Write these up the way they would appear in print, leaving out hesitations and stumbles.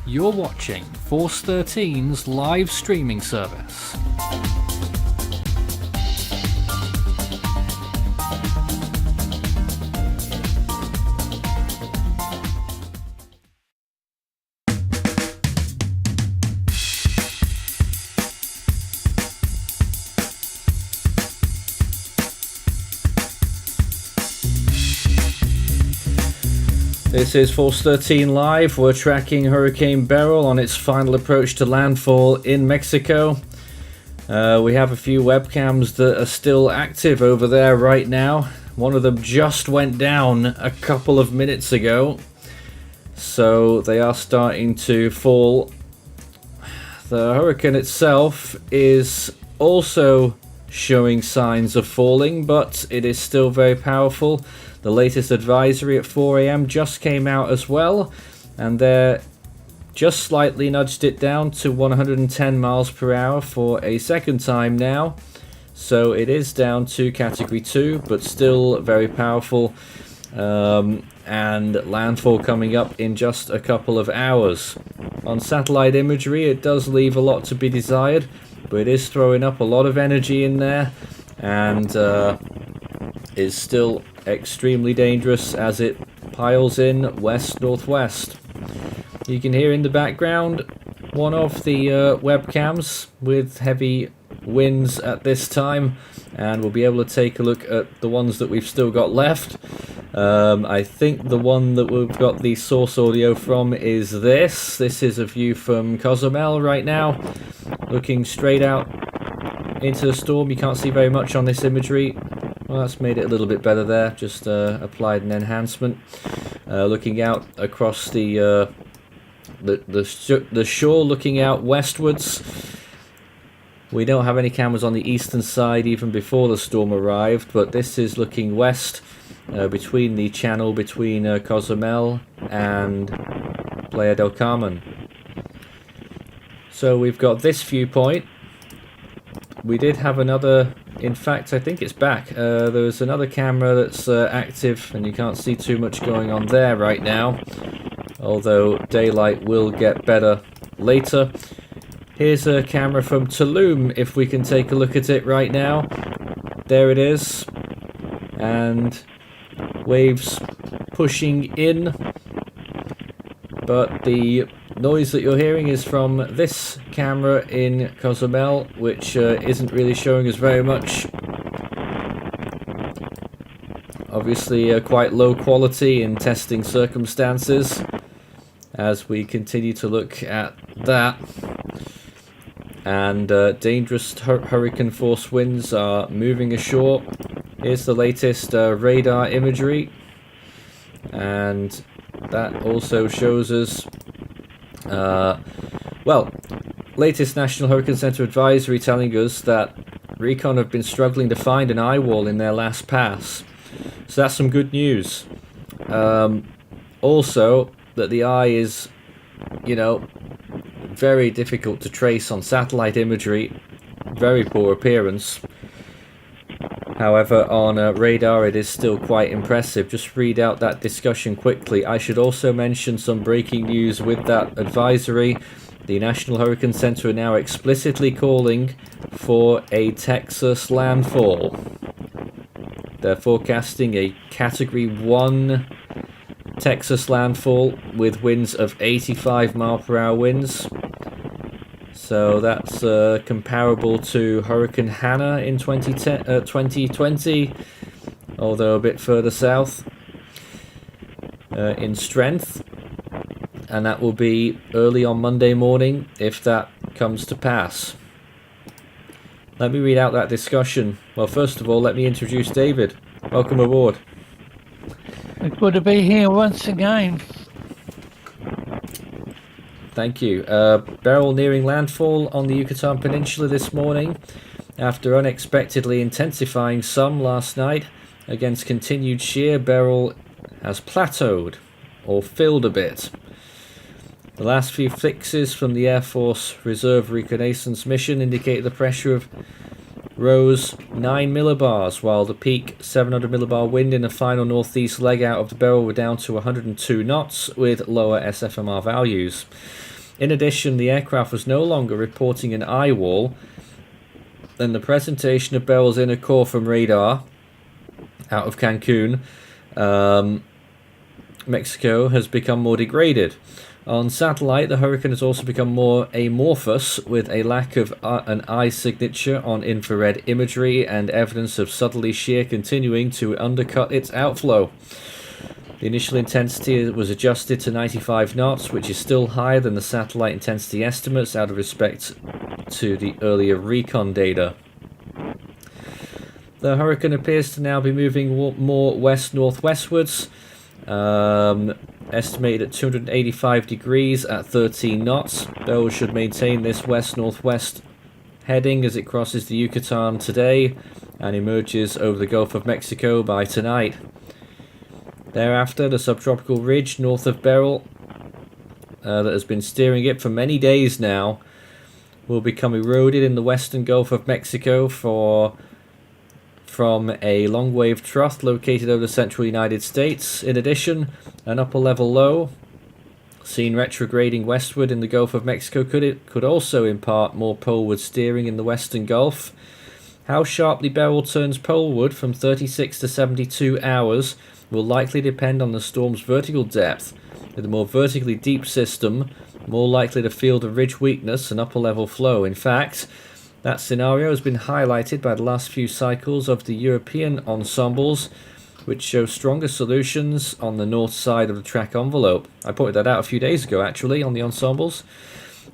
You're watching Force 13's live streaming service. This is Force 13 Live. We're tracking Hurricane Beryl on its final approach to landfall in Mexico. We have a few webcams that are still active over there right now. One of them just went down a couple of minutes ago, so they are starting to fall. The hurricane itself is also showing signs of falling, but it is still very powerful. The latest advisory at 4 AM just came out as well, and they're just slightly nudged it down to 110 miles per hour for a second time now. So it is down to Category 2, but still very powerful, and landfall coming up in just a couple of hours. On satellite imagery, it does leave a lot to be desired, but it is throwing up a lot of energy in there, and is still extremely dangerous as it piles in west-northwest. You can hear in the background one of the webcams with heavy winds at this time, and we'll be able to take a look at the ones that we've still got left. I think the one that we've got the source audio from is this. This is a view from Cozumel right now, looking straight out into the storm. You can't see very much on this imagery. Well, that's made it a little bit better there. Just applied an enhancement. Looking out across the shore, looking out westwards. We don't have any cameras on the eastern side even before the storm arrived, but this is looking west between the channel between Cozumel and Playa del Carmen. So we've got this viewpoint. We did have another, in fact I think it's back, there's another camera that's active, and you can't see too much going on there right now, although daylight will get better later. Here's a camera from Tulum, if we can take a look at it right now. There it is, and waves pushing in, but the noise that you're hearing is from this camera in Cozumel, which isn't really showing us very much. Obviously quite low quality in testing circumstances as we continue to look at that. And dangerous hurricane force winds are moving ashore. Here's the latest radar imagery, and that also shows us latest National Hurricane Center advisory telling us that Recon have been struggling to find an eyewall in their last pass. So that's some good news. Also, that the eye is, very difficult to trace on satellite imagery. Very poor appearance. However, on radar it is still quite impressive. Just read out that discussion quickly. I should also mention some breaking news with that advisory. The National Hurricane Center are now explicitly calling for a Texas landfall. They're forecasting a Category 1 Texas landfall with winds of 85 mile per hour winds. So that's comparable to Hurricane Hannah in 2020, although a bit further south in strength. And that will be early on Monday morning if that comes to pass. Let me read out that discussion. Well, first of all, let me introduce David. Welcome aboard. It's good to be here once again. Thank you. Beryl nearing landfall on the Yucatan Peninsula this morning after unexpectedly intensifying some last night. Against continued shear, Beryl has plateaued or filled a bit. The last few fixes from the Air Force Reserve Reconnaissance mission indicate the pressure of rose 9 millibars, while the peak 700 millibar wind in the final northeast leg out of the Beryl were down to 102 knots with lower SFMR values. In addition, the aircraft was no longer reporting an eyewall, and the presentation of Beryl's inner core from radar out of Cancun, Mexico, has become more degraded. On satellite, the hurricane has also become more amorphous, with a lack of an eye signature on infrared imagery and evidence of southerly shear continuing to undercut its outflow. The initial intensity was adjusted to 95 knots, which is still higher than the satellite intensity estimates out of respect to the earlier recon data. The hurricane appears to now be moving more west-northwestwards, estimated at 285 degrees at 13 knots. Beryl should maintain this west-northwest heading as it crosses the Yucatan today and emerges over the Gulf of Mexico by tonight. Thereafter, the subtropical ridge north of Beryl that has been steering it for many days now will become eroded in the western Gulf of Mexico from a long-wave trough located over the central United States. In addition, an upper-level low, seen retrograding westward in the Gulf of Mexico, could also impart more poleward steering in the western Gulf. How sharply Beryl turns poleward from 36 to 72 hours will likely depend on the storm's vertical depth, with a more vertically deep system more likely to feel the ridge weakness and upper-level flow. In fact, that scenario has been highlighted by the last few cycles of the European ensembles, which show stronger solutions on the north side of the track envelope. I pointed that out a few days ago, actually, on the ensembles.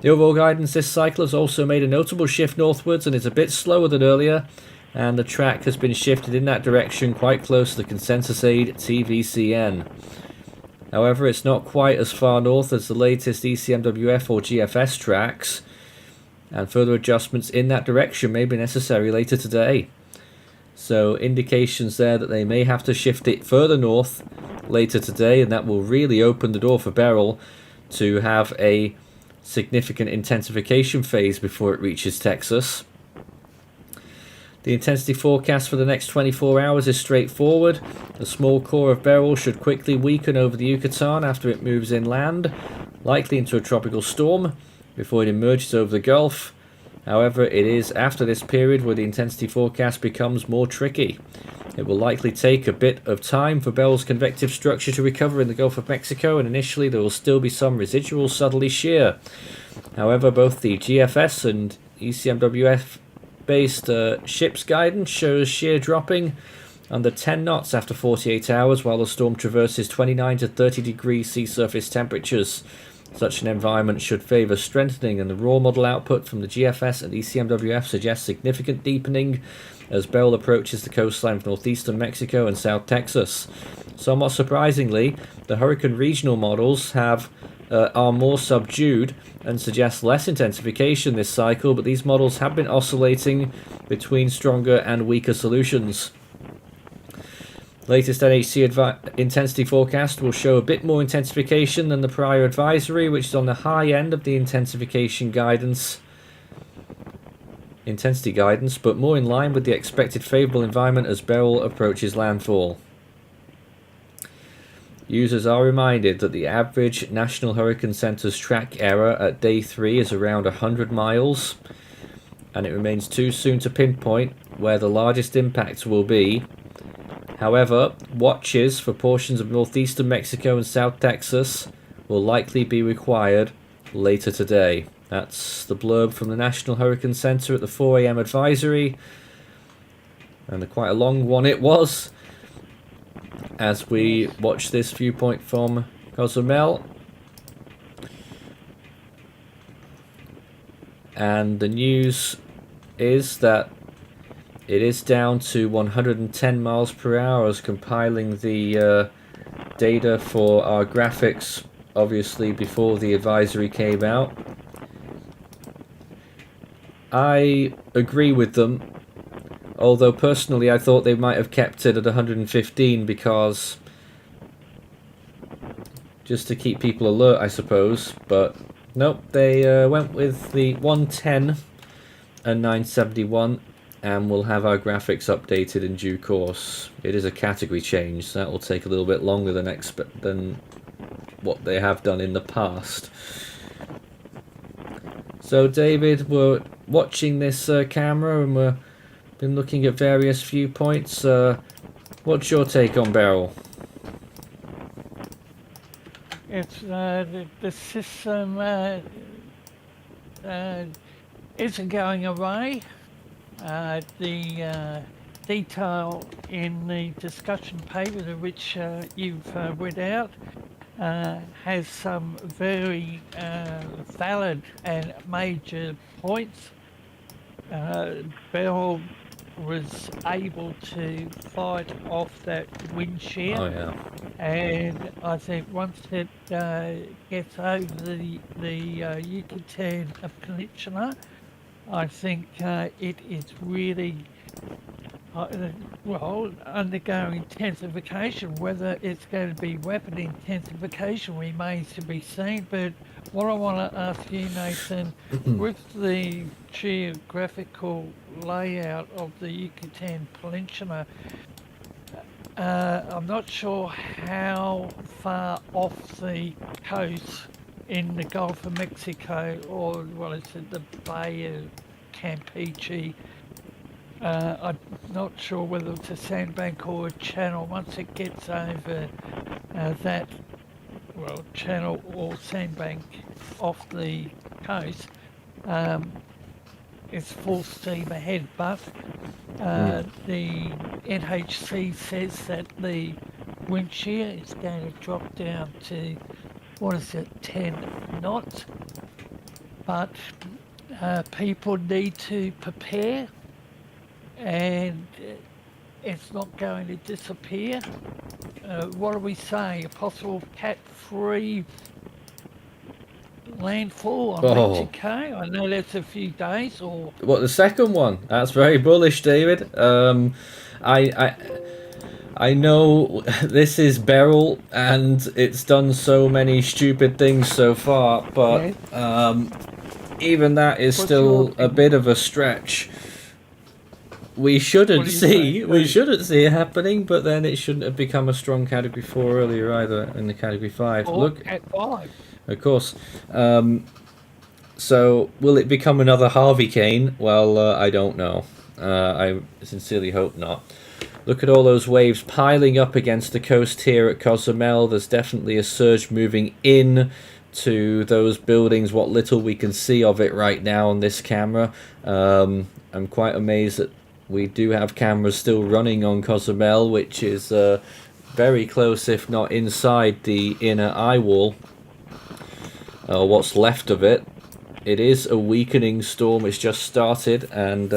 The overall guidance this cycle has also made a notable shift northwards and is a bit slower than earlier, and the track has been shifted in that direction quite close to the consensus aid TVCN. However, it's not quite as far north as the latest ECMWF or GFS tracks, and further adjustments in that direction may be necessary later today. So indications there that they may have to shift it further north later today, and that will really open the door for Beryl to have a significant intensification phase before it reaches Texas. The intensity forecast for the next 24 hours is straightforward. The small core of Beryl should quickly weaken over the Yucatan after it moves inland, likely into a tropical storm, before it emerges over the Gulf. However, it is after this period where the intensity forecast becomes more tricky. It will likely take a bit of time for Beryl's convective structure to recover in the Gulf of Mexico, and initially there will still be some residual southerly shear. However, both the GFS and ECMWF-based ships guidance shows shear dropping under 10 knots after 48 hours, while the storm traverses 29 to 30 degrees sea surface temperatures. Such an environment should favour strengthening, and the raw model output from the GFS and ECMWF suggests significant deepening as Beryl approaches the coastline of northeastern Mexico and South Texas. Somewhat surprisingly, the hurricane regional models are more subdued and suggest less intensification this cycle, but these models have been oscillating between stronger and weaker solutions. Latest NHC intensity forecast will show a bit more intensification than the prior advisory, which is on the high end of the intensity guidance, but more in line with the expected favourable environment as Beryl approaches landfall. Users are reminded that the average National Hurricane Center's track error at day 3 is around 100 miles, and it remains too soon to pinpoint where the largest impacts will be. However, watches for portions of northeastern Mexico and South Texas will likely be required later today. That's the blurb from the National Hurricane Center at the 4 a.m. advisory, and quite a long one it was, as we watch this viewpoint from Cozumel. And the news is that it is down to 110 miles per hour. I was compiling the data for our graphics, obviously, before the advisory came out. I agree with them, although personally I thought they might have kept it at 115 because just to keep people alert, I suppose, but nope, they went with the 110 and 971, and we'll have our graphics updated in due course. It is a category change, so that will take a little bit longer than what they have done in the past. So David, we're watching this camera and we've been looking at various viewpoints. What's your take on Beryl? It's the system isn't going away. The detail in the discussion paper which you've read out has some very valid and major points. Beryl was able to fight off that wind shear. Oh yeah. And I think once it gets over the Yucatan Peninsula, I think it is really undergoing intensification. Whether it's going to be weapon intensification remains to be seen. But what I want to ask you, Nathan, with the geographical layout of the Yucatan Peninsula, I'm not sure how far off the coast in the Gulf of Mexico, or well, it's in the Bay of Campeche. I'm not sure whether it's a sandbank or a channel. Once it gets over that, well, channel or sandbank off the coast, it's full steam ahead. But the NHC says that the wind shear is going to drop down to, what is it, 10 knots. But people need to prepare, and it's not going to disappear. What are we saying? A possible Cat 3 landfall on Mexico? I know that's a few days. Or what, the second one? That's very bullish, David. I know this is Beryl and it's done so many stupid things so far, but even that is still a bit of a stretch. We shouldn't see it happening, but then it shouldn't have become a strong Category 4 earlier either in the Category 5. Look, at 5. Of course. So will it become another Harvey Kane? Well, I don't know. I sincerely hope not. Look at all those waves piling up against the coast here at Cozumel. There's definitely a surge moving in to those buildings, what little we can see of it right now on this camera. I'm quite amazed that we do have cameras still running on Cozumel, which is very close, if not inside the inner Eyewall, what's left of it. It is a weakening storm. It's just started, and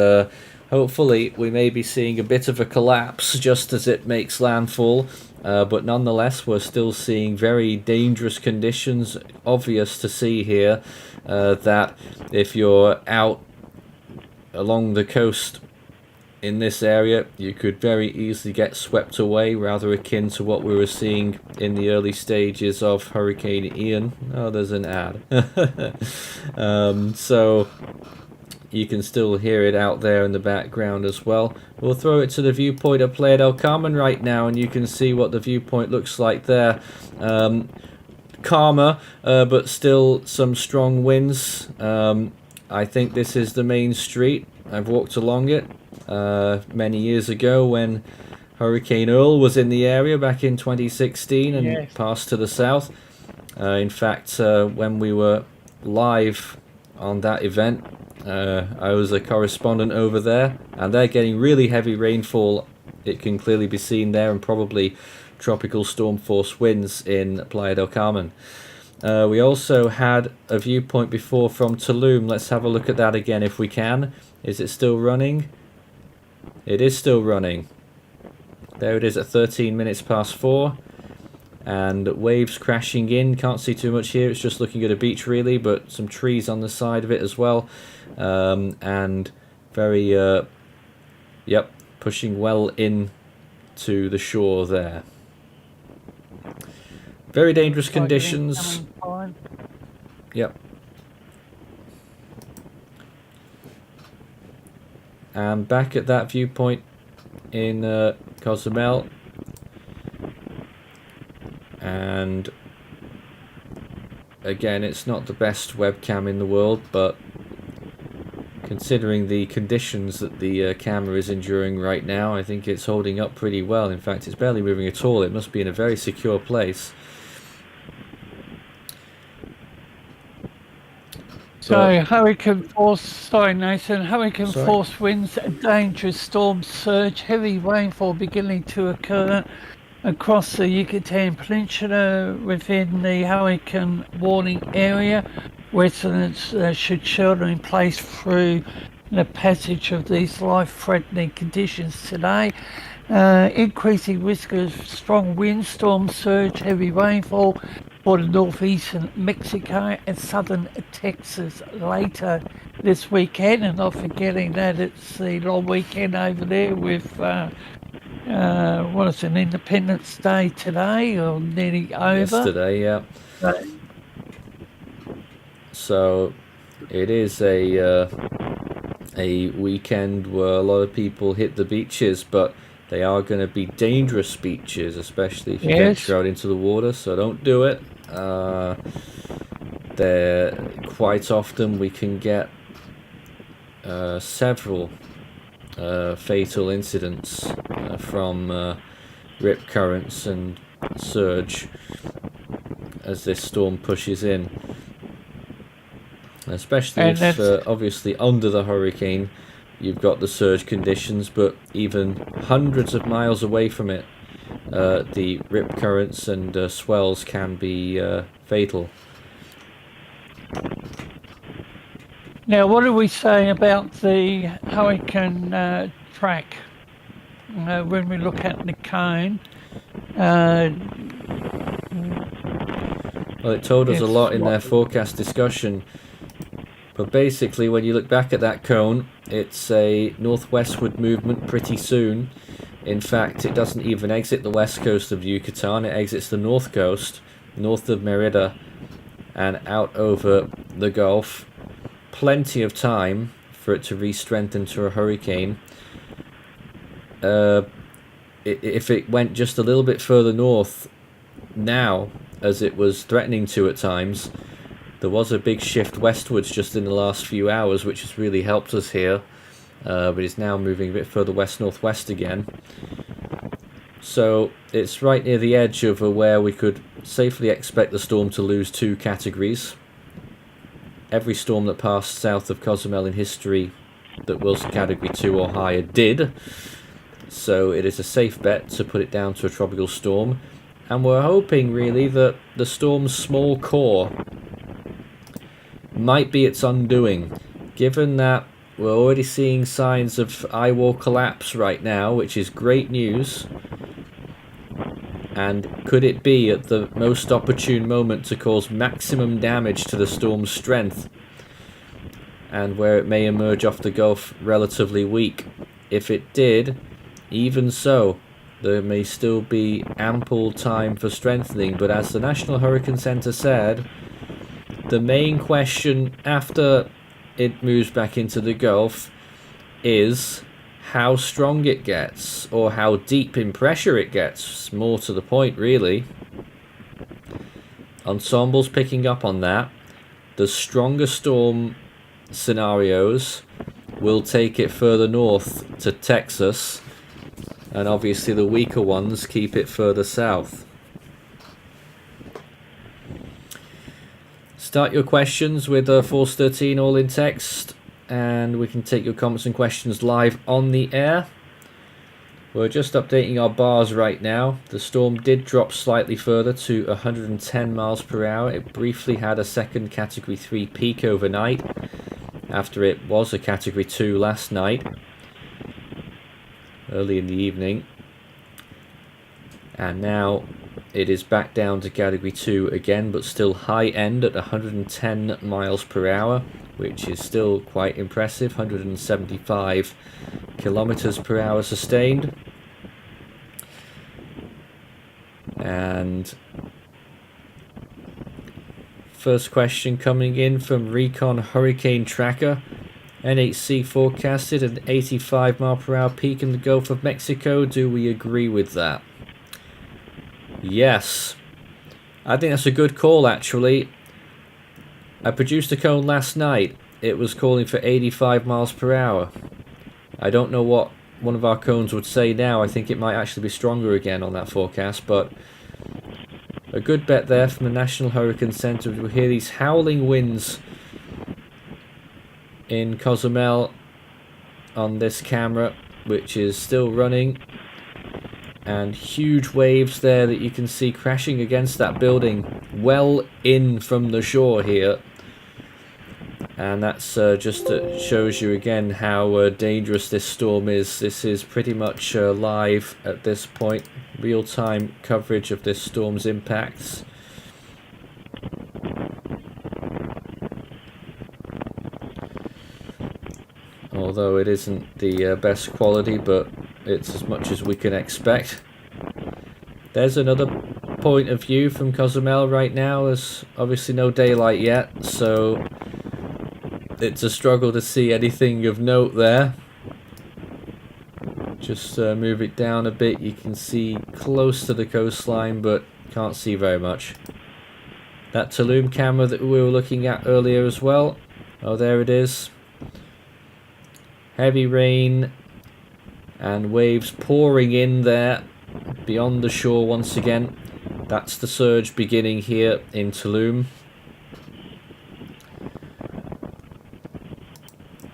hopefully we may be seeing a bit of a collapse just as it makes landfall, but nonetheless we're still seeing very dangerous conditions. Obvious to see here that if you're out along the coast in this area, you could very easily get swept away, rather akin to what we were seeing in the early stages of Hurricane Ian. Oh, there's an ad. So you can still hear it out there in the background as well. We'll throw it to the viewpoint of Playa del Carmen right now, and you can see what the viewpoint looks like there. Calmer, but still some strong winds. I think this is the main street. I've walked along it many years ago when Hurricane Earl was in the area back in 2016 and passed to the south. In fact, when we were live on that event, I was a correspondent over there, and they're getting really heavy rainfall. It can clearly be seen there, and probably tropical storm force winds in Playa del Carmen. We also had a viewpoint before from Tulum. Let's have a look at that again if we can. Is it still running? It is still running. There it is at 13 minutes past 4. And waves crashing in. Can't see too much here. It's just looking at a beach really, but some trees on the side of it as well. And very, pushing well in to the shore there. Very dangerous conditions. Yep. And back at that viewpoint in Cozumel. And again, it's not the best webcam in the world, but Considering the conditions that the camera is enduring right now, I think it's holding up pretty well. In fact, it's barely moving at all. It must be in a very secure place. So hurricane force, sorry Nathan, hurricane force winds, a dangerous storm surge, heavy rainfall beginning to occur across the Yucatan Peninsula within the hurricane warning area. Residents should shelter in place through the passage of these life-threatening conditions today. Increasing risk of strong windstorm surge, heavy rainfall for the northeastern Mexico and southern Texas later this weekend, and not forgetting that it's the long weekend over there with what is an Independence Day today, or nearly over. Yesterday, yeah. So it is a weekend where a lot of people hit the beaches, but they are going to be dangerous beaches, especially if you venture out into the water, so don't do it. There quite often we can get several fatal incidents from rip currents and surge as this storm pushes in. Especially if obviously under the hurricane you've got the surge conditions, but even hundreds of miles away from it, the rip currents and swells can be fatal. Now, what do we say about the hurricane track when we look at the cone? Well, it told us a lot in their forecast discussion. But basically, when you look back at that cone, it's a northwestward movement pretty soon. In fact, it doesn't even exit the west coast of Yucatan, it exits the north coast, north of Merida, and out over the Gulf. Plenty of time for it to re-strengthen to a hurricane. If it went just a little bit further north now, as it was threatening to at times, there was a big shift westwards just in the last few hours, which has really helped us here, but it's now moving a bit further west-northwest again. So it's right near the edge of where we could safely expect the storm to lose 2 categories. Every storm that passed south of Cozumel in history that was category 2 or higher did, so it is a safe bet to put it down to a tropical storm, and we're hoping really that the storm's small core might be its undoing, given that we're already seeing signs of Eyewall collapse right now, which is great news. And could it be at the most opportune moment to cause maximum damage to the storm's strength, and where it may emerge off the Gulf relatively weak? If it did, even so, there may still be ample time for strengthening, but as the National Hurricane Center said, the main question after it moves back into the Gulf is how strong it gets, or how deep in pressure it gets, more to the point really. Ensemble's picking up on that. The stronger storm scenarios will take it further north to Texas, and obviously the weaker ones keep it further south. Start your questions with Force 13 all in text, and we can take your comments and questions live on the air. We're just updating our bars right now. The storm did drop slightly further to 110 miles per hour. It briefly had a second category 3 peak overnight after it was a category 2 last night, early in the evening. And now it is back down to category 2 again, but still high end at 110 miles per hour, which is still quite impressive. 175 kilometers per hour sustained. And first question coming in from Recon Hurricane Tracker. NHC forecasted an 85 mile per hour peak in the Gulf of Mexico. Do we agree with that? Yes, I think that's a good call actually. I produced a cone last night it was calling for 85 miles per hour. I don't know what one of our cones would say now. I think it might actually be stronger again on that forecast, but a good bet there from the National Hurricane Center. We hear these howling winds in Cozumel on this camera, which is still running, and huge waves there that you can see crashing against that building well in from the shore here. And that's just shows you again how dangerous this storm is. This is pretty much live at this point, real-time coverage of this storm's impacts. Although it isn't the best quality, but it's as much as we can expect. There's another point of view from Cozumel right now. There's obviously no daylight yet, so it's a struggle to see anything of note there. Just move it down a bit. You can see close to the coastline, but can't see very much. That Tulum camera that we were looking at earlier as well. Oh, there it is. Heavy rain and waves pouring in there beyond the shore once again. That's the surge beginning here in Tulum.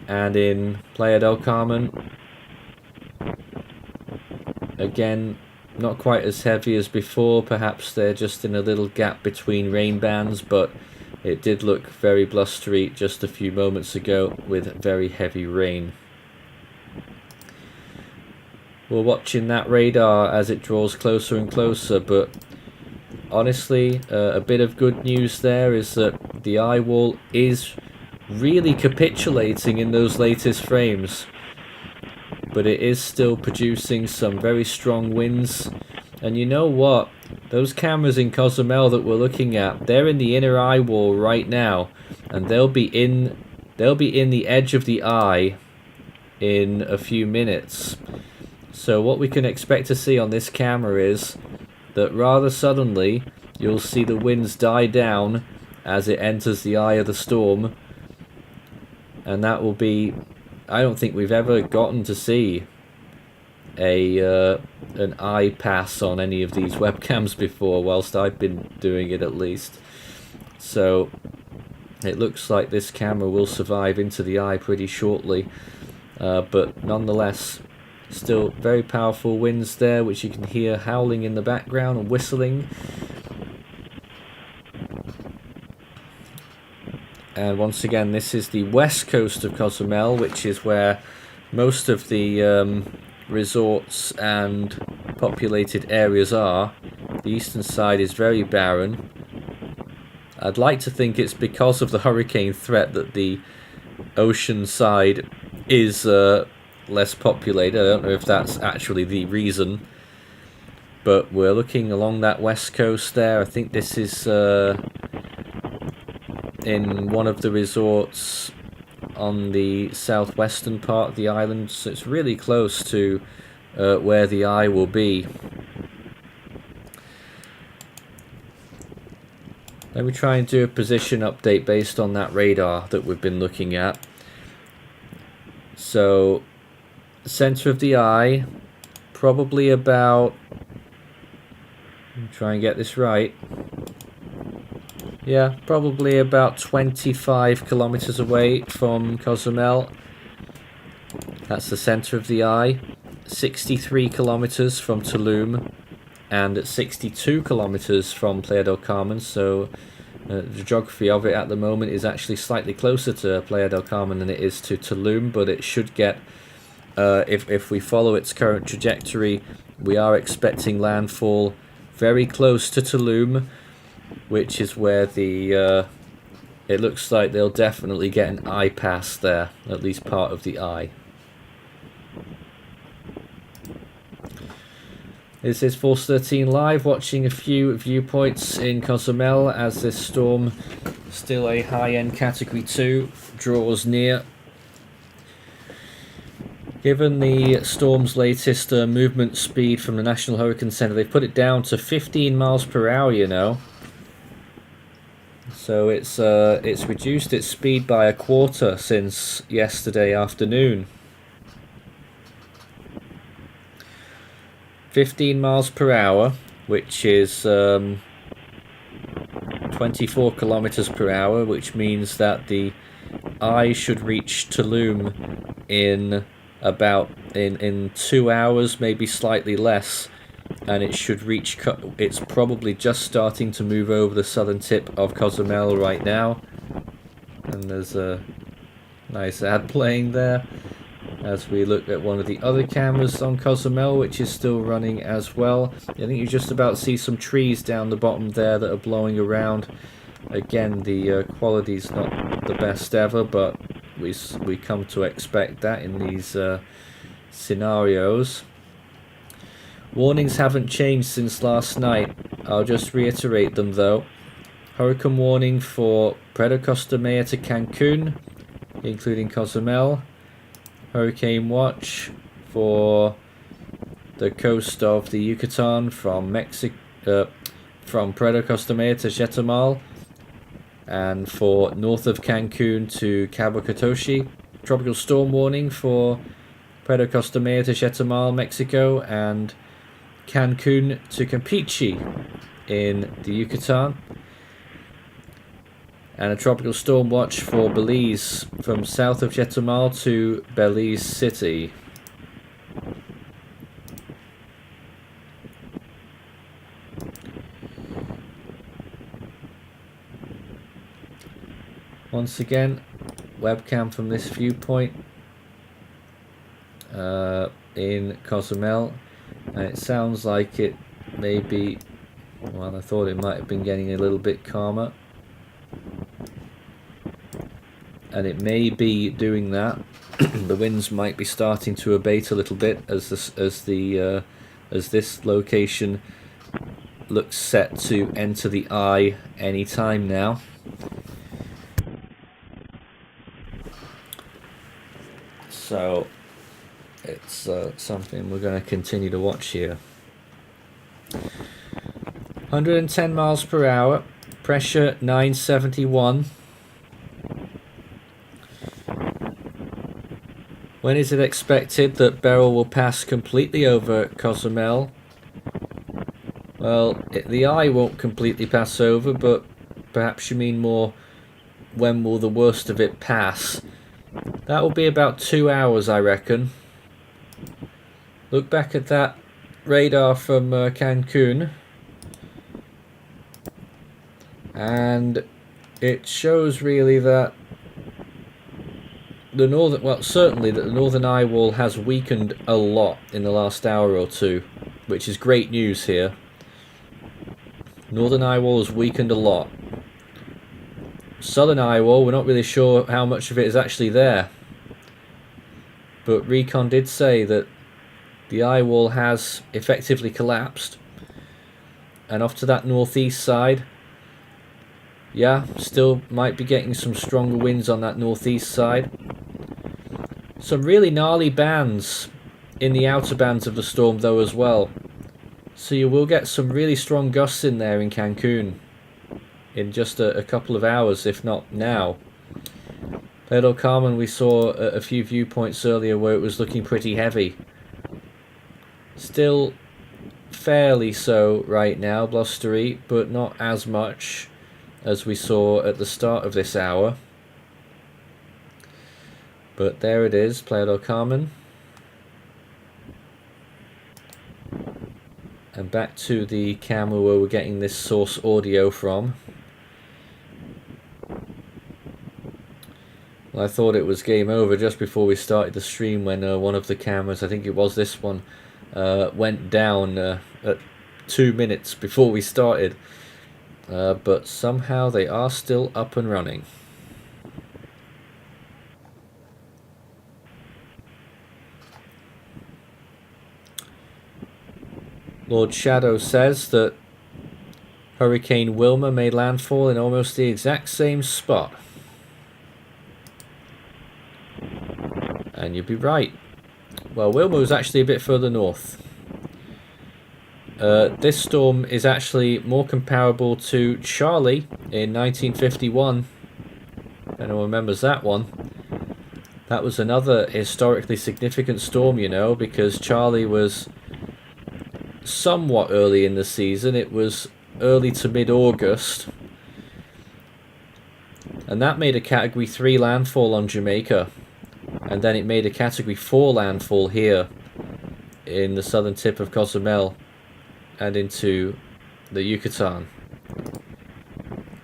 And in Playa del Carmen, again, not quite as heavy as before. Perhaps they're just in a little gap between rain bands, but it did look very blustery just a few moments ago with very heavy rain. We're watching that radar as it draws closer and closer, but honestly, a bit of good news there is that the Eyewall is really capitulating in those latest frames, but it is still producing some very strong winds. And you know what, those cameras in Cozumel that we're looking at, they're in the inner Eyewall right now, and they'll be in the edge of the eye in a few minutes. So what we can expect to see on this camera is that rather suddenly you'll see the winds die down as it enters the eye of the storm. And that will be, I don't think we've ever gotten to see an eye pass on any of these webcams before, whilst I've been doing it at least. So it looks like this camera will survive into the eye pretty shortly, but nonetheless, still very powerful winds there, which you can hear howling in the background and whistling. And once again, this is the west coast of Cozumel, which is where most of the resorts and populated areas are. The eastern side is very barren. I'd like to think it's because of the hurricane threat that the ocean side is less populated. I don't know if that's actually the reason, but we're looking along that west coast there. I think this is in one of the resorts on the southwestern part of the island, so it's really close to where the eye will be. Let me try and do a position update based on that radar that we've been looking at. So center of the eye, probably about, try and get this right, yeah, probably about 25 kilometers away from Cozumel. That's the center of the eye. 63 kilometers from Tulum and at 62 kilometers from Playa del Carmen. So the geography of it at the moment is actually slightly closer to Playa del Carmen than it is to Tulum, but it should get, if we follow its current trajectory, we are expecting landfall very close to Tulum, which is where the it looks like they'll definitely get an eye pass there, at least part of the eye. This is Force 13 Live, watching a few viewpoints in Cozumel as this storm, still a high-end Category 2, draws near. Given the storm's latest movement speed from the National Hurricane Center, they've put it down to 15 miles per hour, you know. So it's reduced its speed by a quarter since yesterday afternoon. 15 miles per hour, which is 24 kilometers per hour, which means that the eye should reach Tulum in about in 2 hours, maybe slightly less, and it should reach. It's probably just starting to move over the southern tip of Cozumel right now, and there's a nice ad playing there as we look at one of the other cameras on Cozumel, which is still running as well. I think you just about see some trees down the bottom there that are blowing around. Again, the quality's not the best ever, but we come to expect that in these scenarios. Warnings haven't changed since last night. I'll just reiterate them though. Hurricane warning for Puerto Costa Maya to Cancun, including Cozumel. Hurricane watch for the coast of the Yucatan from Mexico, from Puerto Costa Maya to Chetumal, and for north of Cancun to Cabo Catoche. Tropical storm warning for Puerto Costa Maya to Chetumal, Mexico, and Cancun to Campeche in the Yucatan. And a tropical storm watch for Belize from south of Chetumal to Belize City. Once again, webcam from this viewpoint in Cozumel, and it sounds like it may be, well, I thought it might have been getting a little bit calmer. And it may be doing that. The winds might be starting to abate a little bit as this location looks set to enter the eye any time now. So it's something we're going to continue to watch here. 110 miles per hour, pressure 971. When is it expected that Beryl will pass completely over Cozumel? Well, the eye won't completely pass over, but perhaps you mean more, when will the worst of it pass? That will be about 2 hours, I reckon. Look back at that radar from Cancun, and it shows really that the northern, well, certainly that the northern Eyewall has weakened a lot in the last hour or two, which is great news here. Northern Eyewall has weakened a lot. Southern Eyewall, we're not really sure how much of it is actually there, but Recon did say that the Eyewall has effectively collapsed, and off to that northeast side, yeah, still might be getting some stronger winds on that northeast side. Some really gnarly bands in the outer bands of the storm though as well, so you will get some really strong gusts in there in Cancun in just a couple of hours, if not now. Playa del Carmen, we saw a few viewpoints earlier where it was looking pretty heavy. Still fairly so right now, blustery, but not as much as we saw at the start of this hour. But there it is, Playa del Carmen. And back to the camera where we're getting this source audio from. Well, I thought it was game over just before we started the stream when one of the cameras, I think it was this one, went down at 2 minutes before we started. But somehow they are still up and running. Lord Shadow says that Hurricane Wilma made landfall in almost the exact same spot. And you'd be right. Well, Wilma was actually a bit further north. This storm is actually more comparable to Charlie in 1951. Anyone remembers that one? That was another historically significant storm, you know, because Charlie was somewhat early in the season. It was early to mid-August. And that made a Category 3 landfall on Jamaica. And then it made a Category 4 landfall here in the southern tip of Cozumel and into the Yucatan.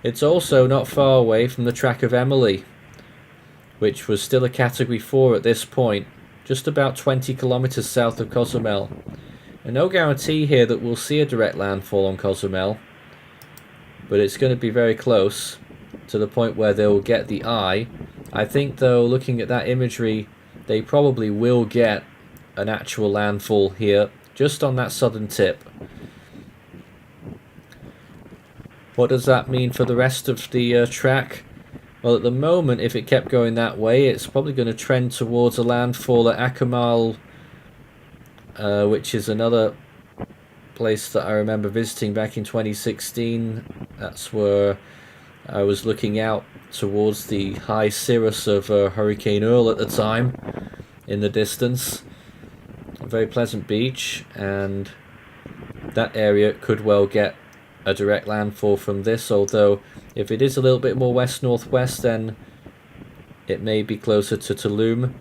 It's also not far away from the track of Emily, which was still a Category 4 at this point, just about 20 kilometers south of Cozumel. And no guarantee here that we'll see a direct landfall on Cozumel, but it's going to be very close to the point where they'll get the eye. I think, though, looking at that imagery, they probably will get an actual landfall here, just on that southern tip. What does that mean for the rest of the track? Well, at the moment, if it kept going that way, it's probably going to trend towards a landfall at Akumal, which is another place that I remember visiting back in 2016. That's where I was looking out towards the high cirrus of Hurricane Earl at the time in the distance. A very pleasant beach, and that area could well get a direct landfall from this, although if it is a little bit more west-northwest, then it may be closer to Tulum,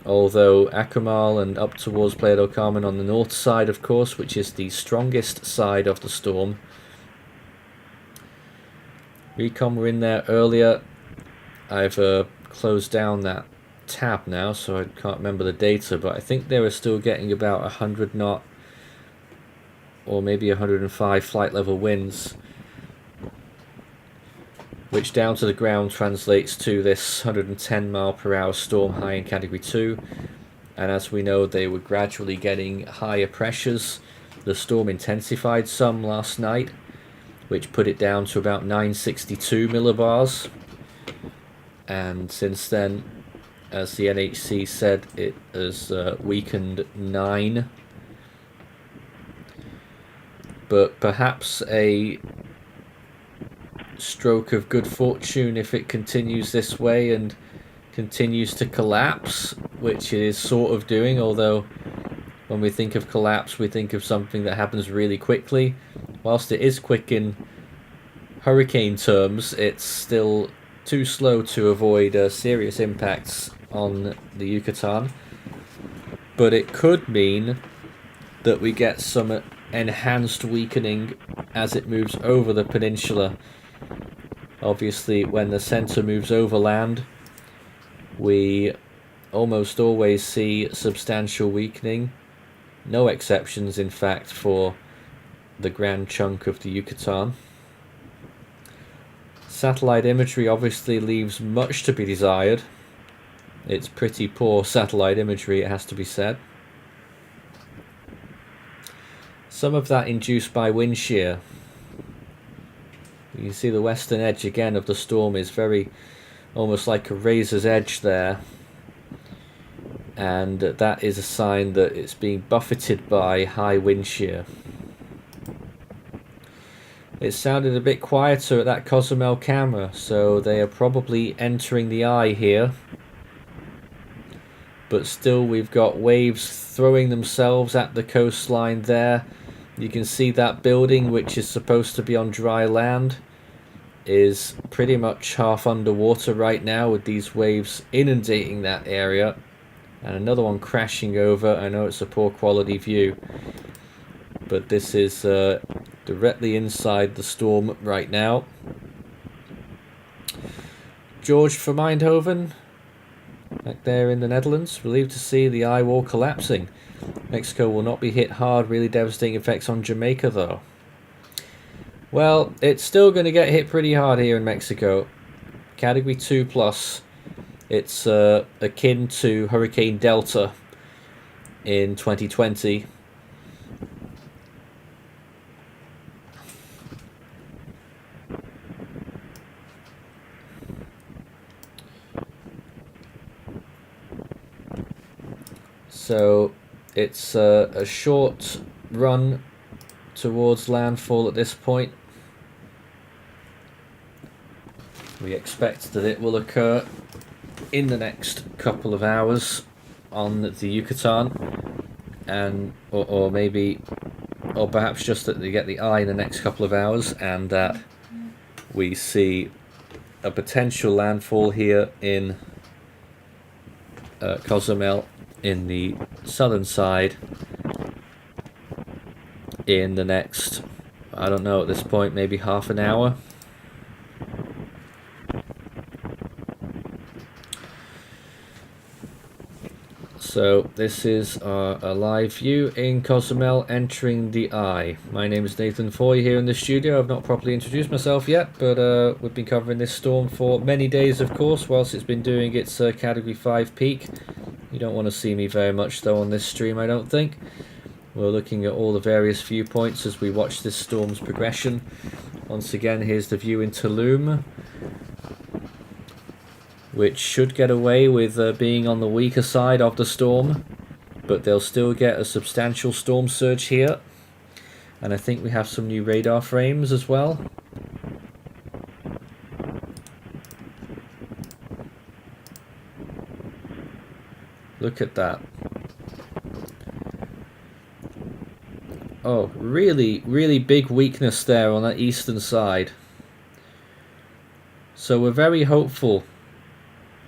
although Akumal and up towards Playa del Carmen on the north side, of course, which is the strongest side of the storm. Recon were in there earlier. I've closed down that tab now, so I can't remember the data, but I think they were still getting about 100 knot or maybe 105 flight level winds, which down to the ground translates to this 110 mile per hour storm high in Category 2. And as we know, they were gradually getting higher pressures. The storm intensified some last night, which put it down to about 962 millibars, and since then, as the NHC said, it has weakened 9. But perhaps a stroke of good fortune if it continues this way and continues to collapse, which it is sort of doing, although when we think of collapse we think of something that happens really quickly. Whilst it is quick in hurricane terms, it's still too slow to avoid serious impacts on the Yucatan. But it could mean that we get some enhanced weakening as it moves over the peninsula. Obviously, when the centre moves overland, we almost always see substantial weakening. No exceptions, in fact, for the grand chunk of the Yucatan. Satellite imagery obviously leaves much to be desired. It's pretty poor satellite imagery, it has to be said. Some of that induced by wind shear. You can see the western edge again of the storm is very almost like a razor's edge there, and that is a sign that it's being buffeted by high wind shear. It sounded a bit quieter at that Cozumel camera, so they are probably entering the eye here. But still, we've got waves throwing themselves at the coastline there. You can see that building, which is supposed to be on dry land, is pretty much half underwater right now with these waves inundating that area. And another one crashing over. I know it's a poor quality view, but this is directly inside the storm right now. George from Eindhoven, back there in the Netherlands, relieved to see the Eyewall collapsing. Mexico will not be hit hard, really devastating effects on Jamaica though. Well, it's still going to get hit pretty hard here in Mexico. Category 2 plus. It's akin to Hurricane Delta in 2020. So it's a short run towards landfall at this point. expect that it will occur in the next couple of hours on the Yucatan, and or maybe, or perhaps just that they get the eye in the next couple of hours, and that we see a potential landfall here in Cozumel in the southern side in the next, I don't know at this point, maybe half an hour. So this is a live view in Cozumel entering the eye. My name is Nathan Foy here in the studio. I've not properly introduced myself yet, but we've been covering this storm for many days, of course, whilst it's been doing its Category 5 peak. You don't want to see me very much though on this stream, I don't think. We're looking at all the various viewpoints as we watch this storm's progression. Once again, here's the view in Tulum, which should get away with being on the weaker side of the storm, but they'll still get a substantial storm surge here. And I think we have some new radar frames as well. Look at that. Oh, really big weakness there on that eastern side. So we're very hopeful,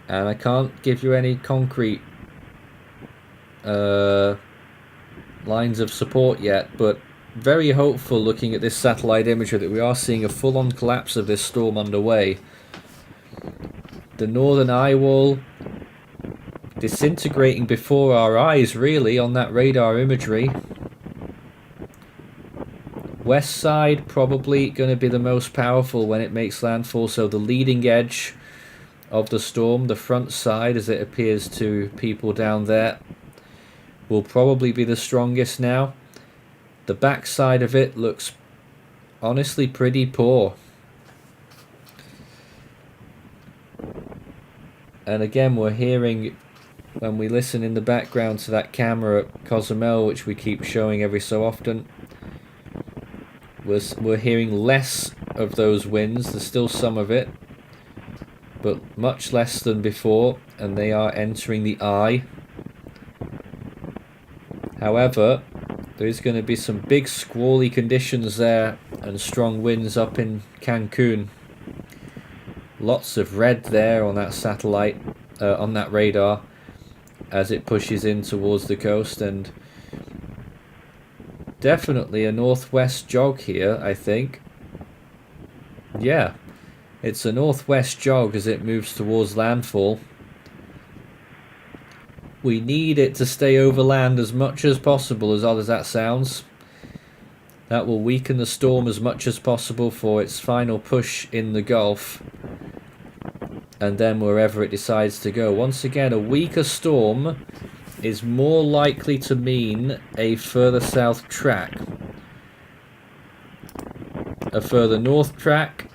and I can't give you any concrete lines of support yet, but very hopeful looking at this satellite imagery that we are seeing a full-on collapse of this storm underway. The northern Eyewall disintegrating before our eyes, really, on that radar imagery. West side probably going to be the most powerful when it makes landfall, so the leading edge of the storm, the front side as it appears to people down there, will probably be the strongest now. The back side of it looks honestly pretty poor. And again, we're hearing, when we listen in the background to that camera at Cozumel, which we keep showing every so often, we're hearing less of those winds. There's still some of it, but much less than before, and they are entering the eye. However, there is going to be some big squally conditions there and strong winds up in Cancun. Lots of red there on that satellite, on that radar, as it pushes in towards the coast, and definitely a northwest jog here, I think. Yeah, it's a northwest jog as it moves towards landfall. We need it to stay over land as much as possible, as odd as that sounds. That will weaken the storm as much as possible for its final push in the Gulf, and then wherever it decides to go. Once again, a weaker storm is more likely to mean a further south track. A further north track,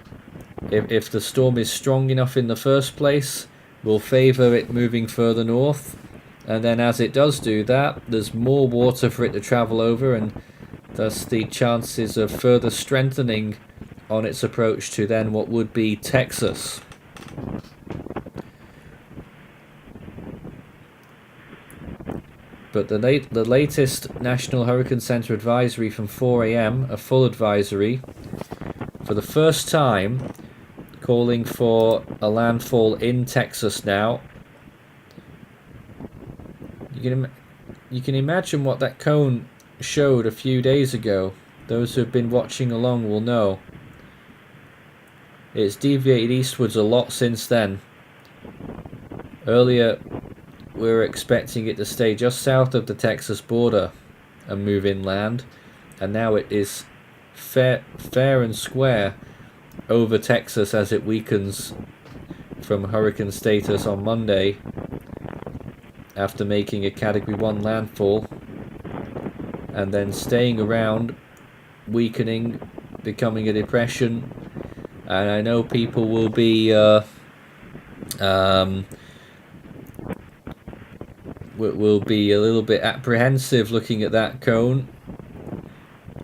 if the storm is strong enough in the first place, will favour it moving further north. And then as it does do that, there's more water for it to travel over, and thus the chances of further strengthening on its approach to then what would be Texas. But the latest National Hurricane Center advisory from 4 AM, a full advisory, for the first time calling for a landfall in Texas now. You can imagine what that cone showed a few days ago. Those who have been watching along will know. It's deviated eastwards a lot since then. Earlier, we were expecting it to stay just south of the Texas border and move inland, and now it is fair and square over Texas as it weakens from hurricane status on Monday after making a Category 1 landfall, and then staying around, weakening, becoming a depression. And I know people will be will be a little bit apprehensive looking at that cone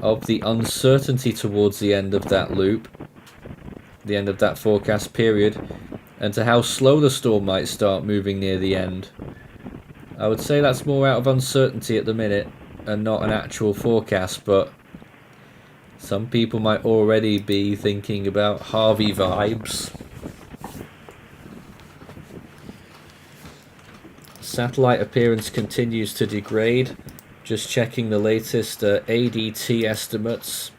of the uncertainty towards the end of that loop, the end of that forecast period. and to how slow the storm might start moving near the end. I would say that's more out of uncertainty at the minute and not an actual forecast, but some people might already be thinking about Harvey vibes. Satellite appearance continues to degrade. Just checking the latest ADT estimates.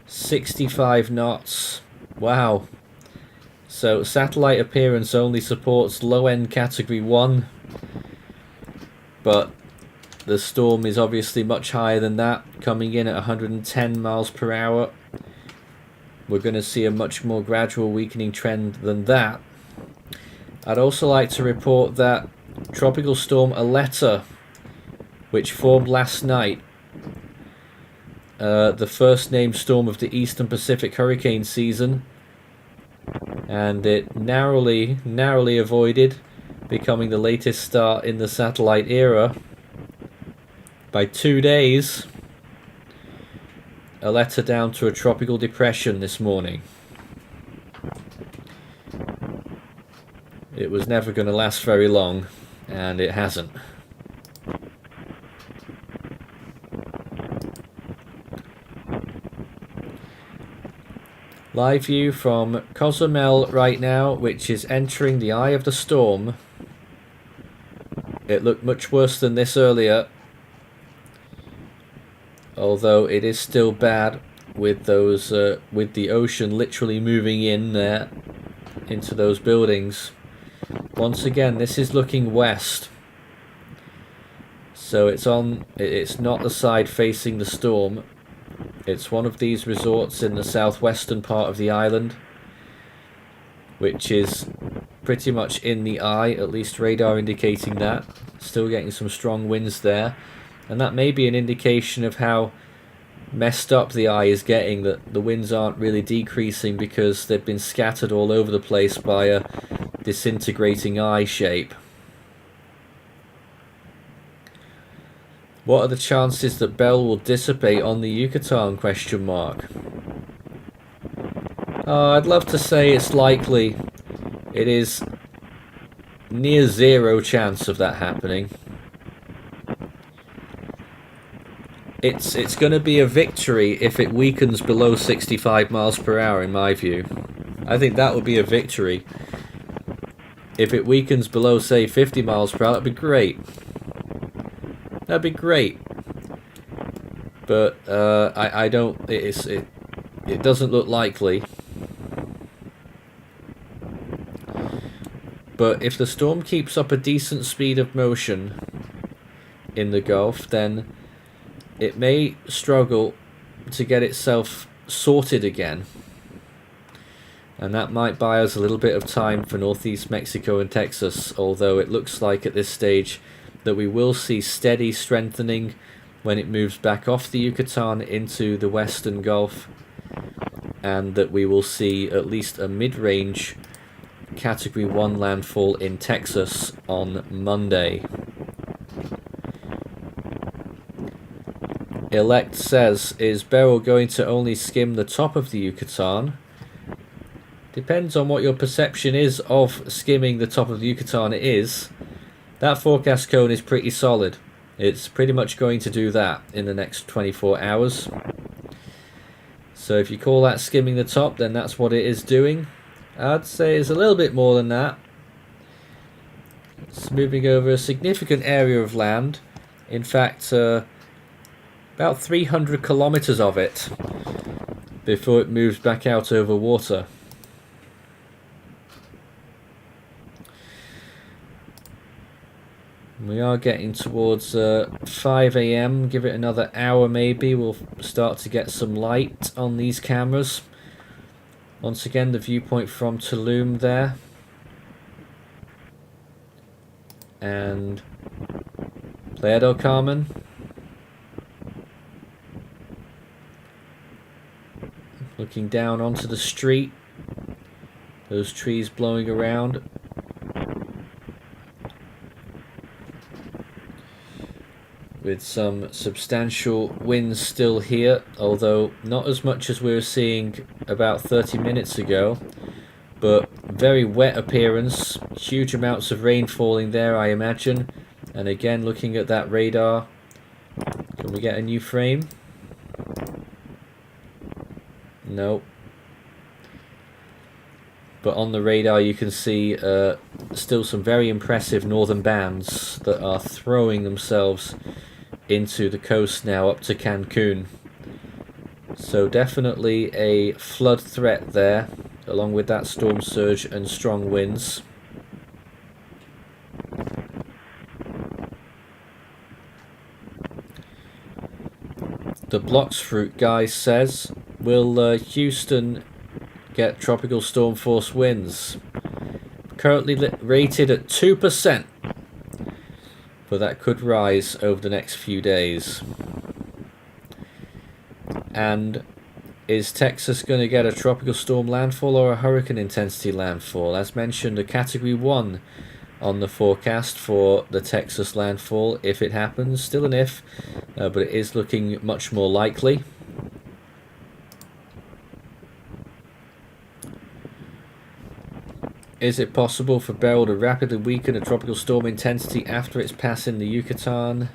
65 knots. Wow. So satellite appearance only supports low-end category 1. But the storm is obviously much higher than that, coming in at 110 miles per hour. We're going to see a much more gradual weakening trend than that. I'd also like to report that Tropical Storm Aletta, which formed last night, the first named storm of the Eastern Pacific hurricane season, and it narrowly avoided becoming the latest start in the satellite era by 2 days. Aletta down to a tropical depression this morning. It was never going to last very long, and it hasn't. Live view from Cozumel right now, which is entering the eye of the storm. It looked much worse than this earlier, although it is still bad with those with the ocean literally moving in there into those buildings. Once again, this is looking west, so it's not the side facing the storm. It's one of these resorts in the southwestern part of the island, which is pretty much in the eye, at least radar indicating that. Still getting some strong winds there, and that may be an indication of how messed up the eye is getting, that the winds aren't really decreasing because they've been scattered all over the place by a disintegrating eye shape. What are the chances that Beryl will dissipate on the Yucatan, question mark? I'd love to say it's likely. It is near zero chance of that happening. It's going to be a victory if it weakens below 65 miles per hour, in my view. I think that would be a victory. If it weakens below, say, 50 miles per hour, that'd be great. That'd be great. But I don't. It doesn't look likely. But if the storm keeps up a decent speed of motion in the Gulf, then it may struggle to get itself sorted again. And that might buy us a little bit of time for northeast Mexico and Texas, although it looks like at this stage that we will see steady strengthening when it moves back off the Yucatan into the western Gulf, and that we will see at least a mid-range Category 1 landfall in Texas on Monday. Elect says, is Beryl going to only skim the top of the Yucatan? Depends on what your perception is of skimming the top of the Yucatan. It is. That forecast cone is pretty solid. It's pretty much going to do that in the next 24 hours. So if you call that skimming the top, then that's what it is doing. I'd say it's a little bit more than that. It's moving over a significant area of land. In fact, about 300 kilometers of it before it moves back out over water. We are getting towards 5 AM. Give it another hour maybe. We'll start to get some light on these cameras. Once again, the viewpoint from Tulum there. And Playa del Carmen. Looking down onto the street. Those trees blowing around. With some substantial winds still here, although not as much as we were seeing about 30 minutes ago, but very wet appearance, huge amounts of rain falling there, I imagine. And again, looking at that radar, can we get a new frame? No. But on the radar you can see still some very impressive northern bands that are throwing themselves into the coast now up to Cancun. So definitely a flood threat there, along with that storm surge and strong winds. The Blocks Fruit guy says, will Houston get tropical storm force winds? Currently rated at 2%, but that could rise over the next few days. And is Texas going to get a tropical storm landfall or a hurricane intensity landfall? As mentioned, a category 1 on the forecast for the Texas landfall if it happens. Still an if, but it is looking much more likely. Is it possible for Beryl to rapidly weaken a tropical storm intensity after it's passing the Yucatan?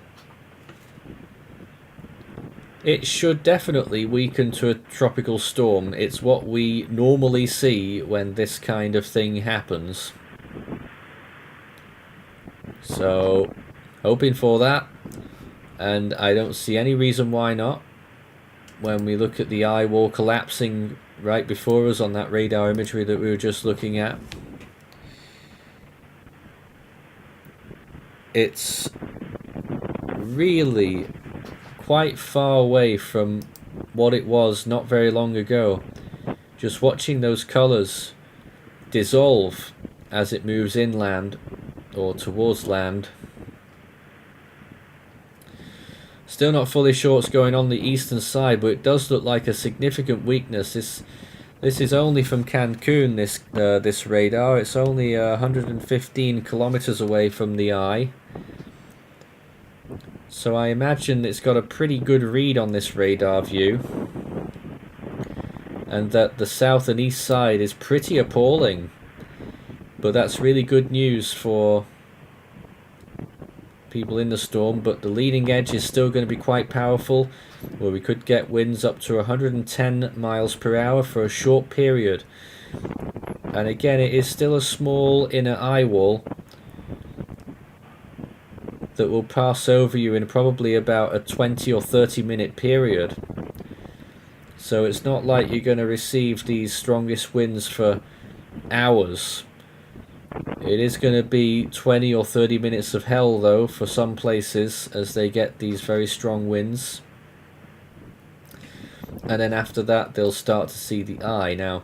It should definitely weaken to a tropical storm. It's what we normally see when this kind of thing happens. So, hoping for that. And I don't see any reason why not. When we look at the Eyewall collapsing right before us on that radar imagery that we were just looking at. It's really quite far away from what it was not very long ago. Just watching those colours dissolve as it moves inland or towards land. Still not fully sure what's going on the eastern side, but it does look like a significant weakness. This is only from Cancun, this radar. It's only 115 kilometers away from the eye. So I imagine it's got a pretty good read on this radar view. And that the south and east side is pretty appalling. But that's really good news for people in the storm. But the leading edge is still going to be quite powerful, where we could get winds up to 110 miles per hour for a short period. And again, it is still a small inner eye wall that will pass over you in probably about a 20 or 30 minute period. So it's not like you're going to receive these strongest winds for hours. It is going to be 20 or 30 minutes of hell though for some places as they get these very strong winds. And then after that they'll start to see the eye. Now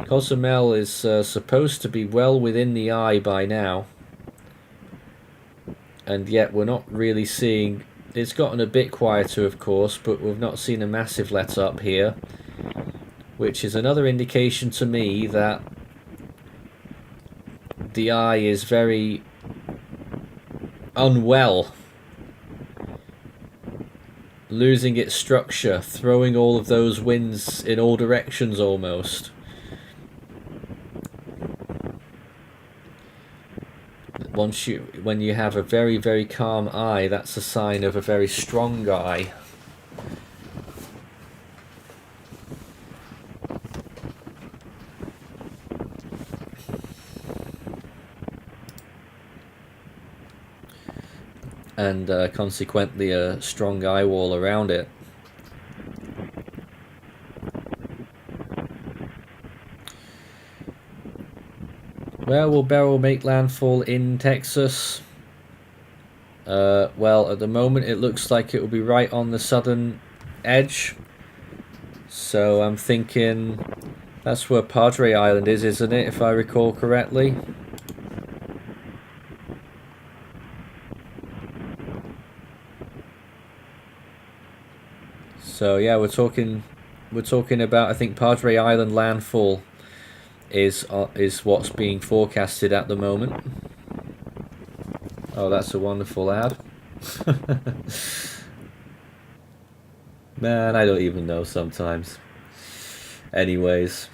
Cozumel is supposed to be well within the eye by now. And yet we're not really seeing... It's gotten a bit quieter of course, but we've not seen a massive let up here, which is another indication to me that the eye is very unwell, losing its structure, throwing all of those winds in all directions almost. When you have a very, very calm eye, that's a sign of a very strong eye. And consequently a strong eye wall around it. Where will Beryl make landfall in Texas? Well, at the moment it looks like it will be right on the southern edge. So I'm thinking that's where Padre Island is, isn't it, if I recall correctly? So yeah, we're talking about, I think, Padre Island landfall is what's being forecasted at the moment. Oh, that's a wonderful ad. Man, I don't even know sometimes. Anyways,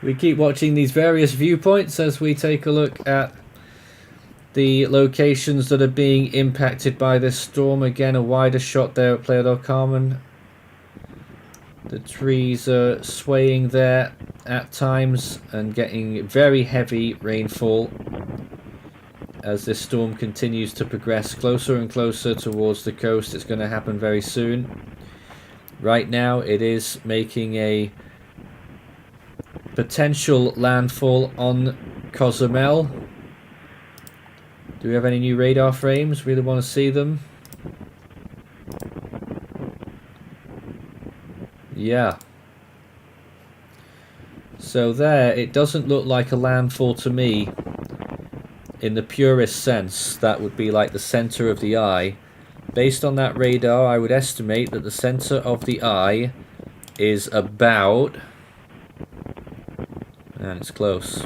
We keep watching these various viewpoints as we take a look at the locations that are being impacted by this storm. Again, a wider shot there at Playa del Carmen. The trees are swaying there at times and getting very heavy rainfall as this storm continues to progress closer and closer towards the coast. It's going to happen very soon. Right now it is making a potential landfall on Cozumel. Do we have any new radar frames? Really want to see them. Yeah. So there, it doesn't look like a landfall to me in the purest sense. That would be like the center of the eye. Based on that radar, I would estimate that the center of the eye is about, and it's close,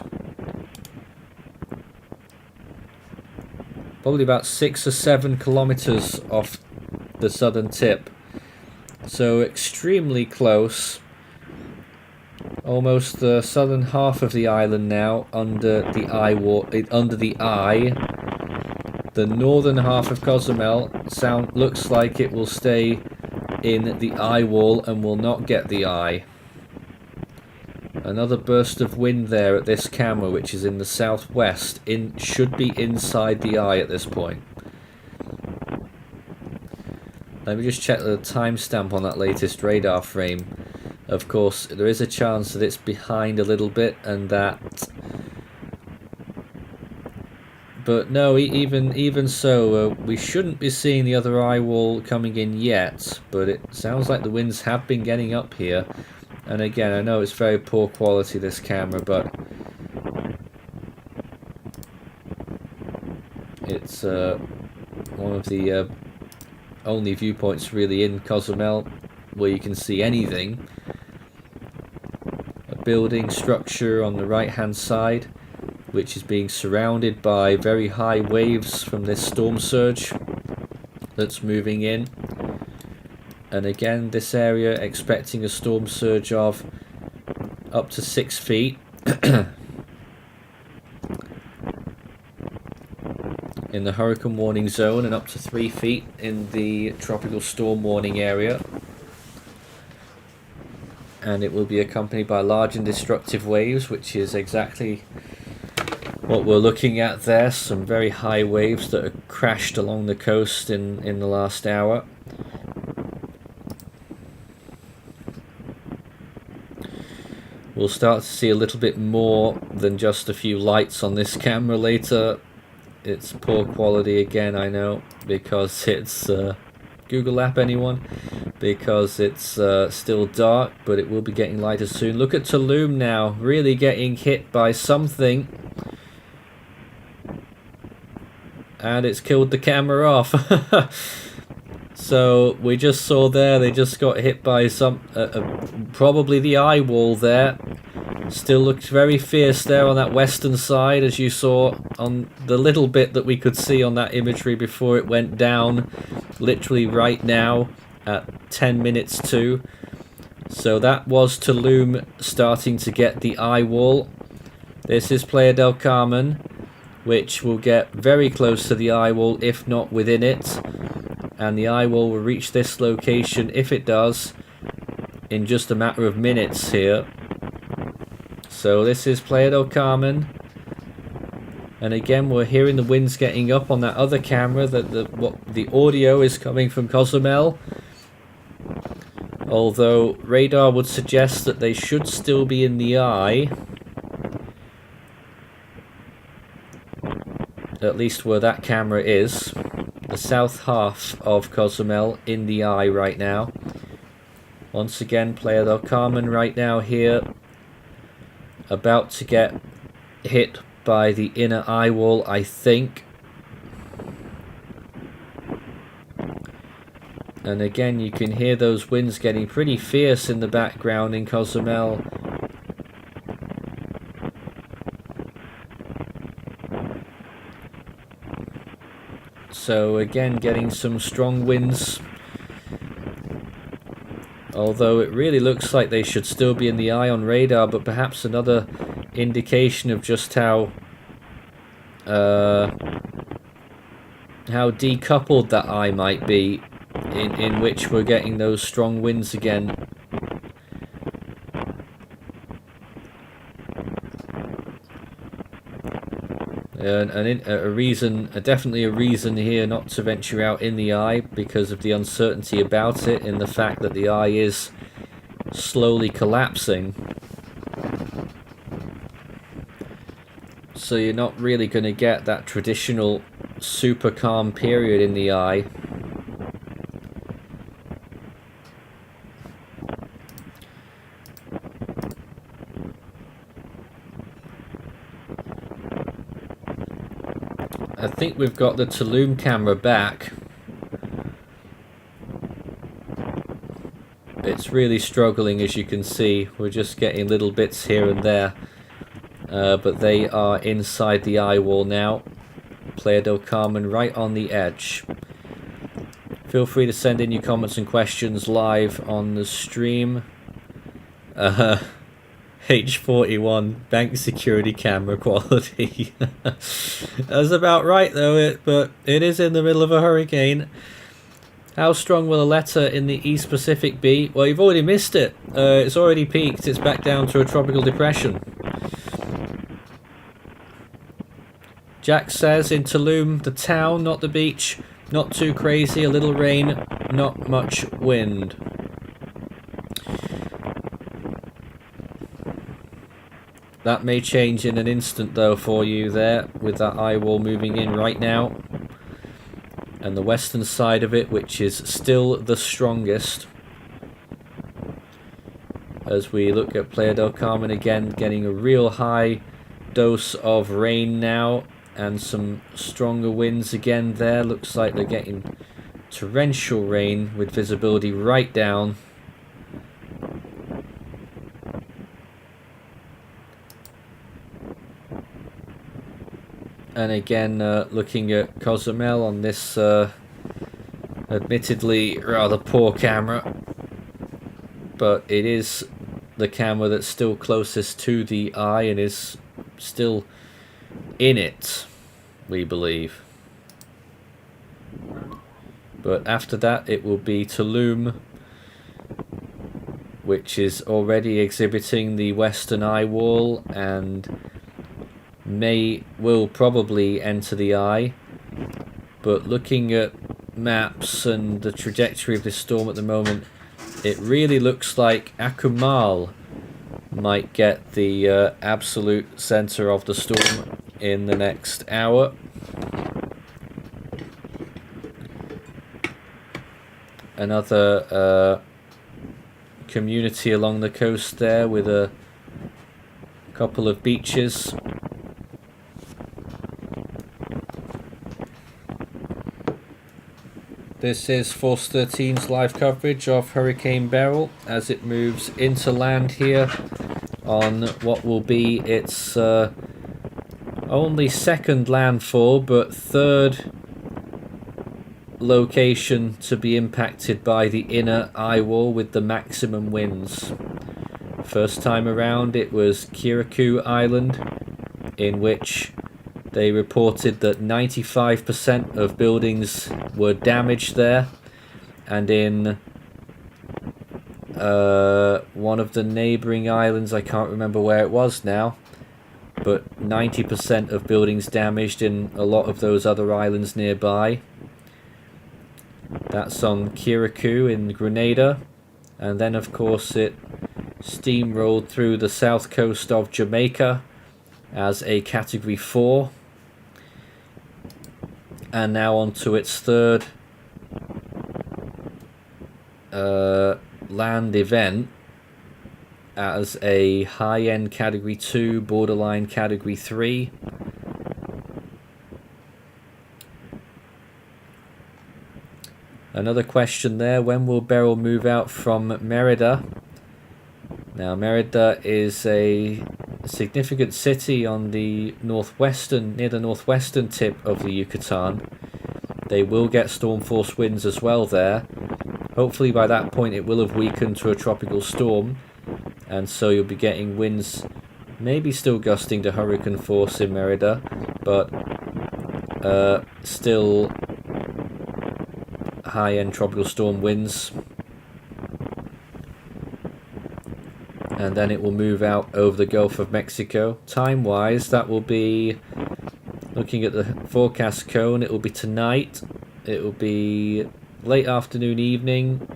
probably about 6 or 7 kilometers off the southern tip. So extremely close. Almost the southern half of the island now under the Eyewall, under the eye. The northern half of Cozumel looks like it will stay in the Eyewall and will not get the eye. Another burst of wind there at this camera, which is in the southwest. Should be inside the eye at this point. Let me just check the timestamp on that latest radar frame. Of course, there is a chance that it's behind a little bit and that... But no, even so, we shouldn't be seeing the other eye wall coming in yet. But it sounds like the winds have been getting up here. And again, I know it's very poor quality, this camera, but... It's one of the... only viewpoints really in Cozumel where you can see anything. A building structure on the right hand side which is being surrounded by very high waves from this storm surge that's moving in. And again, this area expecting a storm surge of up to 6 feet in the hurricane warning zone and up to 3 feet in the tropical storm warning area. And it will be accompanied by large and destructive waves, which is exactly what we're looking at there. Some very high waves that have crashed along the coast in the last hour. We'll start to see a little bit more than just a few lights on this camera later. It's poor quality again, I know, because it's Google app, anyone? Because it's still dark, but it will be getting lighter soon. Look at Tulum now, really getting hit by something, and it's killed the camera off. So we just saw there, they just got hit by some probably the Eyewall there. Still looked very fierce there on that western side, as you saw on the little bit that we could see on that imagery before it went down, literally right now at 10 minutes to. So that was Tulum starting to get the Eyewall. This is Playa del Carmen, which will get very close to the Eyewall, if not within it. And the Eyewall will reach this location, if it does, in just a matter of minutes here. So this is Playa del Carmen, and again we're hearing the winds getting up on that other camera. That the audio is coming from Cozumel, although radar would suggest that they should still be in the eye, at least where that camera is. The south half of Cozumel in the eye right now. Once again, Playa del Carmen right now here, about to get hit by the inner eye wall, I think. And again, you can hear those winds getting pretty fierce in the background in Cozumel. So again, getting some strong winds although it really looks like they should still be in the eye on radar, but perhaps another indication of just how decoupled that eye might be, in which we're getting those strong winds again. Definitely a reason here not to venture out in the eye, because of the uncertainty about it, in the fact that the eye is slowly collapsing. So you're not really going to get that traditional super calm period in the eye. I think we've got the Tulum camera back. It's really struggling, as you can see. We're just getting little bits here and there. But they are inside the Eyewall now. Playa del Carmen right on the edge. Feel free to send in your comments and questions live on the stream. H41 bank security camera quality. That's about right though, but it is in the middle of a hurricane. How strong will a letter in the East Pacific be? Well, you've already missed it. It's already peaked. It's back down to a tropical depression. Jack says in Tulum, the town, not the beach. Not too crazy, a little rain, not much wind. That may change in an instant though for you there, with that Eyewall moving in right now. And the western side of it, which is still the strongest. As we look at Playa del Carmen again, getting a real high dose of rain now. And some stronger winds again there. Looks like they're getting torrential rain with visibility right down. And again, looking at Cozumel on this admittedly rather poor camera. But it is the camera that's still closest to the eye and is still in it, we believe. But after that it will be Tulum, which is already exhibiting the western eye wall and will probably enter the eye. But looking at maps and the trajectory of this storm at the moment, it really looks like Akumal might get the absolute center of the storm in the next hour. Another community along the coast there with a couple of beaches. This is Force 13's live coverage of Hurricane Beryl as it moves into land here on what will be its only second landfall, but third location to be impacted by the inner eye wall with the maximum winds. First time around it was Kirikou Island, in which they reported that 95% of buildings were damaged there, and in one of the neighbouring islands, I can't remember where it was now, but 90% of buildings damaged in a lot of those other islands nearby. That's on Kirikou in Grenada, and then of course it steamrolled through the south coast of Jamaica as a Category 4, and now on to its third land event as a high-end Category 2, borderline Category 3. Another question there, when will Beryl move out from Merida? Now Merida is a significant city on the near the northwestern tip of the Yucatan. They will get storm force winds as well there, Hopefully by that point it will have weakened to a tropical storm, and so you'll be getting winds maybe still gusting to hurricane force in Merida, but still high-end tropical storm winds. And then it will move out over the Gulf of Mexico. Time-wise, that will be, looking at the forecast cone, it will be tonight. It will be late afternoon, evening,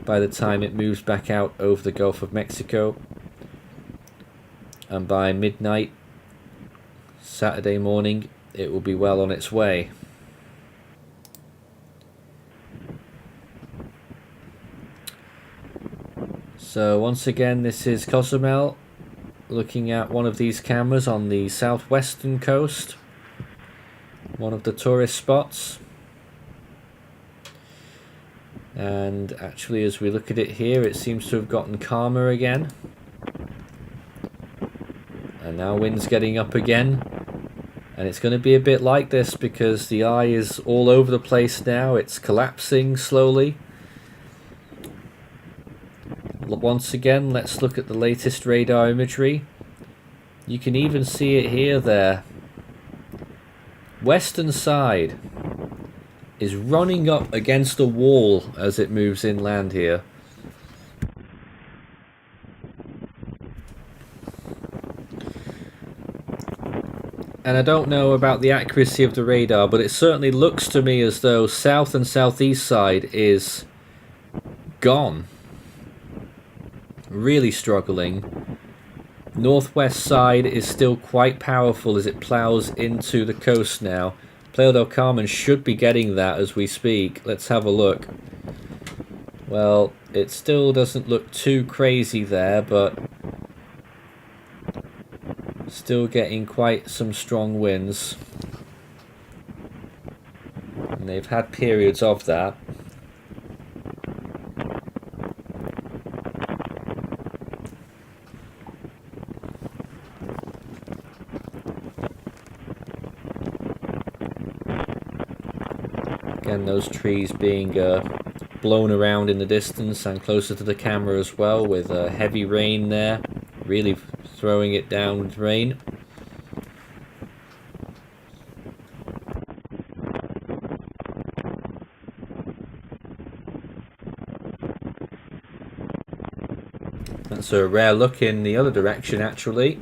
by the time it moves back out over the Gulf of Mexico. And by midnight, Saturday morning, it will be well on its way. So once again, this is Cozumel looking at one of these cameras on the southwestern coast, one of the tourist spots. And actually, as we look at it here, it seems to have gotten calmer again. And now wind's getting up again. And it's going to be a bit like this because the eye is all over the place now. It's collapsing slowly. Once again, let's look at the latest radar imagery. You can even see it here there. Western side is running up against a wall as it moves inland here. And I don't know about the accuracy of the radar, but it certainly looks to me as though south and southeast side is gone. Really struggling. Northwest side is still quite powerful as it plows into the coast now. Playa del Carmen should be getting that as we speak. Let's have a look. Well, it still doesn't look too crazy there, but still getting quite some strong winds. And they've had periods of that. Again, those trees being blown around in the distance and closer to the camera as well, with heavy rain there, really throwing it down with rain. That's a rare look in the other direction, actually.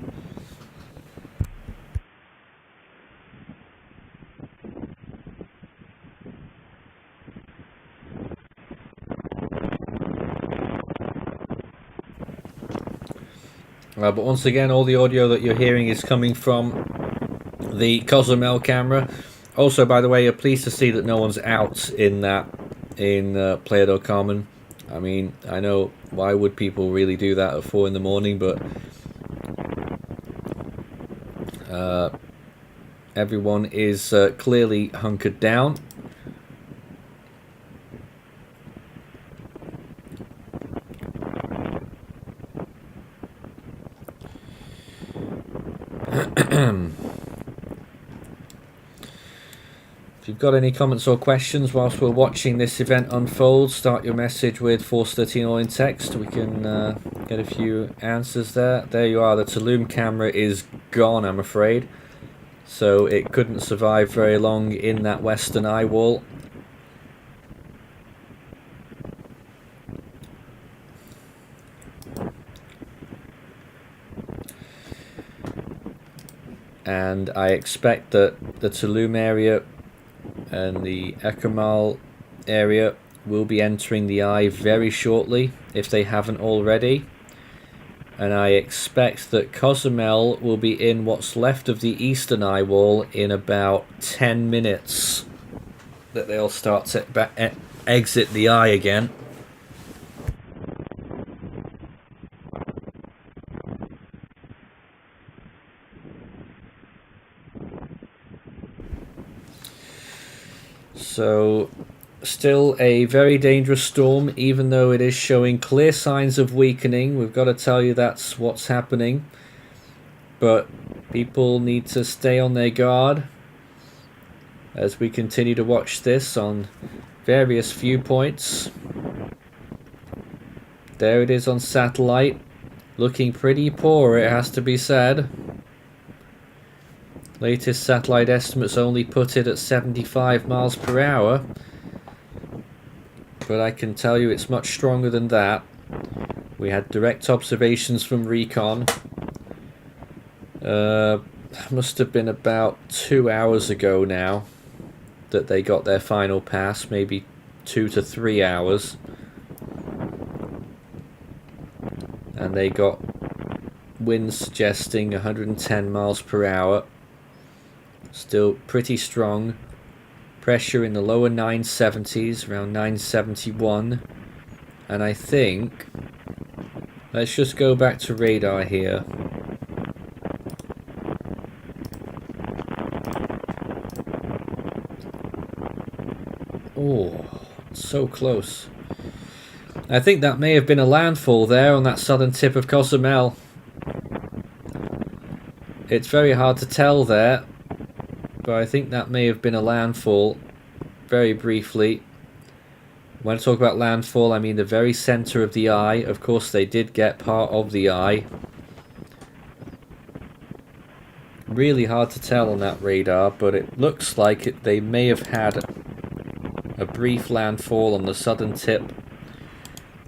But once again, all the audio that you're hearing is coming from the Cozumel camera. Also, by the way, you're pleased to see that no one's out in Playa del Carmen. I mean, I know, why would people really do that at 4 in the morning, but everyone is clearly hunkered down. If you've got any comments or questions whilst we're watching this event unfold, start your message with Force 13 all in text. We can get a few answers there. There you are, the Tulum camera is gone, I'm afraid. So it couldn't survive very long in that western eyewall. And I expect that the Tulum area and the Ecamal area will be entering the eye very shortly, if they haven't already. And I expect that Cozumel will be in what's left of the eastern eye wall in about 10 minutes. That they'll start to exit the eye again. So, still a very dangerous storm, even though it is showing clear signs of weakening. We've got to tell you that's what's happening. But people need to stay on their guard as we continue to watch this on various viewpoints. There it is on satellite, looking pretty poor, it has to be said. Latest satellite estimates only put it at 75 miles per hour, but I can tell you it's much stronger than that. We had direct observations from recon. Must have been about 2 hours ago now that they got their final pass, maybe 2 to 3 hours. And they got winds suggesting 110 miles per hour. Still pretty strong. Pressure in the lower 970s, around 971. And I think, let's just go back to radar here. Oh, so close. I think that may have been a landfall there on that southern tip of Cozumel. It's very hard to tell there, but I think that may have been a landfall, very briefly. When I talk about landfall, I mean the very center of the eye. Of course, they did get part of the eye. Really hard to tell on that radar, but it looks like they may have had a brief landfall on the southern tip.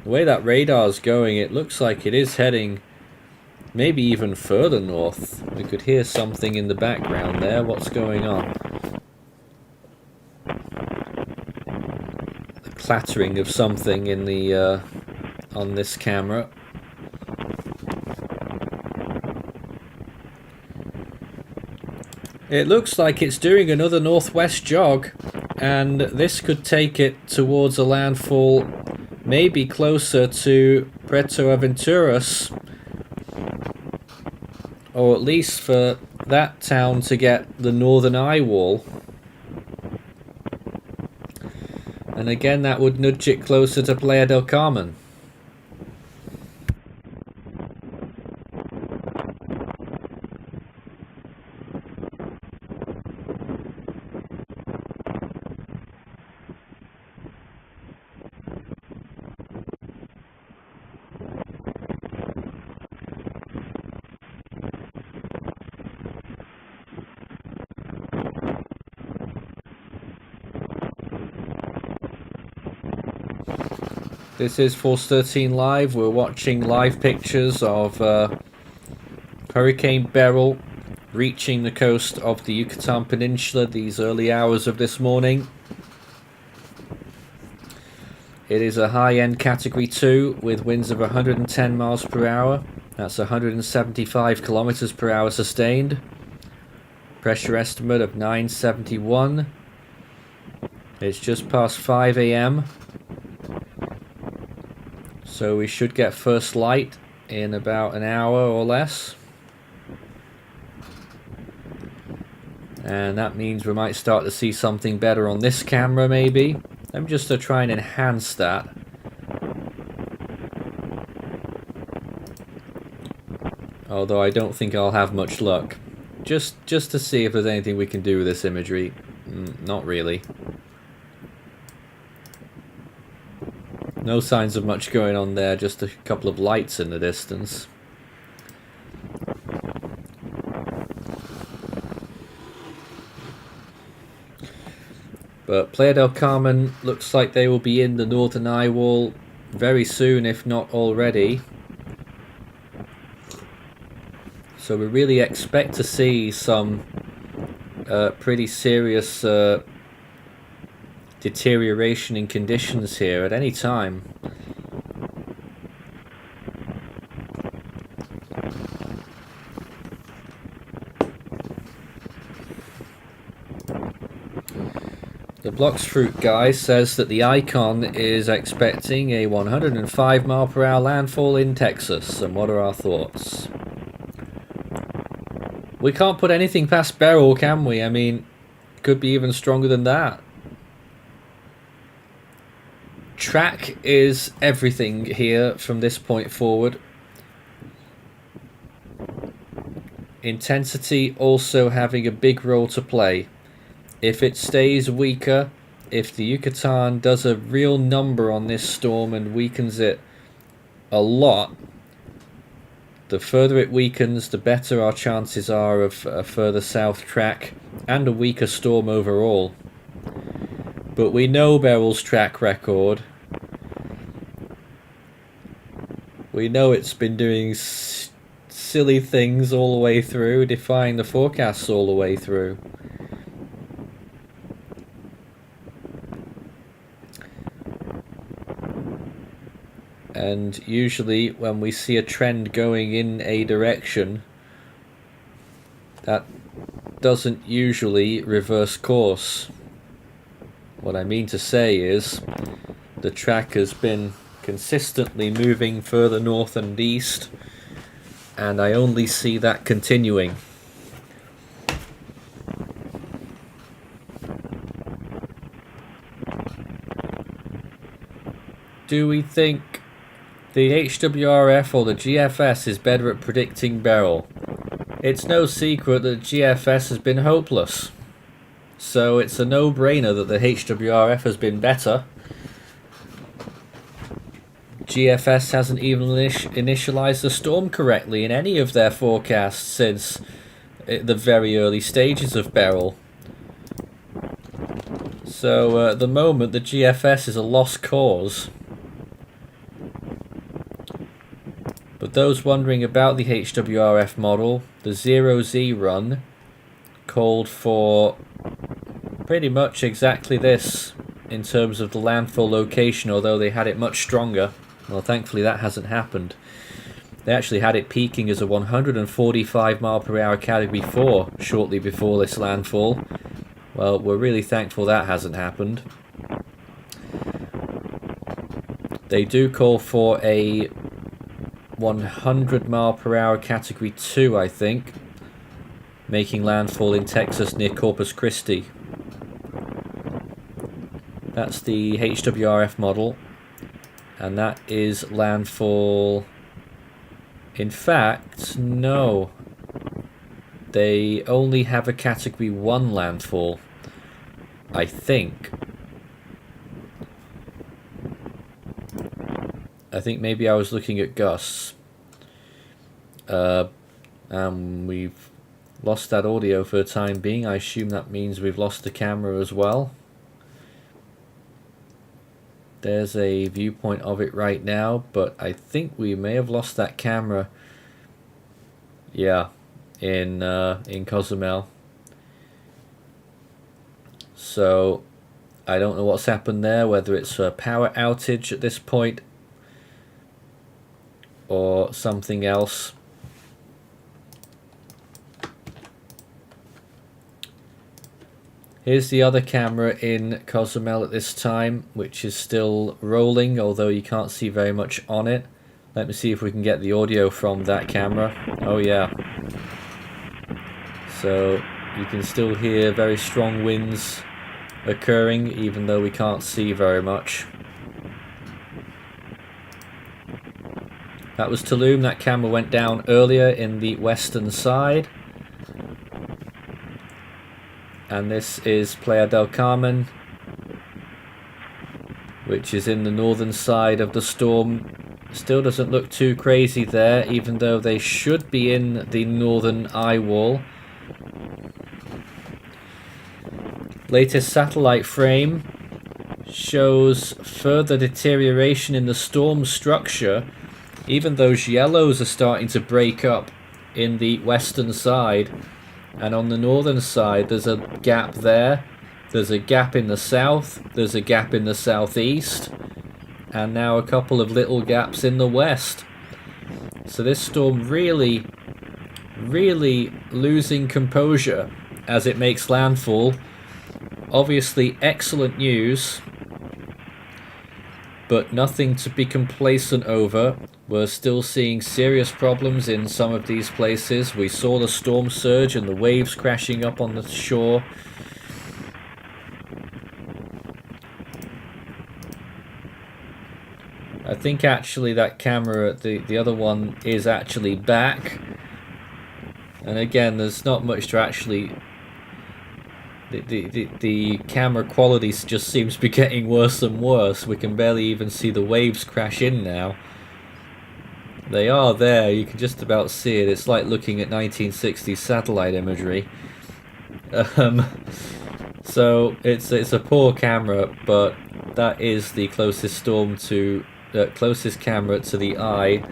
The way that radar is going, it looks like it is heading maybe even further north. We could hear something in the background there. What's going on? The clattering of something in the on this camera. It looks like it's doing another northwest jog, and this could take it towards a landfall maybe closer to Puerto Aventuras, or at least for that town to get the northern Eyewall. And again, that would nudge it closer to Playa del Carmen. This is Force 13 Live. We're watching live pictures of Hurricane Beryl reaching the coast of the Yucatan Peninsula these early hours of this morning. It is a high-end Category 2 with winds of 110 miles per hour. That's 175 kilometers per hour sustained. Pressure estimate of 971. It's just past 5 a.m. So we should get first light in about an hour or less. And that means we might start to see something better on this camera maybe. I'm just to try and enhance that. Although I don't think I'll have much luck. Just to see if there's anything we can do with this imagery. Not really. No signs of much going on there, just a couple of lights in the distance. But Playa del Carmen looks like they will be in the northern Eyewall very soon, if not already. So we really expect to see some pretty serious deterioration in conditions here at any time. The Blocks Fruit guy says that the Icon is expecting a 105 mile per hour landfall in Texas, and what are our thoughts? We can't put anything past Beryl, can we? I mean, could be even stronger than that. Track is everything here from this point forward. Intensity also having a big role to play. If it stays weaker, if the Yucatan does a real number on this storm and weakens it a lot, the further it weakens, the better our chances are of a further south track and a weaker storm overall. But we know Beryl's track record. We know it's been doing silly things all the way through, defying the forecasts all the way through. And usually when we see a trend going in a direction, that doesn't usually reverse course. What I mean to say is the track has been consistently moving further north and east, and I only see that continuing. Do we think the HWRF or the GFS is better at predicting Beryl? It's no secret that GFS has been hopeless. So it's a no-brainer that the HWRF has been better. GFS hasn't even initialized the storm correctly in any of their forecasts since the very early stages of Beryl. So at the moment the GFS is a lost cause. But those wondering about the HWRF model, the 0Z run called for pretty much exactly this in terms of the landfall location, although they had it much stronger. Well, thankfully that hasn't happened. They actually had it peaking as a 145 mile per hour category 4 shortly before this landfall. Well, we're really thankful that hasn't happened. They do call for a 100 mile per hour category 2, I think, making landfall in Texas near Corpus Christi. That's the HWRF model, and that is landfall. In fact, no, they only have a category 1 landfall, I think. I think maybe I was looking at gusts. We've lost that audio for the time being. I assume that means we've lost the camera as well. There's a viewpoint of it right now, but I think we may have lost that camera. Yeah, in Cozumel. So I don't know what's happened there, whether it's a power outage at this point or something else. Here's the other camera in Cozumel at this time, which is still rolling, although you can't see very much on it. Let me see if we can get the audio from that camera. Oh yeah. So you can still hear very strong winds occurring, even though we can't see very much. That was Tulum. That camera went down earlier in the western side. And this is Playa del Carmen, which is in the northern side of the storm. Still doesn't look too crazy there, even though they should be in the northern Eyewall. Latest satellite frame shows further deterioration in the storm structure. Even those yellows are starting to break up in the western side. And on the northern side, there's a gap there. There's a gap in the south. There's a gap in the southeast. And now a couple of little gaps in the west. So this storm really losing composure as it makes landfall. Obviously excellent news, but nothing to be complacent over. We're still seeing serious problems in some of these places. We saw the storm surge and the waves crashing up on the shore. I think actually that camera, the other one, is actually back. And again, there's not much to actually the camera quality just seems to be getting worse and worse. We can barely even see the waves crash in now. They are there, you can just about see it. It's like looking at 1960s satellite imagery. So it's a poor camera, but that is the closest closest camera to the eye.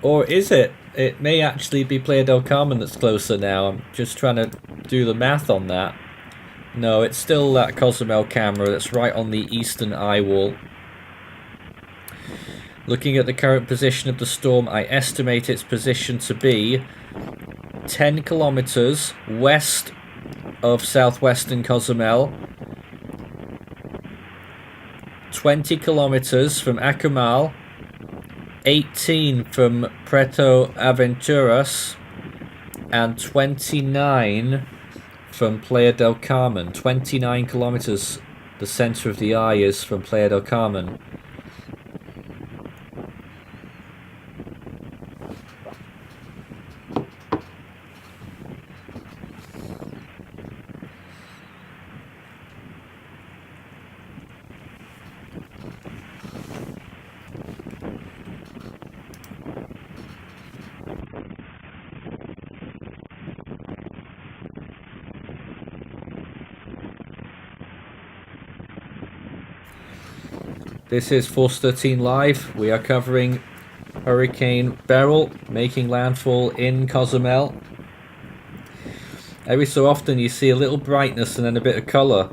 Or is it? It may actually be Playa del Carmen that's closer now. I'm just trying to do the math on that. No, it's still that Cozumel camera that's right on the eastern Eyewall. Looking at the current position of the storm, I estimate its position to be 10 kilometers west of southwestern Cozumel, 20 kilometers from Acamal, 18 from Puerto Aventuras, and 29 from Playa del Carmen. 29 kilometers the center of the eye is from Playa del Carmen. This is Force 13 Live. We are covering Hurricane Beryl making landfall in Cozumel. Every so often you see a little brightness and then a bit of colour.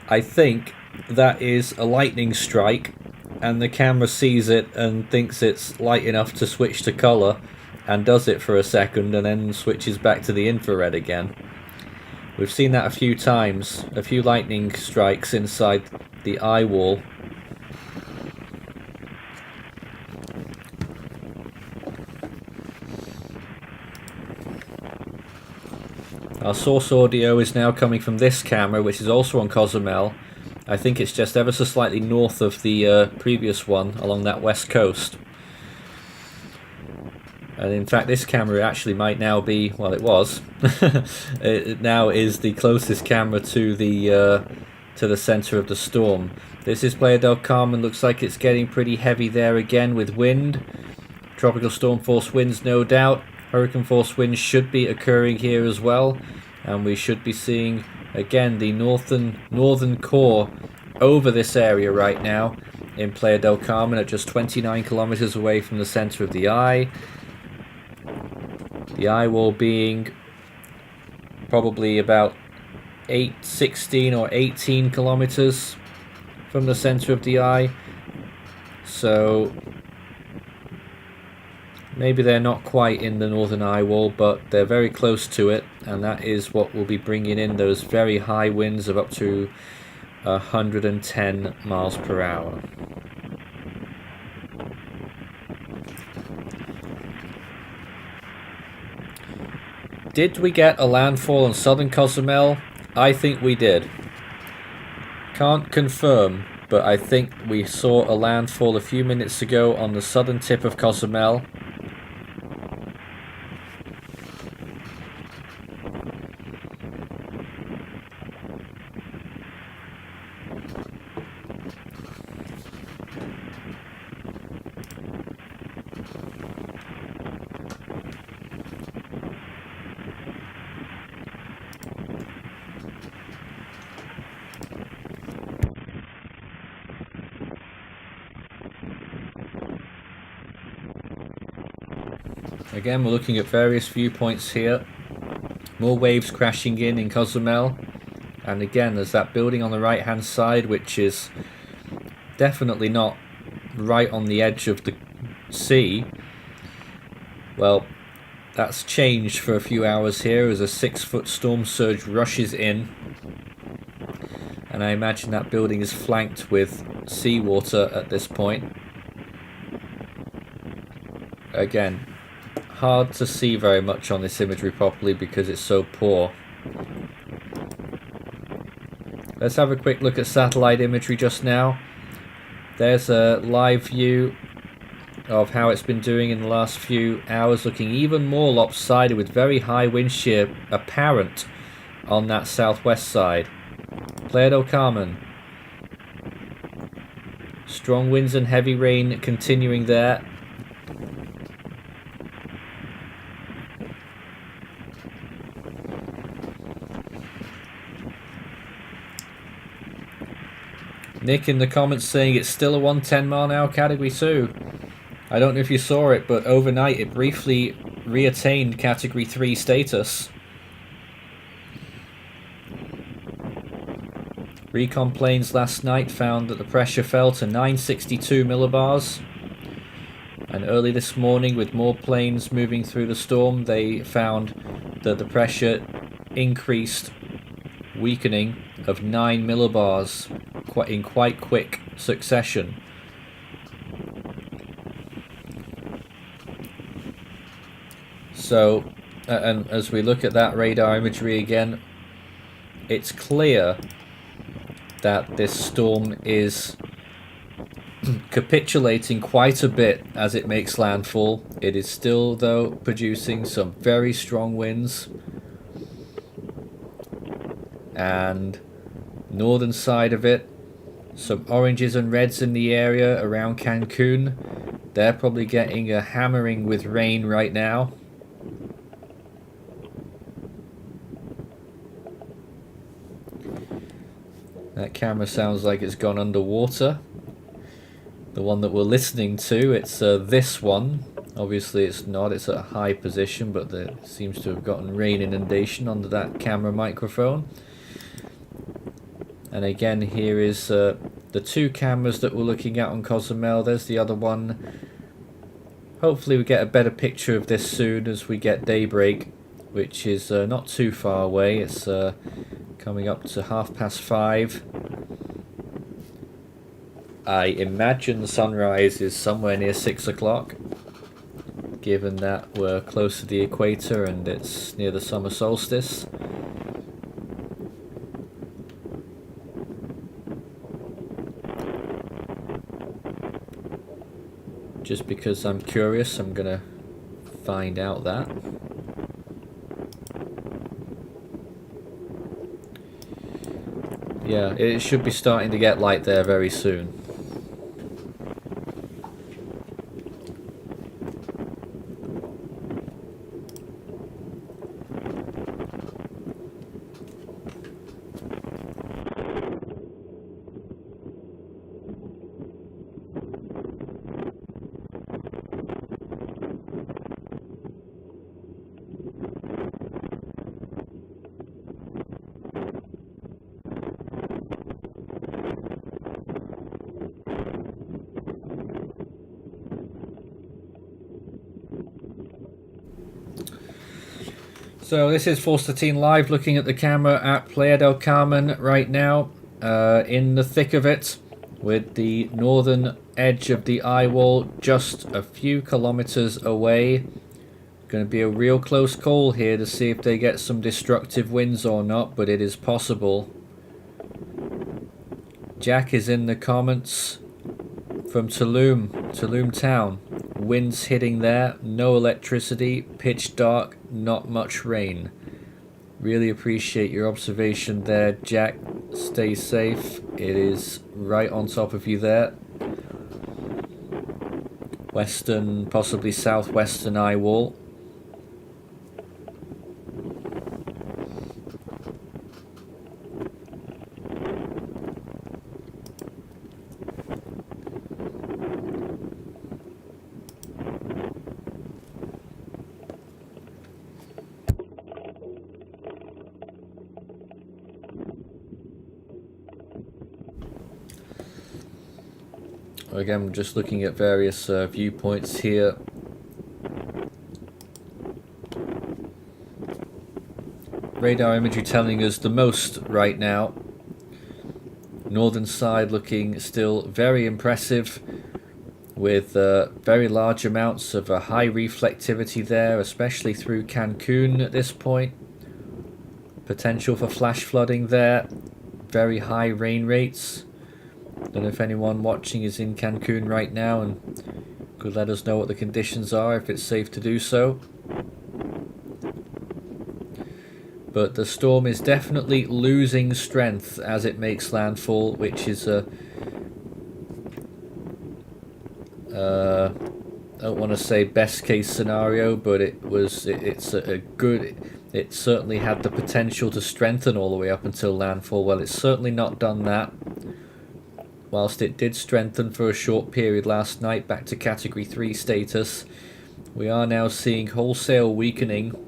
I think that is a lightning strike, and the camera sees it and thinks it's light enough to switch to colour, and does it for a second and then switches back to the infrared again. We've seen that a few times, a few lightning strikes inside the Eyewall. Our source audio is now coming from this camera, which is also on Cozumel. I think it's just ever so slightly north of the previous one along that west coast. And in fact, this camera actually might now be, well, it was, it now is the closest camera to the center of the storm. This is Playa del Carmen. Looks like it's getting pretty heavy there again with wind. Tropical storm force winds, no doubt. Hurricane force winds should be occurring here as well, and we should be seeing again the northern core over this area right now in Playa del Carmen at just 29 kilometers away from the center of the eye. The Eyewall being probably about 16 or 18 kilometers from the center of the eye. So maybe they're not quite in the northern Eyewall, but they're very close to it, and that is what will be bringing in those very high winds of up to 110 miles per hour. Did we get a landfall in southern Cozumel? I think we did. Can't confirm, but I think we saw a landfall a few minutes ago on the southern tip of Cozumel. Again, we're looking at various viewpoints here. More waves crashing in Cozumel. And again, there's that building on the right hand side, which is definitely not right on the edge of the sea. Well, that's changed for a few hours here as a 6-foot storm surge rushes in. And I imagine that building is flanked with seawater at this point. Again, hard to see very much on this imagery properly because it's so poor. Let's have a quick look at satellite imagery just now. There's a live view of how it's been doing in the last few hours, looking even more lopsided with very high wind shear apparent on that southwest side. Playa del Carmen. Strong winds and heavy rain continuing there. Nick in the comments saying it's still a 110 mile an hour category 2. I don't know if you saw it, but overnight it briefly reattained category 3 status. Recon planes last night found that the pressure fell to 962 millibars. And early this morning, with more planes moving through the storm, they found that the pressure increased, weakening of 9 millibars in quite quick succession. So, and as we look at that radar imagery again, it's clear that this storm is capitulating quite a bit as it makes landfall. It is still, though, producing some very strong winds. And northern side of it, some oranges and reds in the area around Cancun. They're probably getting a hammering with rain right now. That camera sounds like it's gone underwater. The one that we're listening to, it's this one. Obviously it's not, it's at a high position, but there seems to have gotten rain inundation under that camera microphone. And again, here is the two cameras that we're looking at on Cozumel. There's the other one. Hopefully we get a better picture of this soon as we get daybreak, which is not too far away. It's coming up to 5:30. I imagine the sunrise is somewhere near 6 o'clock, given that we're close to the equator and it's near the summer solstice. Just because I'm curious, I'm gonna find out that. Yeah, it should be starting to get light there very soon. So this is Force 13 Live, looking at the camera at Playa del Carmen right now, in the thick of it, with the northern edge of the Eyewall just a few kilometers away. Going to be a real close call here to see if they get some destructive winds or not, but it is possible. Jack is in the comments from Tulum town. Winds hitting there, no electricity, pitch dark, not much rain. Really appreciate your observation there, Jack. Stay safe. It is right on top of you there. Western, possibly southwestern Eyewall. Again, I'm just looking at various viewpoints here. Radar imagery telling us the most right now. Northern side looking still very impressive, with very large amounts of high reflectivity there, especially through Cancun at this point. Potential for flash flooding there. Very high rain rates. Don't know if anyone watching is in Cancun right now and could let us know what the conditions are, if it's safe to do so. but the storm is definitely losing strength as it makes landfall, which is a I don't want to say best case scenario, but it's a good, it certainly had the potential to strengthen all the way up until landfall. Well, it's certainly not done that. Whilst it did strengthen for a short period last night back to category 3 status, we are now seeing wholesale weakening.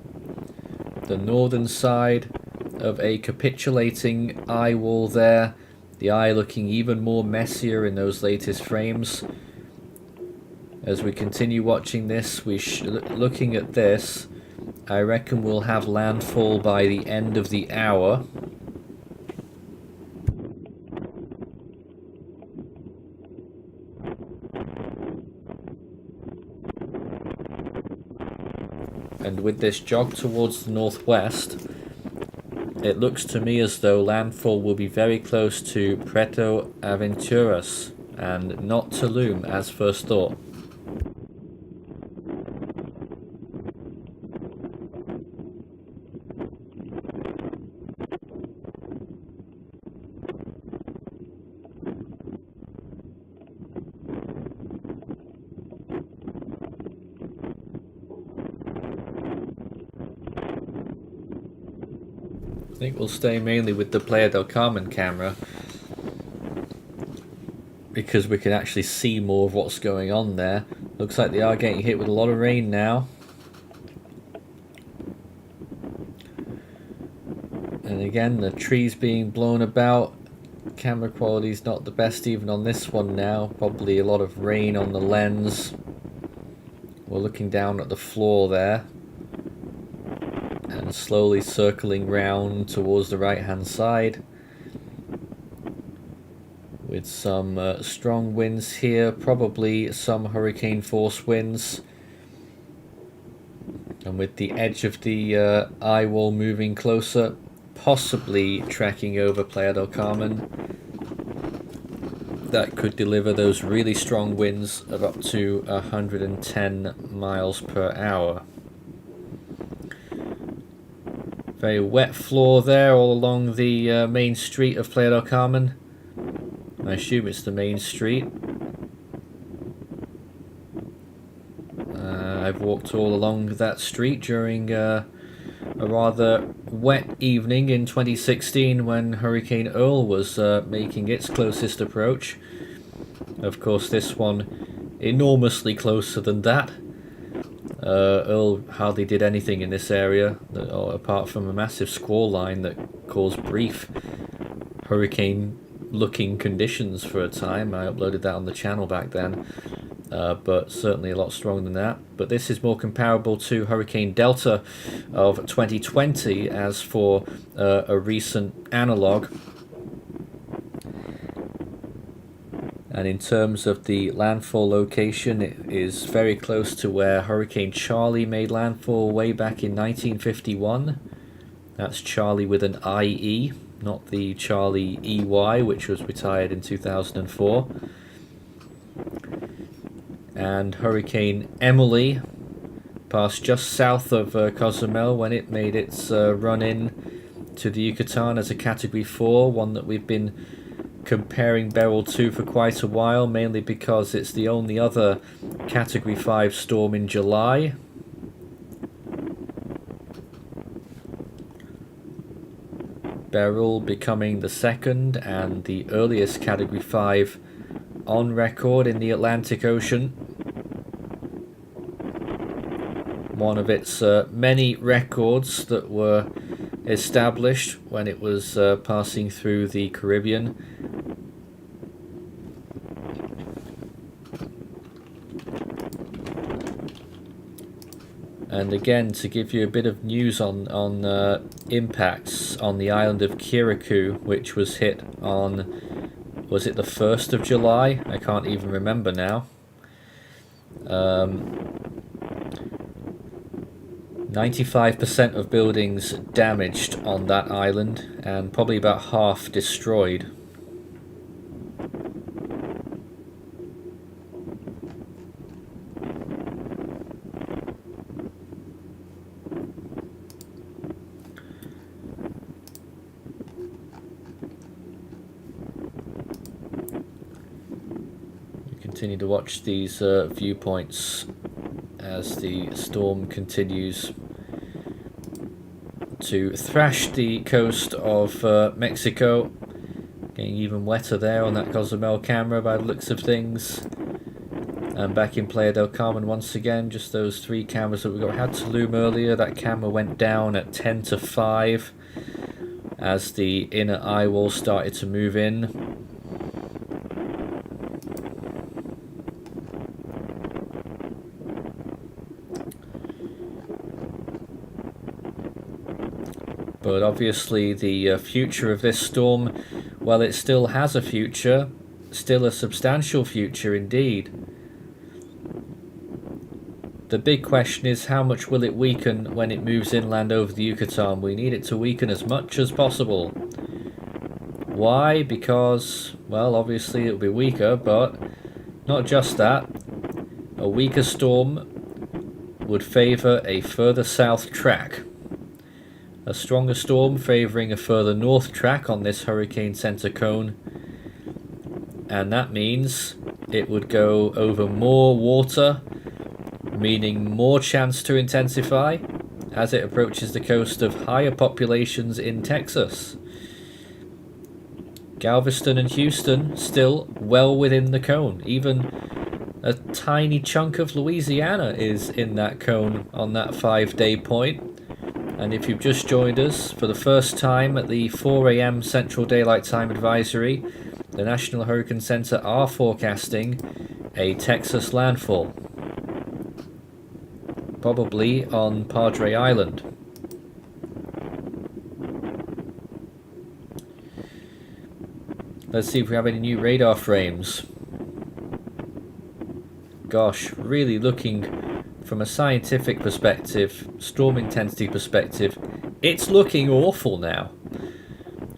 The northern side of a capitulating Eyewall there, the eye looking even more messier in those latest frames. As we continue watching this, looking at this, I reckon we'll have landfall by the end of the hour. And with this jog towards the northwest, it looks to me as though landfall will be very close to Puerto Aventuras and not Tulum as first thought. I think we'll stay mainly with the Playa del Carmen camera because we can actually see more of what's going on there. Looks like they are getting hit with a lot of rain now. And again, the trees being blown about. Camera quality is not the best even on this one now. Probably a lot of rain on the lens. We're looking down at the floor there. And slowly circling round towards the right hand side with some strong winds here, probably some hurricane force winds, and with the edge of the Eyewall moving closer, possibly tracking over Playa del Carmen. That could deliver those really strong winds of up to 110 miles per hour. Very wet floor there all along the main street of Playa del Carmen. I assume it's the main street. I've walked all along that street during a rather wet evening in 2016 when Hurricane Earl was making its closest approach. Of course, this one enormously closer than that. Earl hardly did anything in this area apart from a massive squall line that caused brief hurricane-looking conditions for a time. I uploaded that on the channel back then, but certainly a lot stronger than that. But this is more comparable to Hurricane Delta of 2020 as for a recent analogue. And in terms of the landfall location, it is very close to where Hurricane Charlie made landfall way back in 1951. That's Charlie with an IE, not the Charlie EY, which was retired in 2004. And Hurricane Emily passed just south of Cozumel when it made its run-in to the Yucatan as a Category 4, one that we've been comparing Beryl to for quite a while, mainly because it's the only other Category 5 storm in July. Beryl becoming the second and the earliest Category 5 on record in the Atlantic Ocean. One of its many records that were established when it was passing through the Caribbean. And again, to give you a bit of news on impacts on the island of Kirikou, which was hit on, was it the 1st of July? I can't even remember now. 95% of buildings damaged on that island, and probably about half destroyed. Continue to watch these viewpoints as the storm continues to thrash the coast of Mexico. Getting even wetter there on that Cozumel camera by the looks of things. And back in Playa del Carmen once again, just those 3 cameras that we had Tulum earlier. That camera went down at 10 to 5 as the inner Eyewall started to move in. But obviously the future of this storm, well, it still has a future, still a substantial future indeed. The big question is, how much will it weaken when it moves inland over the Yucatan? We need it to weaken as much as possible. Why? Because, well, obviously it'll be weaker, but not just that. A weaker storm would favour a further south track. A stronger storm favouring a further north track on this hurricane centre cone, and that means it would go over more water, meaning more chance to intensify as it approaches the coast of higher populations in Texas. Galveston and Houston still well within the cone. Even a tiny chunk of Louisiana is in that cone on that 5-day point. And if you've just joined us for the first time at the 4 AM Central Daylight Time Advisory, the National Hurricane Center are forecasting a Texas landfall. Probably on Padre Island. Let's see if we have any new radar frames. Gosh, really looking from a scientific perspective, storm intensity perspective, it's looking awful now.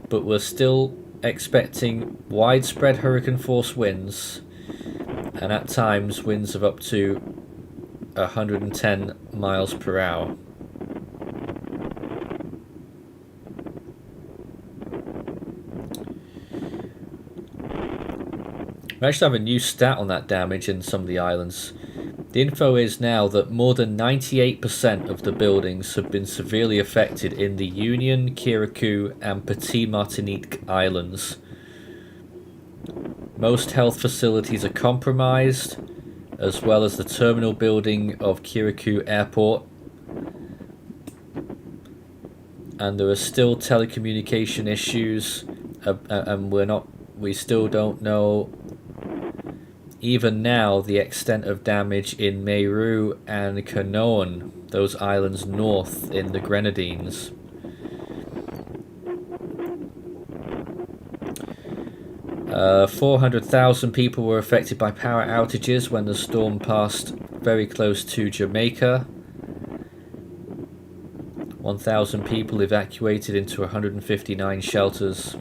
But we're still expecting widespread hurricane force winds, and at times winds of up to 110 miles per hour. We actually have a new stat on that damage in some of the islands. The info is now that more than 98% of the buildings have been severely affected in the Union, Kirikou and Petit Martinique islands. Most health facilities are compromised, as well as the terminal building of Kirikou Airport. And there are still telecommunication issues, and we still don't know even now the extent of damage in Meru and Canoan, those islands north in the Grenadines. Uh, 400,000 people were affected by power outages when the storm passed very close to Jamaica. 1,000 people evacuated into 159 shelters.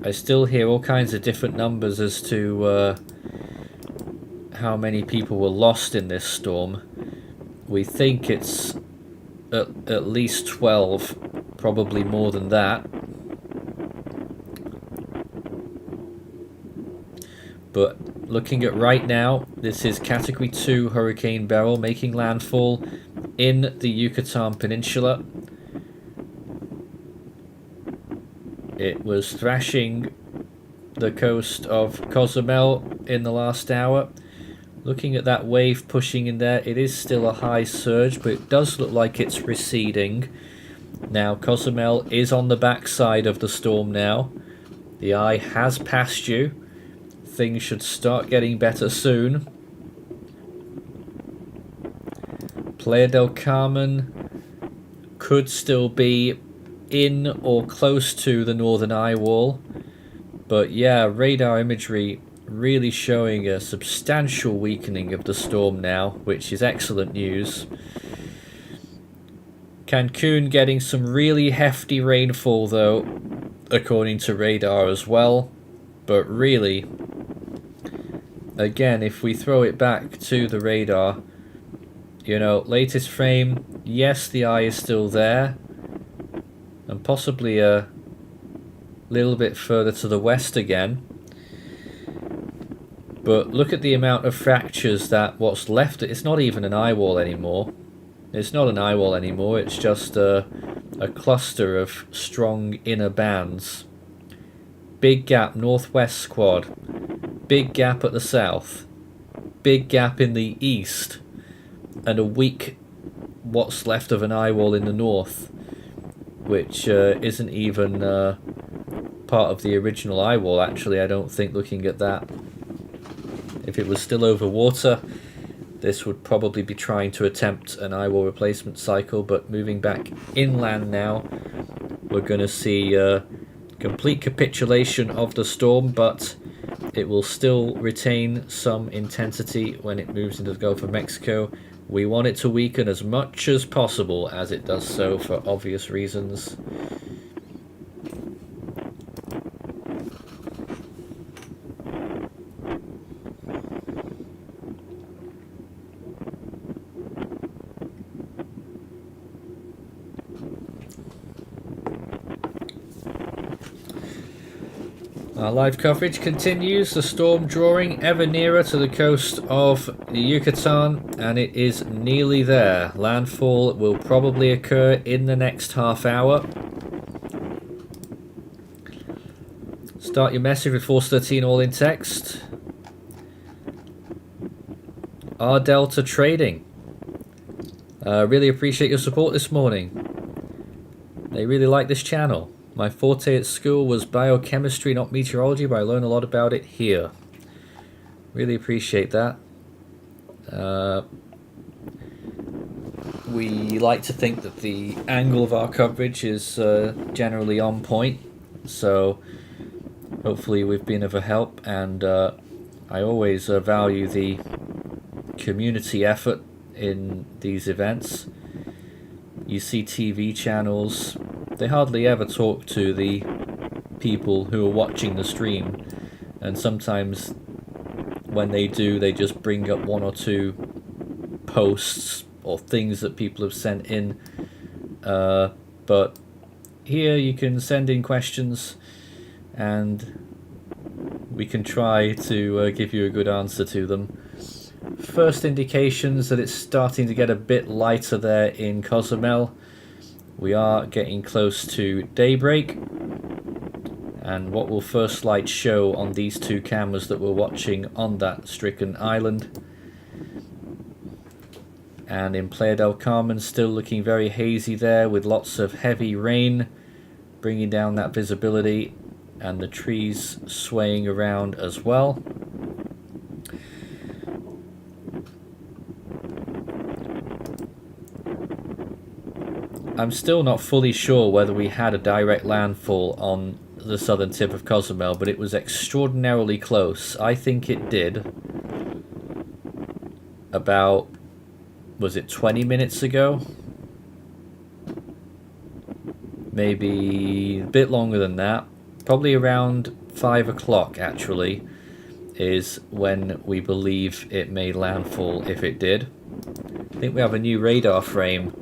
I still hear all kinds of different numbers as to how many people were lost in this storm. We think it's at least 12, probably more than that. But looking at right now, this is Category 2 Hurricane Beryl making landfall in the Yucatan Peninsula. It was thrashing the coast of Cozumel in the last hour. Looking at that wave pushing in there, it is still a high surge, but it does look like it's receding. Now, Cozumel is on the backside of the storm now. The eye has passed you. Things should start getting better soon. Playa del Carmen could still be in or close to the northern Eyewall. But yeah, radar imagery really showing a substantial weakening of the storm now, which is excellent news. Cancun getting some really hefty rainfall though, according to radar as well. But really, again, if we throw it back to the radar, you know, latest frame, yes, the eye is still there, and possibly a little bit further to the west again. But look at the amount of fractures that what's left. It's not even an eyewall anymore. It's not an eyewall anymore. It's just a cluster of strong inner bands. Big gap northwest squad. Big gap at the south. Big gap in the east. And a weak what's left of an eyewall in the north, which isn't even part of the original eyewall, actually, I don't think, looking at that. If it was still over water, this would probably be trying to attempt an eyewall replacement cycle, but moving back inland now, we're going to see complete capitulation of the storm, but it will still retain some intensity when it moves into the Gulf of Mexico. We want it to weaken as much as possible as it does so, for obvious reasons. Our live coverage continues, the storm drawing ever nearer to the coast of the Yucatan, and it is nearly there. Landfall will probably occur in the next half hour. Start your message with Force 13 all in text. R Delta Trading. Really appreciate your support this morning. They really like this channel. My forte at school was biochemistry, not meteorology, but I learned a lot about it here. Really appreciate that. We like to think that the angle of our coverage is generally on point, so hopefully we've been of a help, and I always value the community effort in these events. You see TV channels, they hardly ever talk to the people who are watching the stream, and sometimes when they do, they just bring up one or two posts or things that people have sent in, but here you can send in questions and we can try to give you a good answer to them. First indications that it's starting to get a bit lighter there in Cozumel. We are getting close to daybreak, and what will first light show on these two cameras that we're watching on that stricken island. And in Playa del Carmen, still looking very hazy there, with lots of heavy rain bringing down that visibility, and the trees swaying around as well. I'm still not fully sure whether we had a direct landfall on the southern tip of Cozumel, but it was extraordinarily close. I think it did. About, was it 20 minutes ago? Maybe a bit longer than that. Probably around 5 o'clock, actually, is when we believe it made landfall, if it did. I think we have a new radar frame.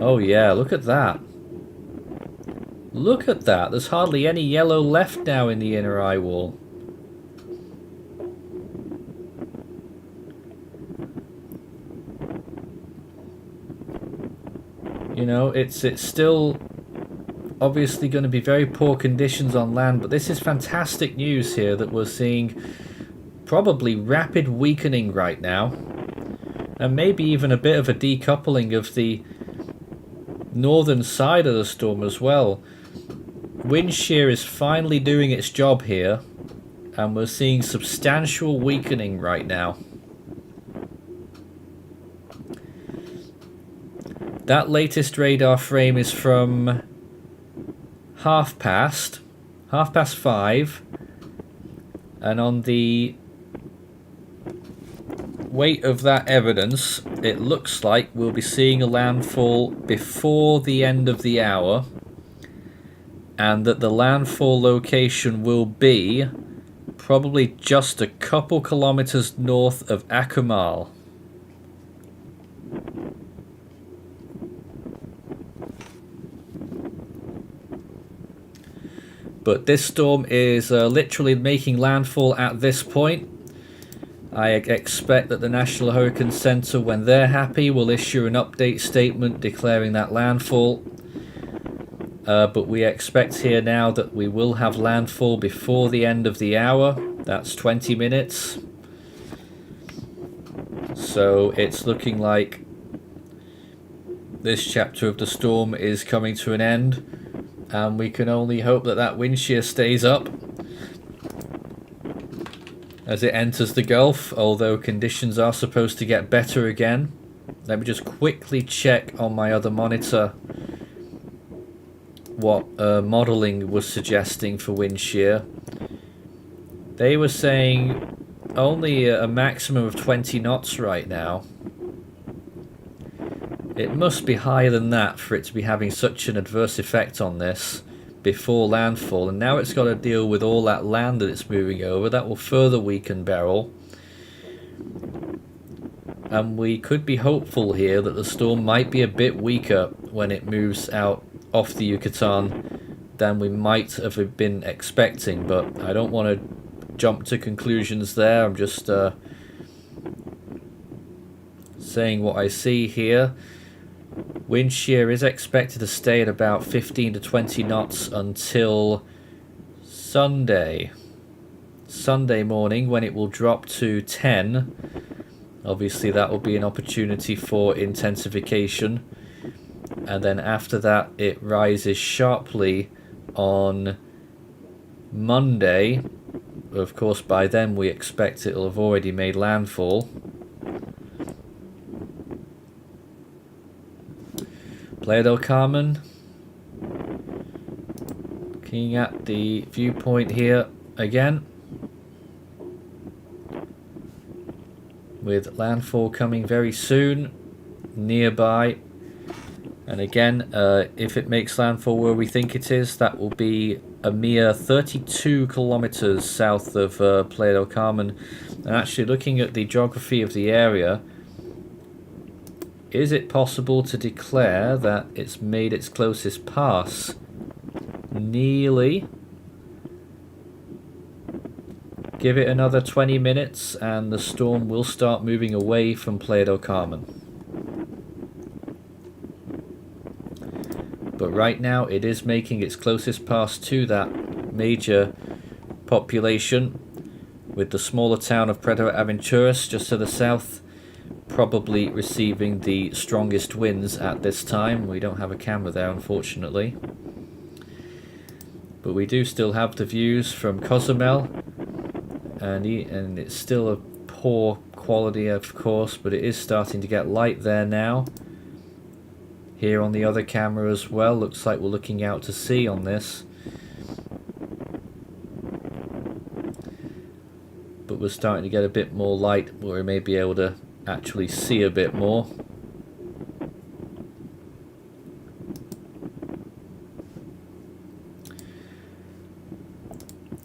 Oh yeah, look at that. Look at that. There's hardly any yellow left now in the inner eye wall. You know, it's still obviously going to be very poor conditions on land, but this is fantastic news here that we're seeing probably rapid weakening right now, and maybe even a bit of a decoupling of the northern side of the storm as well. Wind shear is finally doing its job here, and we're seeing substantial weakening right now. That latest radar frame is from half past 5, and on the weight of that evidence, it looks like we'll be seeing a landfall before the end of the hour, and that the landfall location will be probably just a couple kilometers north of Akumal. But this storm is literally making landfall at this point. I expect that the National Hurricane Center, when they're happy, will issue an update statement declaring that landfall. But we expect here now that we will have landfall before the end of the hour. That's 20 minutes. So it's looking like this chapter of the storm is coming to an end. And we can only hope that that wind shear stays up as it enters the Gulf, although conditions are supposed to get better again. Let me just quickly check on my other monitor what modelling was suggesting for wind shear. They were saying only a maximum of 20 knots right now. It must be higher than that for it to be having such an adverse effect on this before landfall, and now it's got to deal with all that land that it's moving over. That will further weaken Beryl, and we could be hopeful here that the storm might be a bit weaker when it moves out off the Yucatan than we might have been expecting, but I don't want to jump to conclusions there. I'm just saying what I see here. Wind shear is expected to stay at about 15 to 20 knots until Sunday morning, when it will drop to 10. Obviously that will be an opportunity for intensification, and then after that it rises sharply on Monday. Of course by then we expect it will have already made landfall. Playa del Carmen, looking at the viewpoint here again, with landfall coming very soon nearby. And again, if it makes landfall where we think it is, that will be a mere 32 kilometers south of Playa del Carmen. And actually looking at the geography of the area, is it possible to declare that it's made its closest pass? Nearly. Give it another 20 minutes and the storm will start moving away from Playa del Carmen. But right now it is making its closest pass to that major population, with the smaller town of Puerto Aventuras just to the south probably receiving the strongest winds at this time. We don't have a camera there, unfortunately, but we do still have the views from Cozumel, and it's still a poor quality of course, but it is starting to get light there now. Here on the other camera as well, looks like we're looking out to sea on this, but we're starting to get a bit more light where we may be able to actually see a bit more.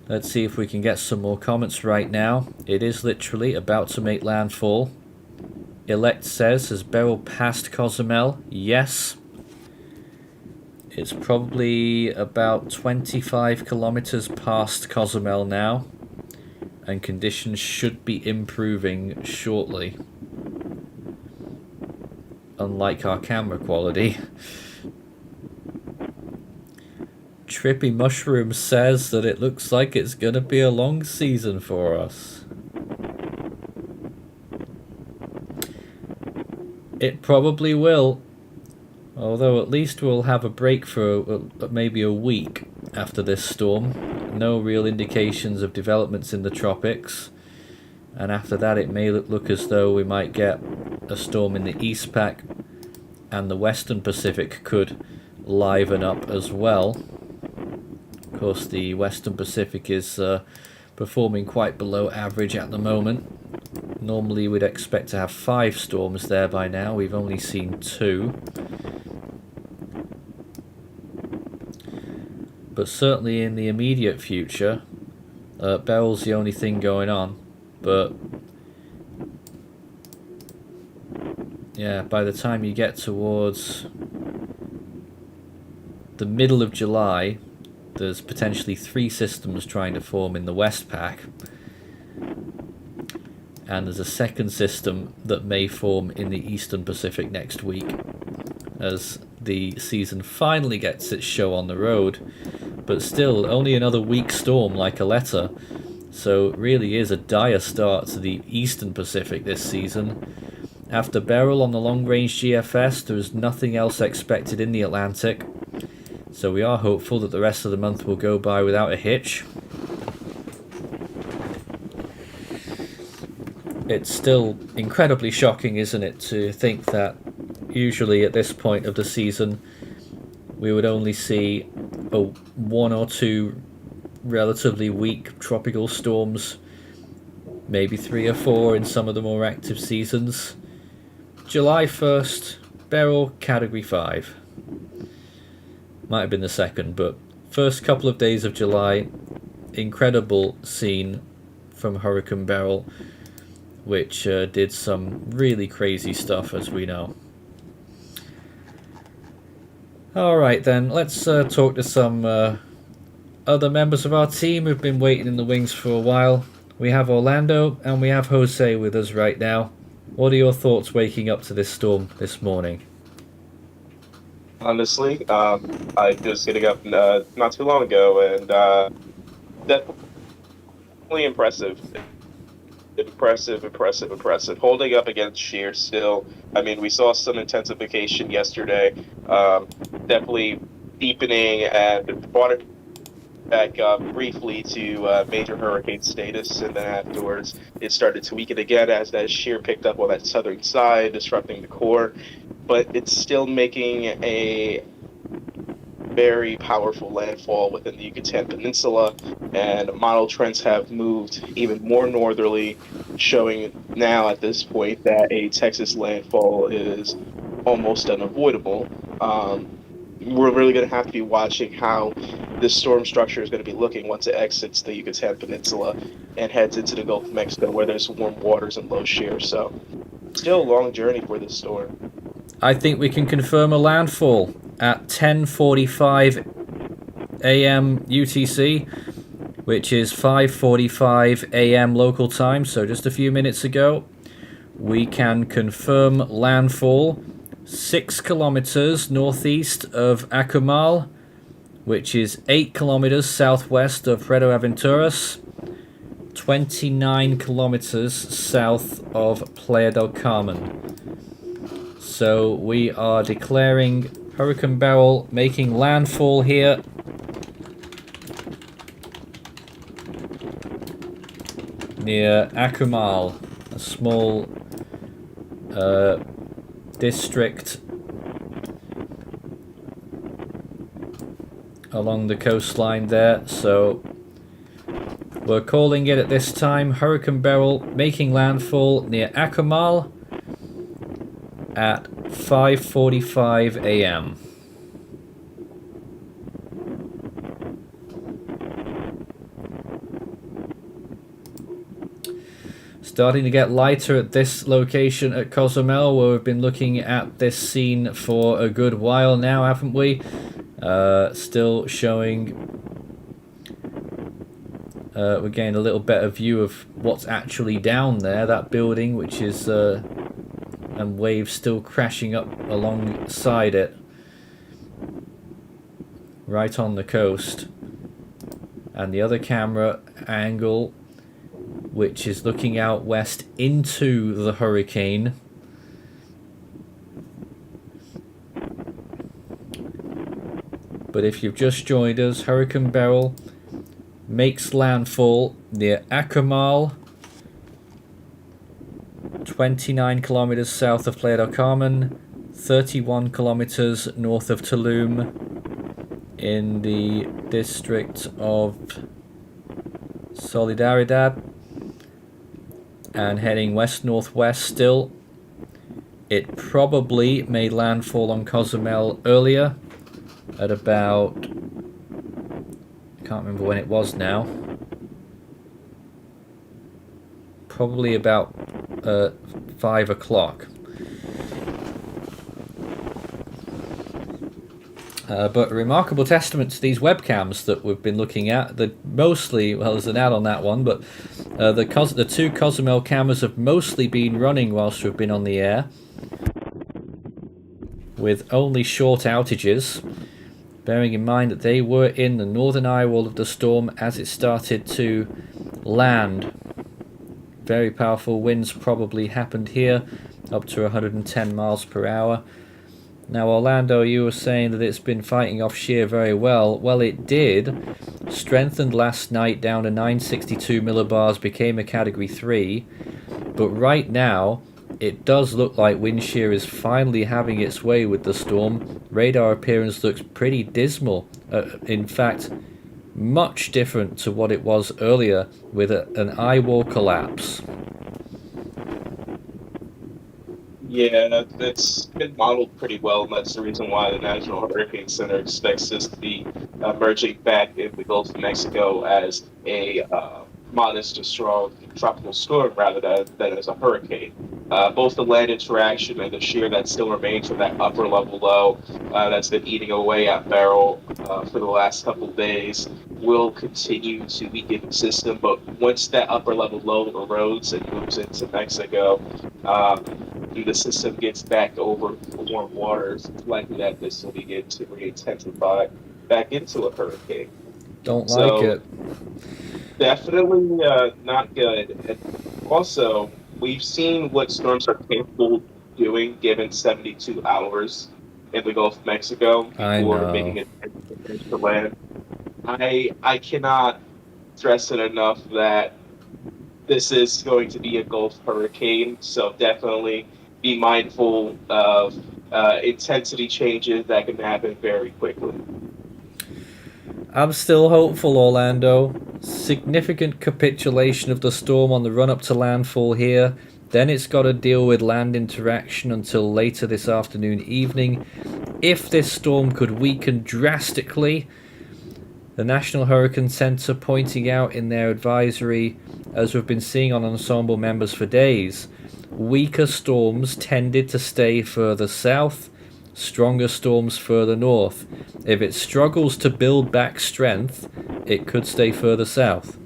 Let's see if we can get some more comments right now. It is literally about to make landfall. Elect says, has Beryl passed Cozumel? Yes. It's probably about 25 kilometers past Cozumel now, and conditions should be improving shortly. Unlike our camera quality. Trippy Mushroom says that it looks like it's going to be a long season for us. It probably will. Although at least we'll have a break for maybe a week after this storm. No real indications of developments in the tropics. And after that it may look as though we might get a storm in the East Pac, and the Western Pacific could liven up as well. Of course the Western Pacific is performing quite below average at the moment. Normally we'd expect to have 5 storms there by now. We've only seen 2. But certainly in the immediate future, Beryl's the only thing going on. But yeah, by the time you get towards the middle of July, there's potentially 3 systems trying to form in the Westpac. And there's a second system that may form in the Eastern Pacific next week as the season finally gets its show on the road. But still, only another weak storm like Aletta. So it really is a dire start to the Eastern Pacific this season. After Beryl on the long-range GFS, there is nothing else expected in the Atlantic. So we are hopeful that the rest of the month will go by without a hitch. It's still incredibly shocking, isn't it, to think that usually at this point of the season we would only see 1 or 2 relatively weak tropical storms, maybe 3 or 4 in some of the more active seasons. July 1st, Beryl, Category 5. Might have been the second, but first couple of days of July, incredible scene from Hurricane Beryl, which did some really crazy stuff, as we know. Alright then, let's talk to some other members of our team who've been waiting in the wings for a while. We have Orlando and we have Jose with us right now. What are your thoughts waking up to this storm this morning? Honestly, I just getting up not too long ago, and definitely impressive. Impressive. Holding up against shear still. I mean, we saw some intensification yesterday. Definitely deepening and brought it back up briefly to major hurricane status, and then afterwards it started to weaken again as that shear picked up on that southern side, disrupting the core. But it's still making a very powerful landfall within the Yucatan Peninsula, and model trends have moved even more northerly, showing now at this point that a Texas landfall is almost unavoidable. We're really going to have to be watching how this storm structure is going to be looking once it exits the Yucatan Peninsula and heads into the Gulf of Mexico, where there's warm waters and low shear. So still a long journey for this storm. I think we can confirm a landfall at 10:45 a.m. UTC, which is 5:45 a.m. local time, so just a few minutes ago. We can confirm landfall 6 kilometers northeast of Acumal, which is 8 kilometers southwest of Puerto Aventuras, 29 kilometers south of Playa del Carmen. So we are declaring Hurricane Beryl making landfall here. Near Acumal, a small district along the coastline there. So we're calling it at this time Hurricane Beryl making landfall near Acumal at 5:45 a.m. Starting to get lighter at this location at Cozumel, where we've been looking at this scene for a good while now, haven't we? Still showing we're getting a little better view of what's actually down there, that building, which is and waves still crashing up alongside it, right on the coast. And the other camera angle, which is looking out west into the hurricane. But if you've just joined us, Hurricane Beryl makes landfall near Acumal, 29 kilometers south of Playa del Carmen, 31 kilometers north of Tulum, in the district of Solidaridad, and heading west-northwest still. It probably made landfall on Cozumel earlier at about, I can't remember when it was now, probably about 5 o'clock. But a remarkable testament to these webcams that we've been looking at. Mostly, well, there's an ad on that one, but the two Cozumel cameras have mostly been running whilst we've been on the air, with only short outages, bearing in mind that they were in the northern eyewall of the storm as it started to land. Very powerful winds probably happened here, up to 110 miles per hour. Now, Orlando, you were saying that it's been fighting off shear very well. Well, it did. Strengthened last night down to 962 millibars, became a Category 3. But right now, it does look like wind shear is finally having its way with the storm. Radar appearance looks pretty dismal. In fact, much different to what it was earlier with an eyewall collapse. Yeah, it's been modeled pretty well, and that's the reason why the National Hurricane Center expects this to be emerging back in the Gulf of Mexico as a modest to strong tropical storm rather than as a hurricane. Both the land interaction and the shear that still remains from that upper level low that's been eating away at Beryl for the last couple of days will continue to weaken the system, but once that upper level low erodes and moves into Mexico, the system gets back over warm waters, it's likely that this will begin to reintensify back into a hurricane. Don't like it. Definitely not good. And also, we've seen what storms are capable of doing given 72 hours in the Gulf of Mexico before making it to land. I cannot stress it enough that this is going to be a Gulf hurricane, so definitely be mindful of intensity changes that can happen very quickly. I'm still hopeful, Orlando. Significant capitulation of the storm on the run-up to landfall here. Then it's got to deal with land interaction until later this afternoon, evening. If this storm could weaken drastically, the National Hurricane Center pointing out in their advisory, as we've been seeing on Ensemble members for days, weaker storms tended to stay further south, stronger storms further north. If it struggles to build back strength, it could stay further south.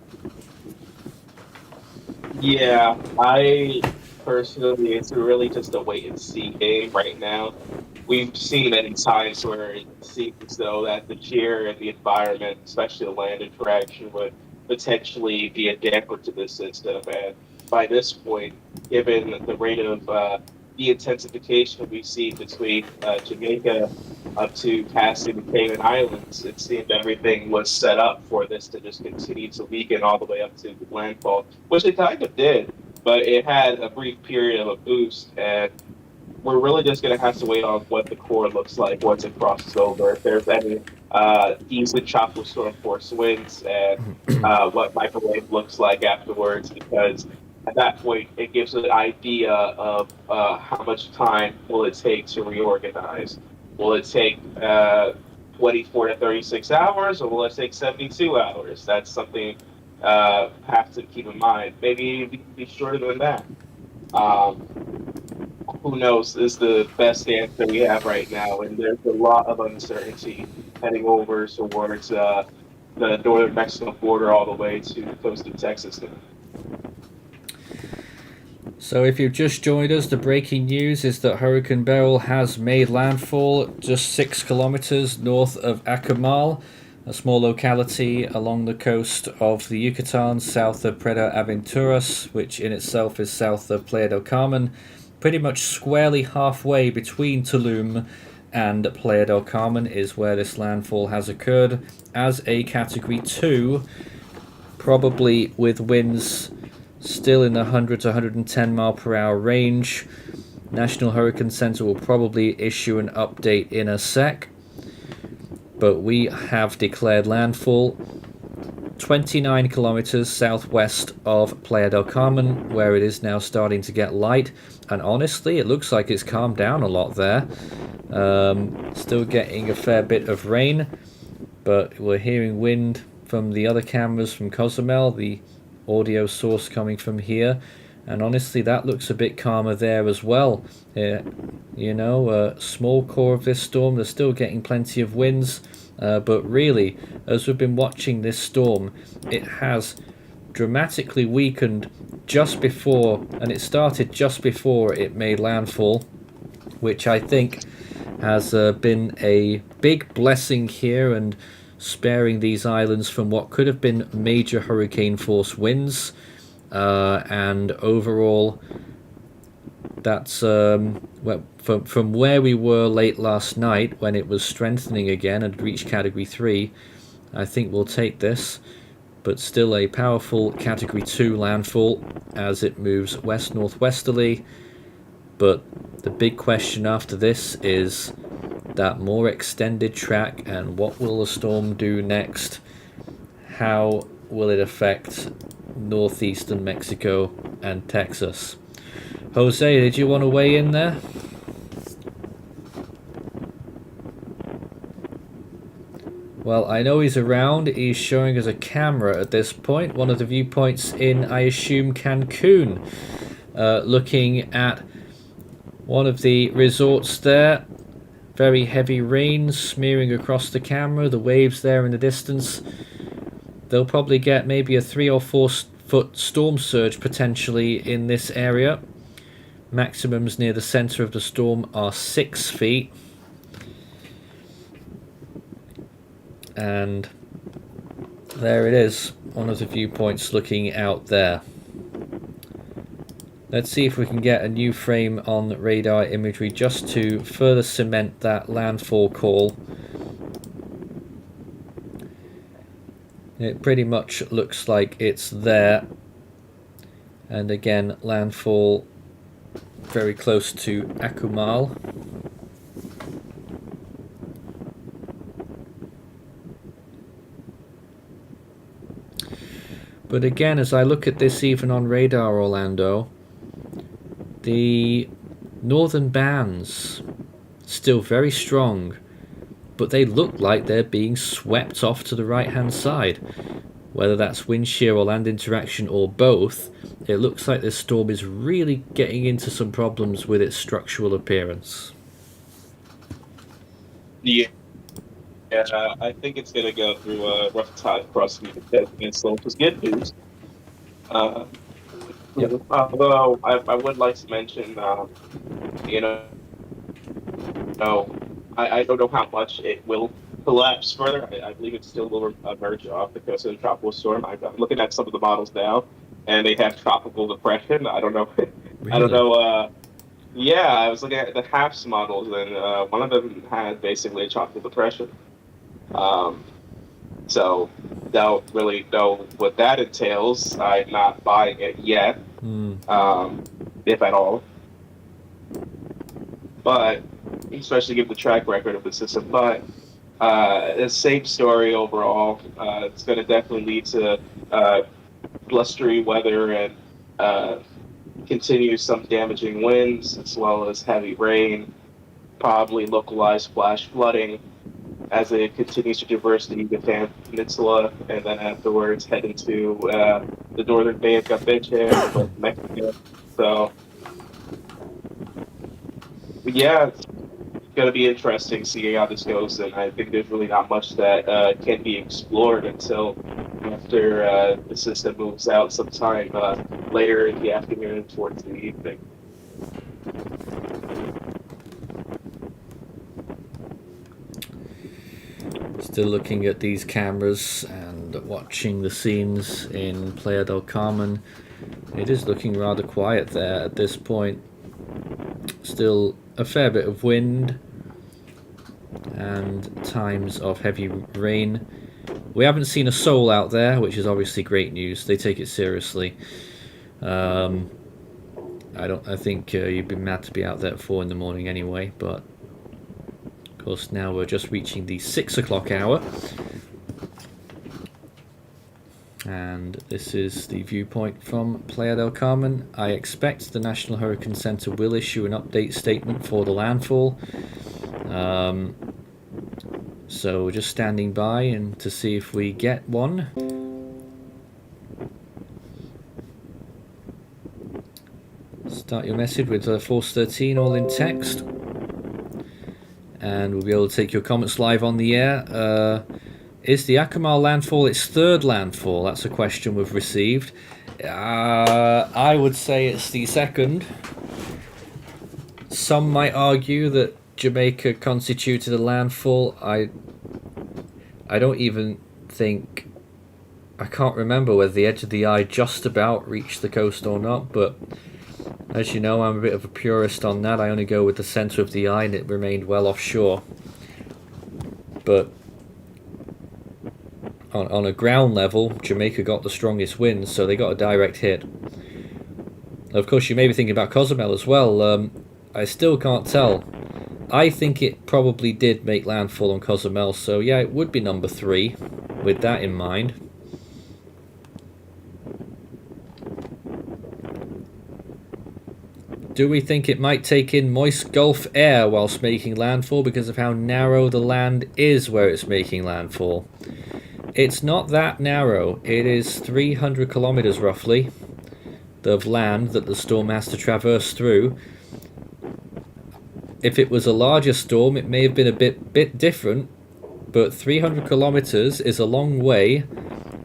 Yeah, I personally, it's really just a wait and see game right now. We've seen many times where it seems though that the shear and the environment, especially the land interaction, would potentially be a damper to this system. And by this point, given the rate of the intensification we've seen between Jamaica up to passing the Cayman Islands, it seemed everything was set up for this to just continue to weaken all the way up to landfall, which it kind of did, but it had a brief period of a boost, and we're really just going to have to wait on what the core looks like once it crosses over. If there's any easily tropical storm force winds, and what microwave looks like afterwards, because at that point it gives an idea of how much time will it take to reorganize. Will it take 24 to 36 hours, or will it take 72 hours? That's something have to keep in mind. Maybe be shorter than that. Who knows is the best answer we have right now, and there's a lot of uncertainty heading over towards the northern Mexico border all the way to the coast of Texas. So if you've just joined us, the breaking news is that Hurricane Beryl has made landfall just 6 kilometers north of Acamal, a small locality along the coast of the Yucatan, south of Puerto Aventuras, which in itself is south of Playa del Carmen, pretty much squarely halfway between Tulum and Playa del Carmen is where this landfall has occurred as a Category 2, probably with winds still in the 100 to 110 mile per hour range. National Hurricane Center will probably issue an update in a sec, but we have declared landfall 29 kilometers southwest of Playa del Carmen, where it is now starting to get light, and honestly it looks like it's calmed down a lot there. Still getting a fair bit of rain, but we're hearing wind from the other cameras from Cozumel, the audio source coming from here, And honestly, that looks a bit calmer there as well. You know, a small core of this storm, they're still getting plenty of winds. But really, as we've been watching this storm, it has dramatically weakened just before, and it started just before it made landfall, which I think has been a big blessing here and sparing these islands from what could have been major hurricane force winds. And overall, that's well, from where we were late last night when it was strengthening again and reached category 3. I think we'll take this, but still a powerful category 2 landfall as it moves west northwesterly. But the big question after this is that more extended track, and what will the storm do next? How will it affect northeastern Mexico and Texas? Jose, did you want to weigh in there? Well, I know he's around. He's showing us a camera at this point, one of the viewpoints in, I assume, Cancun, looking at one of the resorts there. Very heavy rain smearing across the camera, the waves there in the distance. They'll probably get maybe a 3 or 4 foot storm surge potentially in this area. Maximums near the center of the storm are 6 feet. And there it is, one of the viewpoints looking out there. Let's see if we can get a new frame on radar imagery just to further cement that landfall call. It pretty much looks like it's there. And again, landfall very close to Akumal. But again, as I look at this even on radar, Orlando, the northern bands still very strong, but they look like they're being swept off to the right hand side. Whether that's wind shear or land interaction or both, it looks like this storm is really getting into some problems with its structural appearance. Yeah. I think it's going to go through a rough time across the Yucatan Peninsula, which is good news. Although I would like to mention, I don't know how much it will collapse further. I believe it still will emerge off the coast of the tropical storm. I'm looking at some of the models now, and they have tropical depression. I don't know. Really? I don't know. Yeah, I was looking at the HAPS models, and one of them had basically a tropical depression. So don't really know what that entails. I'm not buying it yet, if at all. But especially given the track record of the system. But the same story overall. It's going to definitely lead to blustery weather and continue some damaging winds, as well as heavy rain, probably localized flash flooding as it continues to traverse the Yucatan Peninsula, and then afterwards head into the northern Bay of Campeche, Mexico. So, yeah, it's going to be interesting seeing how this goes, and I think there's really not much that can be explored until after the system moves out sometime later in the afternoon towards the evening. Still looking at these cameras and watching the scenes in Playa del Carmen. It is looking rather quiet there at this point. Still a fair bit of wind and times of heavy rain. We haven't seen a soul out there, which is obviously great news. They take it seriously. I think you'd be mad to be out there at 4 in the morning anyway, but of course now we're just reaching the 6 o'clock hour. And this is the viewpoint from Playa del Carmen. I expect the National Hurricane Center will issue an update statement for the landfall. So we're just standing by and to see if we get one. Start your message with Force 13 all in text. And we'll be able to take your comments live on the air. Is the Eyewall landfall its third landfall? That's a question we've received. I would say it's the second. Some might argue that Jamaica constituted a landfall. I don't even think... I can't remember whether the edge of the eye just about reached the coast or not, but as you know, I'm a bit of a purist on that. I only go with the centre of the eye, and it remained well offshore. But on a ground level, Jamaica got the strongest winds, so they got a direct hit. Of course, you may be thinking about Cozumel as well. I still can't tell. I think it probably did make landfall on Cozumel, so yeah, it would be number 3 with that in mind. Do we think it might take in moist Gulf air whilst making landfall because of how narrow the land is where it's making landfall? It's not that narrow. It is 300 kilometers roughly of land that the storm has to traverse through. If it was a larger storm, it may have been a bit different, but 300 kilometers is a long way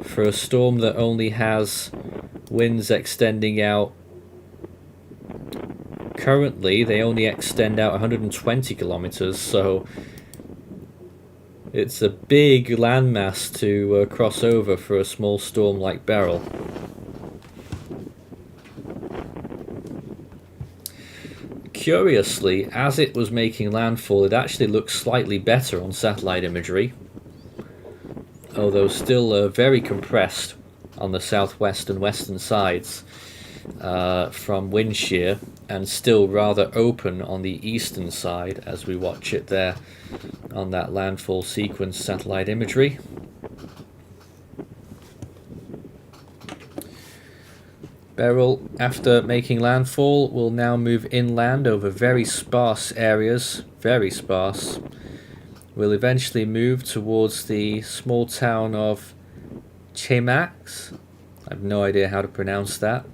for a storm that only has winds extending out. Currently, they only extend out 120 kilometers, so it's a big landmass to cross over for a small storm like Beryl. Curiously, as it was making landfall, it actually looked slightly better on satellite imagery, although still very compressed on the southwest and western sides from wind shear, and still rather open on the eastern side as we watch it there on that landfall sequence satellite imagery. Beryl, after making landfall, will now move inland over very sparse areas, very sparse. Will eventually move towards the small town of Chemax. I have no idea how to pronounce that.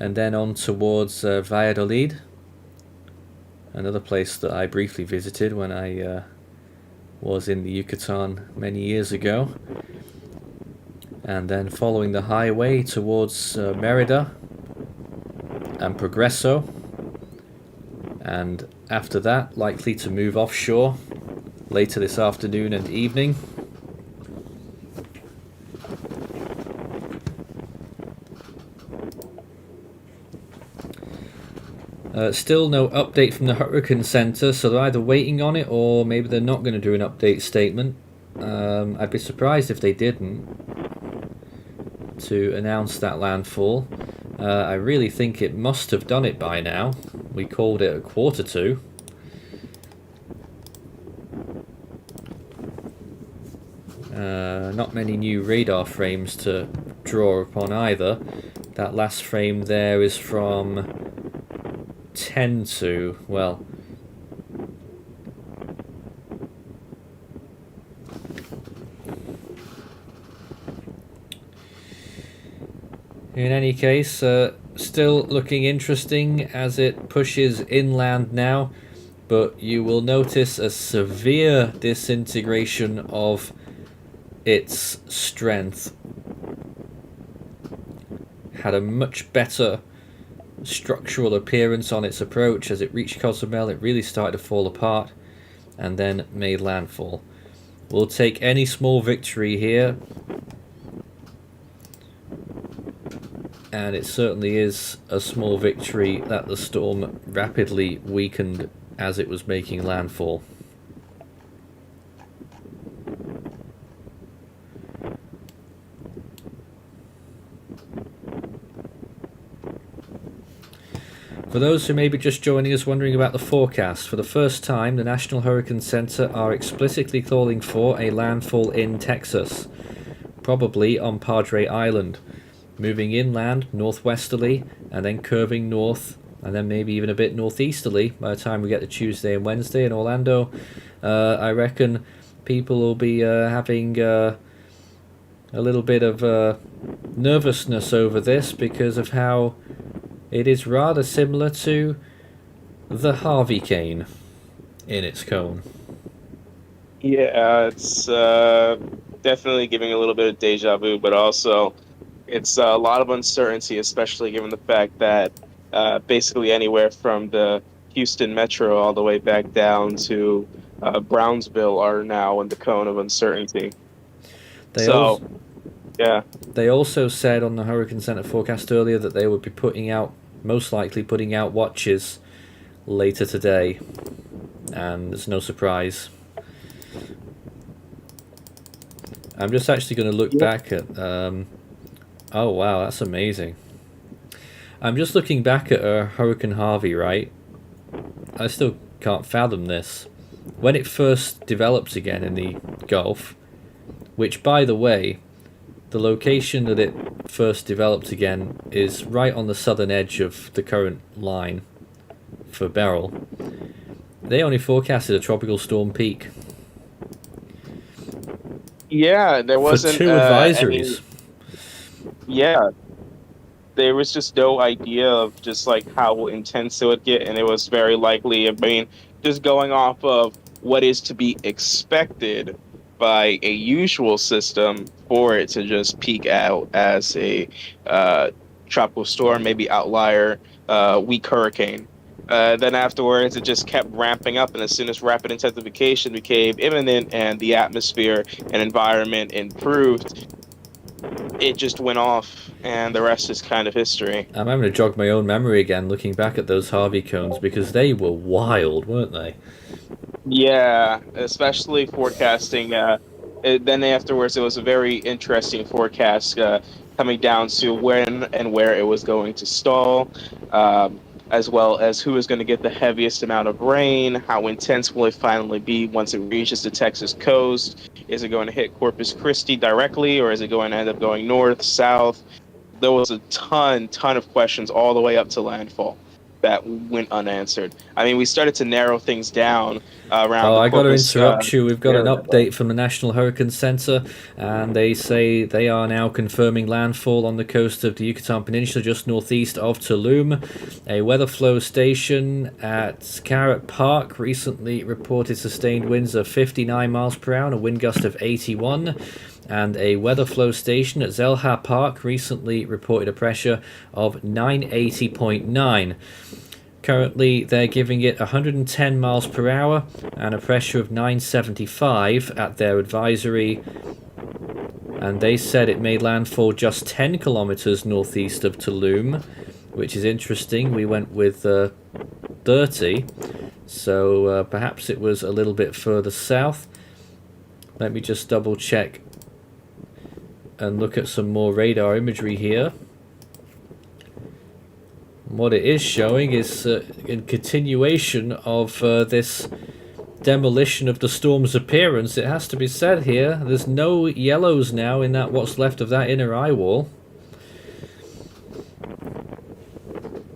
And then on towards Valladolid, another place that I briefly visited when I was in the Yucatan many years ago. And then following the highway towards Merida and Progreso. And after that, likely to move offshore later this afternoon and evening. Still no update from the Hurricane Center, so they're either waiting on it or maybe they're not going to do an update statement. I'd be surprised if they didn't, to announce that landfall. I really think it must have done it by now. We called it 1:45. Not many new radar frames to draw upon either. That last frame there is from 10 to, well, in any case, still looking interesting as it pushes inland now, but you will notice a severe disintegration of its strength. Had a much better structural appearance on its approach. As it reached Cozumel, it really started to fall apart and then made landfall. We'll take any small victory here, and it certainly is a small victory that the storm rapidly weakened as it was making landfall. For those who may be just joining us wondering about the forecast, for the first time the National Hurricane Center are explicitly calling for a landfall in Texas, probably on Padre Island, moving inland northwesterly and then curving north and then maybe even a bit northeasterly by the time we get to Tuesday and Wednesday in Orlando. I reckon people will be having a little bit of nervousness over this because of how It is rather similar to the Harvey cane in its cone. Yeah, it's definitely giving a little bit of deja vu, but also it's a lot of uncertainty, especially given the fact that basically anywhere from the Houston metro all the way back down to Brownsville are now in the cone of uncertainty. They So, also yeah. they also said on the Hurricane Center forecast earlier that they would be most likely putting out watches later today, and there's no surprise. I'm just actually going to look back at oh wow, that's amazing. I'm just looking back at Hurricane Harvey, right? I still can't fathom this. When it first developed again in the Gulf, which, by the way, the location that it first developed again is right on the southern edge of the current line for Beryl. They only forecasted a tropical storm peak. Yeah, there wasn't for two advisories. Yeah, there was just no idea of just like how intense it would get, and it was very likely. I mean, just going off of what is to be expected by a usual system for it to just peak out as a tropical storm, maybe outlier, weak hurricane. Then afterwards, it just kept ramping up, and as soon as rapid intensification became imminent and the atmosphere and environment improved, it just went off, and the rest is kind of history. I'm having to jog my own memory again, looking back at those Harvey cones, because they were wild, weren't they? Yeah, especially forecasting. Then afterwards, it was a very interesting forecast coming down to when and where it was going to stall, as well as who is going to get the heaviest amount of rain, how intense will it finally be once it reaches the Texas coast. Is it going to hit Corpus Christi directly, or is it going to end up going north, south? There was a ton of questions all the way up to landfall that went unanswered. I mean, we started to narrow things down around the I got to Corpus. interrupt you. We've got an area. update from the National Hurricane Center, and they say they are now confirming landfall on the coast of the Yucatan Peninsula, just northeast of Tulum. A weather flow station at Carrot Park recently reported sustained winds of 59 miles per hour and a wind gust of 81. And a weather flow station at Zelha Park recently reported a pressure of 980.9. Currently, they're giving it 110 miles per hour and a pressure of 975 at their advisory. And they said it made landfall just 10 kilometers northeast of Tulum, which is interesting. We went with 30, so perhaps it was a little bit further south. Let me just double check and look at some more radar imagery here. What it is showing is in continuation of this demolition of the storm's appearance. It has to be said here, there's no yellows now in that what's left of that inner eye wall.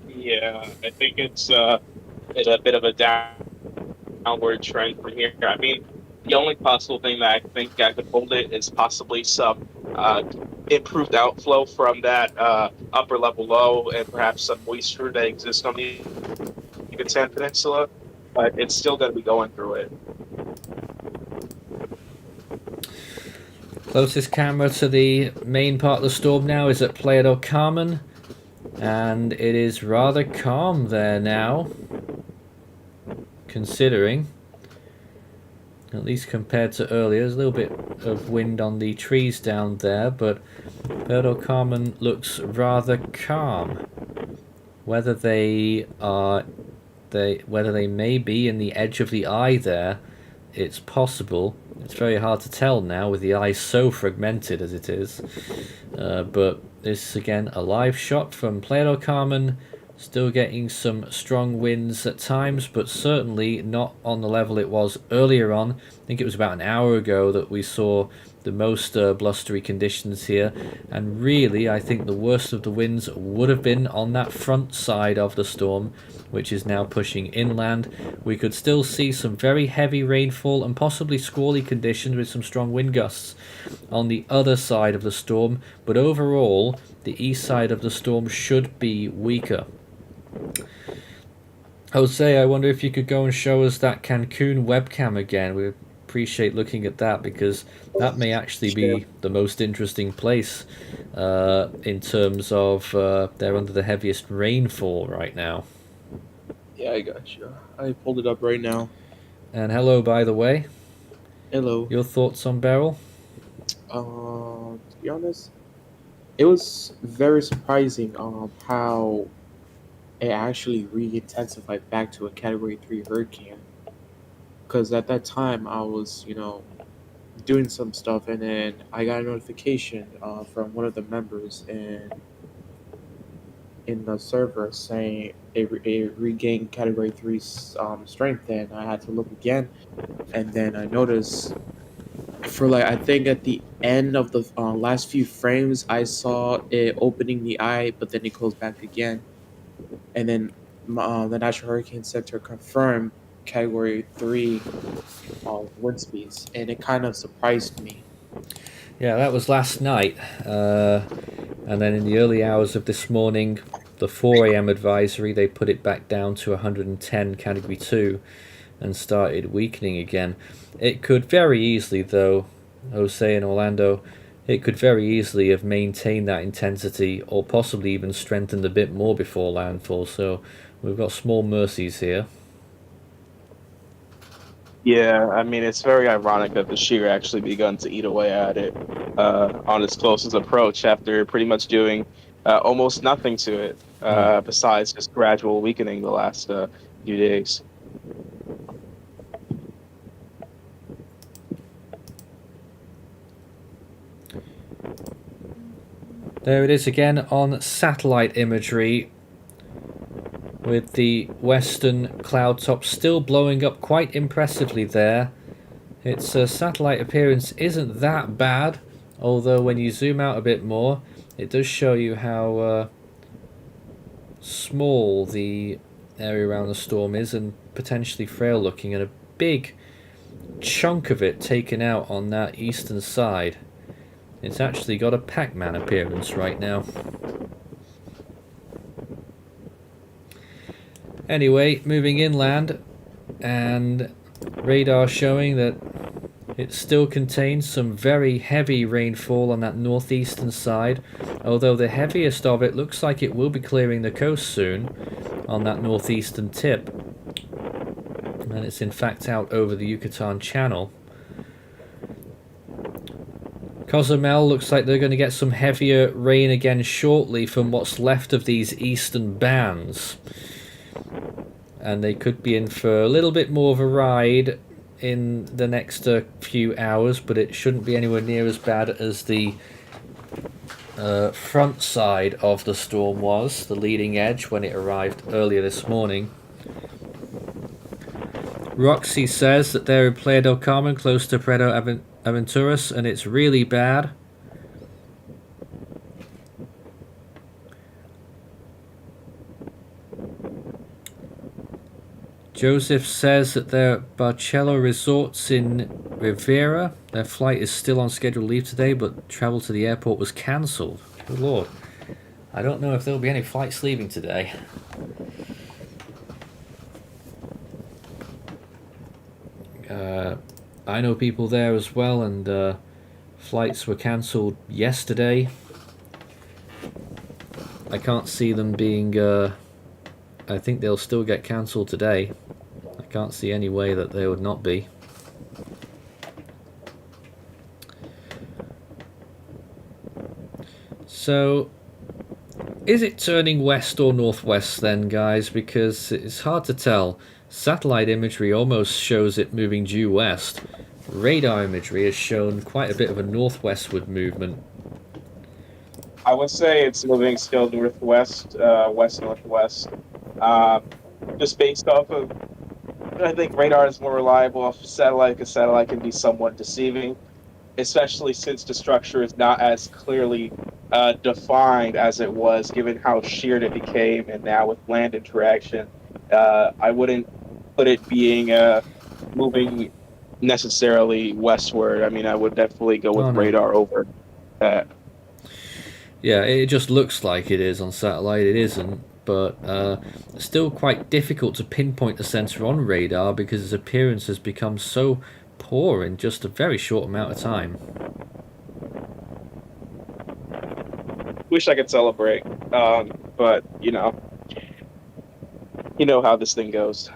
Yeah, I think it's a bit of a downward trend from here. I mean, the only possible thing that I think I could hold it is possibly some improved outflow from that upper level low, and perhaps some moisture that exists on the Yucatan Peninsula, but it's still going to be going through it. Closest camera to the main part of the storm now is at Playa del Carmen, and it is rather calm there now, considering, at least compared to earlier. There's a little bit of wind on the trees down there, but Playa del Carmen looks rather calm. Whether they may be in the edge of the eye there, it's possible. It's very hard to tell now with the eye so fragmented as it is. But this is again a live shot from Playa del Carmen. Still getting some strong winds at times, but certainly not on the level it was earlier on. I think it was about an hour ago that we saw the most blustery conditions here, and really I think the worst of the winds would have been on that front side of the storm, which is now pushing inland. We could still see some very heavy rainfall and possibly squally conditions with some strong wind gusts on the other side of the storm, but overall the east side of the storm should be weaker. Jose, I wonder if you could go and show us that Cancun webcam again. We appreciate looking at that, because that may actually be the most interesting place in terms of they're under the heaviest rainfall right now. Yeah, I got you. I pulled it up right now. And hello, by the way. Hello. Your thoughts on Beryl? To be honest, it was very surprising how it actually re-intensified back to a Category 3 hurricane. Because at that time, I was, doing some stuff, and then I got a notification from one of the members in the server saying it regained Category 3 strength, and I had to look again, and then I noticed for I think at the end of the last few frames, I saw it opening the eye, but then it closed back again, and then the National Hurricane Center confirmed Category 3 wind speeds, and it kind of surprised me. Yeah, that was last night. And then in the early hours of this morning, the 4 a.m. advisory, they put it back down to 110 Category 2 and started weakening again. It could very easily, though, Jose and Orlando, it could very easily have maintained that intensity or possibly even strengthened a bit more before landfall. So we've got small mercies here. Yeah, I mean, it's very ironic that the shear actually begun to eat away at it on its closest approach after pretty much doing almost nothing to it besides just gradual weakening the last few days. There it is again on satellite imagery, with the western cloud top still blowing up quite impressively there. Its satellite appearance isn't that bad, although when you zoom out a bit more, it does show you how small the area around the storm is and potentially frail looking, and a big chunk of it taken out on that eastern side. It's actually got a Pac-Man appearance right now. Anyway, moving inland, and radar showing that it still contains some very heavy rainfall on that northeastern side, although the heaviest of it looks like it will be clearing the coast soon on that northeastern tip. And it's in fact out over the Yucatan Channel. Cozumel looks like they're going to get some heavier rain again shortly from what's left of these eastern bands. And they could be in for a little bit more of a ride in the next few hours, but it shouldn't be anywhere near as bad as the front side of the storm was, the leading edge, when it arrived earlier this morning. Roxy says that they're in Playa del Carmen, close to Puerto Aventuras, and it's really bad. Joseph says that their Barcello resorts in Rivera, their flight is still on scheduled leave today, but travel to the airport was cancelled. Good lord. I don't know if there'll be any flights leaving today. I know people there as well, and flights were cancelled yesterday. I can't see them being... I think they'll still get cancelled today. I can't see any way that they would not be. So, is it turning west or northwest then, guys? Because it's hard to tell. Satellite imagery almost shows it moving due west. Radar imagery has shown quite a bit of a northwestward movement. I would say it's moving still northwest, west-northwest. Just based off of, I think radar is more reliable off of satellite, because satellite can be somewhat deceiving. especially since the structure is not as clearly defined as it was, given how sheared it became, and now with land interaction. I wouldn't put it being moving necessarily westward. I mean, I would definitely go with Oh, no. radar over that. Yeah, it just looks like it is on satellite. It isn't, but still quite difficult to pinpoint the center on radar because its appearance has become so poor in just a very short amount of time. Wish I could celebrate, but you know how this thing goes.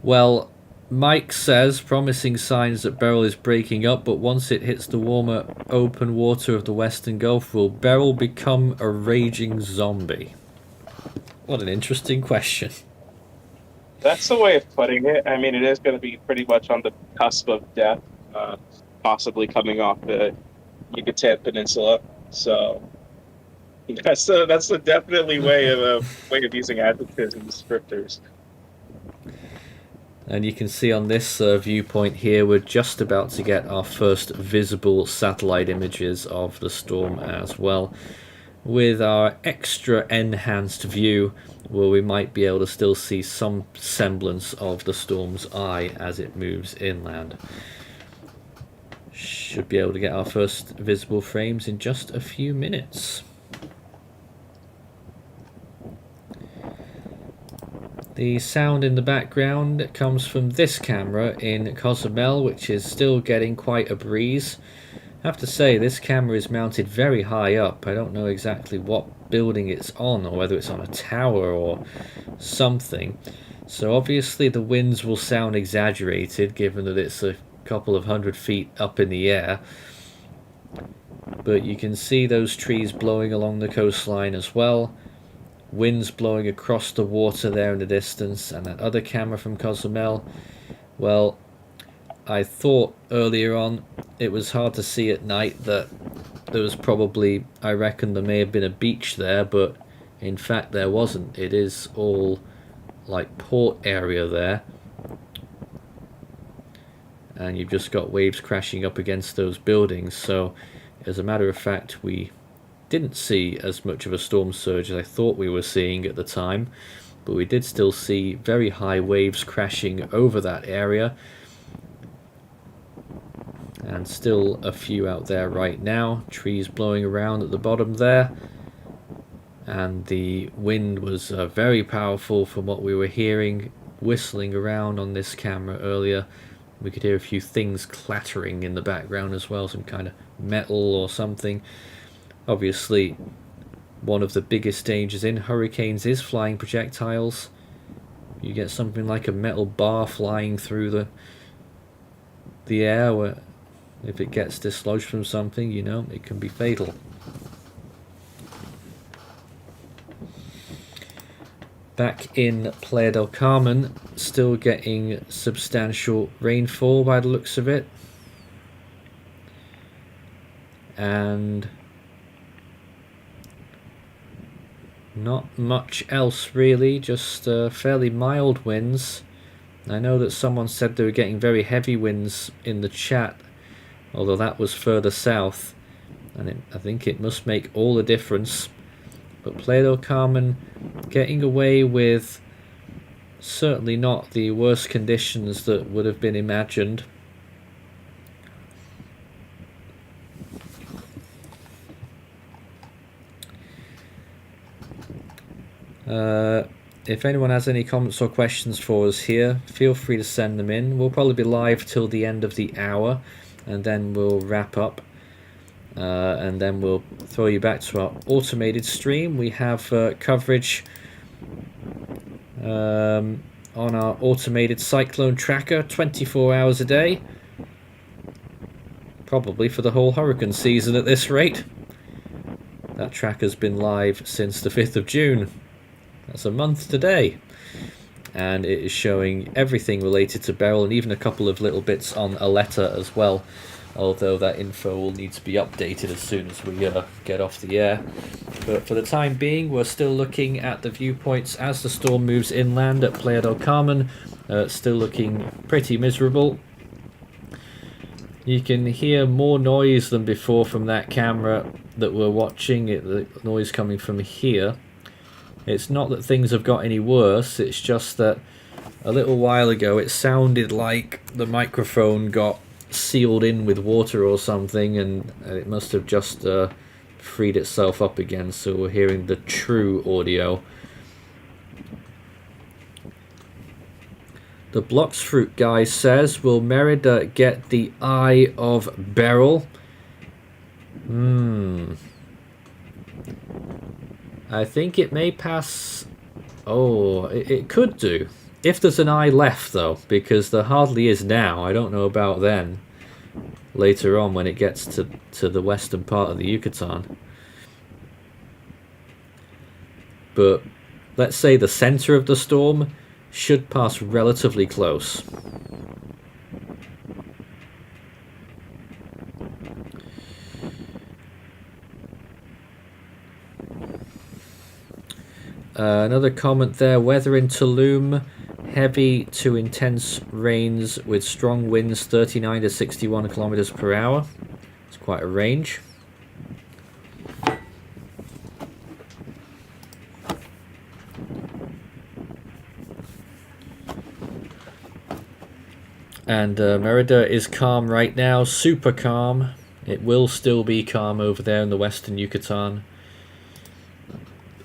Well, Mike says promising signs that Beryl is breaking up, but once it hits the warmer open water of the Western Gulf, will Beryl become a raging zombie? What an interesting question. That's the way of putting it. I mean, it is going to be pretty much on the cusp of death, possibly coming off the Yucatan Peninsula. So that's a definitely way of using adjectives and descriptors. And you can see on this viewpoint here, we're just about to get our first visible satellite images of the storm as well, with our extra enhanced view where we might be able to still see some semblance of the storm's eye as it moves inland. Should be able to get our first visible frames in just a few minutes. The sound in the background comes from this camera in Cozumel, which is still getting quite a breeze. I have to say, this camera is mounted very high up. I don't know exactly what building it's on, or whether it's on a tower or something. So obviously the winds will sound exaggerated, given that it's a couple of 100 feet up in the air. But you can see those trees blowing along the coastline as well. Winds blowing across the water there in the distance, and that other camera from Cozumel, well, I thought earlier on it was hard to see at night that there was probably, I reckon there may have been a beach there, but in fact there wasn't. It is all like port area there, and you've just got waves crashing up against those buildings. So as a matter of fact, we didn't see as much of a storm surge as I thought we were seeing at the time, but we did still see very high waves crashing over that area, and still a few out there right now, trees blowing around at the bottom there, and the wind was very powerful from what we were hearing whistling around on this camera earlier. We could hear a few things clattering in the background as well, some kind of metal or something. Obviously, one of the biggest dangers in hurricanes is flying projectiles. You get something like a metal bar flying through the air, where if it gets dislodged from something, you know, it can be fatal. Back in Playa del Carmen, still getting substantial rainfall by the looks of it. And not much else really, just fairly mild winds. I know that someone said they were getting very heavy winds in the chat, although that was further south, and I think it must make all the difference. But Playa del Carmen getting away with certainly not the worst conditions that would have been imagined. If anyone has any comments or questions for us here, feel free to send them in. We'll probably be live till the end of the hour, and then we'll wrap up, and then we'll throw you back to our automated stream. We have coverage on our automated cyclone tracker 24 hours a day, probably for the whole hurricane season at this rate. That tracker's been live since the 5th of June. That's a month today, and it is showing everything related to Beryl, and even a couple of little bits on Aletta as well, although that info will need to be updated as soon as we get off the air. But for the time being, we're still looking at the viewpoints as the storm moves inland at Playa del Carmen. Still looking pretty miserable. You can hear more noise than before from that camera that we're watching. The noise coming from here. It's not that things have got any worse, it's just that a little while ago it sounded like the microphone got sealed in with water or something, and it must have just freed itself up again, so we're hearing the true audio. The Blocks Fruit guy says, will Merida get the Eye of Beryl? I think it may pass... Oh, it could do. If there's an eye left, though, because there hardly is now. I don't know about then. Later on, when it gets to the western part of the Yucatan. But let's say the center of the storm should pass relatively close. Another comment there, weather in Tulum, heavy to intense rains with strong winds 39 to 61 kilometers per hour. It's quite a range. And Merida is calm right now, super calm. It will still be calm over there in the western Yucatan.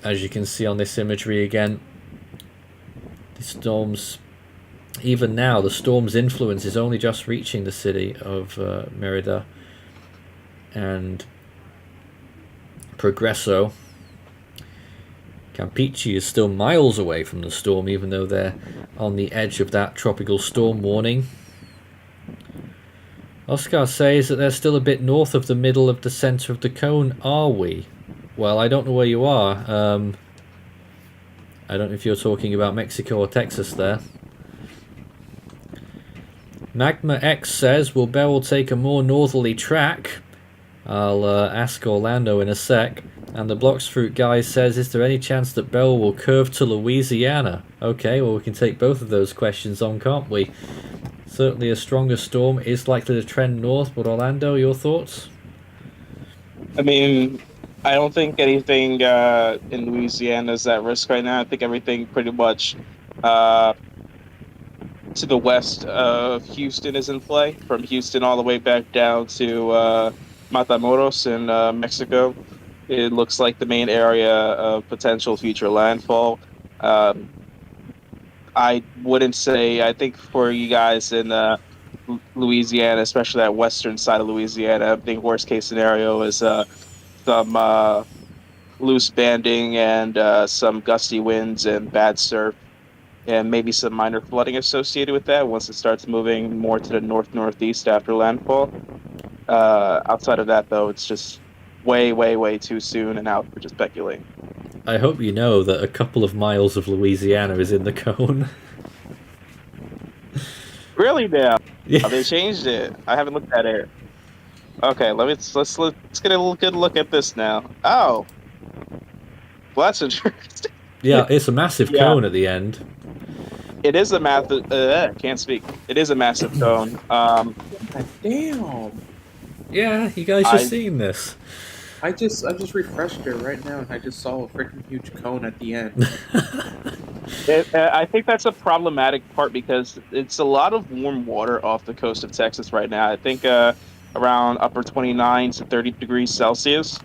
As you can see on this imagery again, the storms, even now, the storm's influence is only just reaching the city of Merida and Progreso. Campeche is still miles away from the storm, even though they're on the edge of that tropical storm warning. Oscar says that they're still a bit north of the middle of the center of the cone, are we? Well, I don't know where you are. I don't know if you're talking about Mexico or Texas there. Magma X says, will Beryl take a more northerly track? I'll ask Orlando in a sec. And the Blocks Fruit guy says, is there any chance that Beryl will curve to Louisiana? Okay, well we can take both of those questions on, can't we? Certainly a stronger storm is likely to trend north, but Orlando, your thoughts? I mean, I don't think anything in Louisiana is at risk right now. I think everything pretty much to the west of Houston is in play. From Houston all the way back down to Matamoros in Mexico. It looks like the main area of potential future landfall. I wouldn't say, I think for you guys in Louisiana, especially that western side of Louisiana, I think worst case scenario is some loose banding and some gusty winds and bad surf, and maybe some minor flooding associated with that once it starts moving more to the northeast after landfall. Outside of that, though, it's just way too soon and out for just speculating. I hope you know that a couple of miles of Louisiana is in the cone. Really now? Yeah. Oh, they changed it. I haven't looked at it. Okay, let's get a good look at this now. Oh, well, that's interesting. Yeah, it's a massive cone at the end. It is a massive. Can't speak. It is a massive cone. Damn. Yeah, you guys just seen this. I just refreshed it right now, and I just saw a freaking huge cone at the end. I think that's a problematic part because it's a lot of warm water off the coast of Texas right now. I think around upper 29 to 30 degrees Celsius.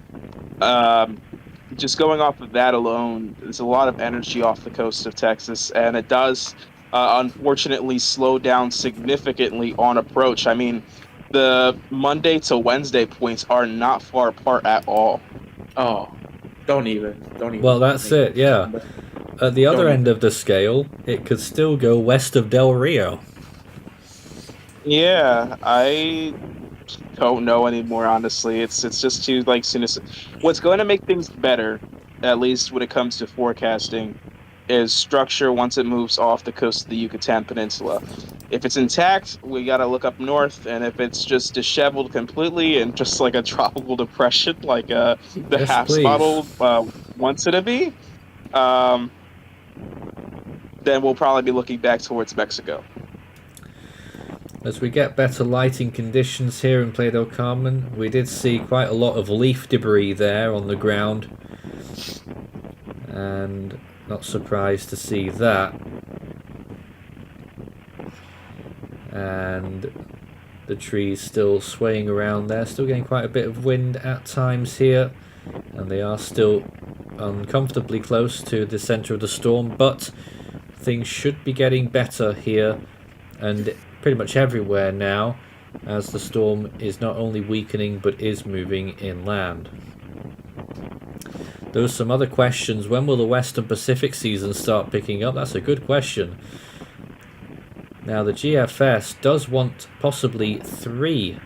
Just going off of that alone, there's a lot of energy off the coast of Texas, and it does unfortunately slow down significantly on approach. I mean, the Monday to Wednesday points are not far apart at all. Oh, don't even. Well, that's it, yeah. At the other end of the scale, it could still go west of Del Rio. Yeah, I don't know anymore, honestly. It's just too, soon as... What's going to make things better, at least when it comes to forecasting, is structure once it moves off the coast of the Yucatan Peninsula. If it's intact, we gotta look up north, and if it's just disheveled completely and just like a tropical depression, like the HAPS model wants it to be, then we'll probably be looking back towards Mexico. as we get better lighting conditions here in Playa del Carmen. We did see quite a lot of leaf debris there on the ground, and not surprised to see that. And the trees still swaying around there, still getting quite a bit of wind at times here, and they are still uncomfortably close to the center of the storm, but things should be getting better here and pretty much everywhere now, as the storm is not only weakening but is moving inland. There are some other questions. When will the Western Pacific season start picking up? That's a good question. Now the GFS does want possibly 3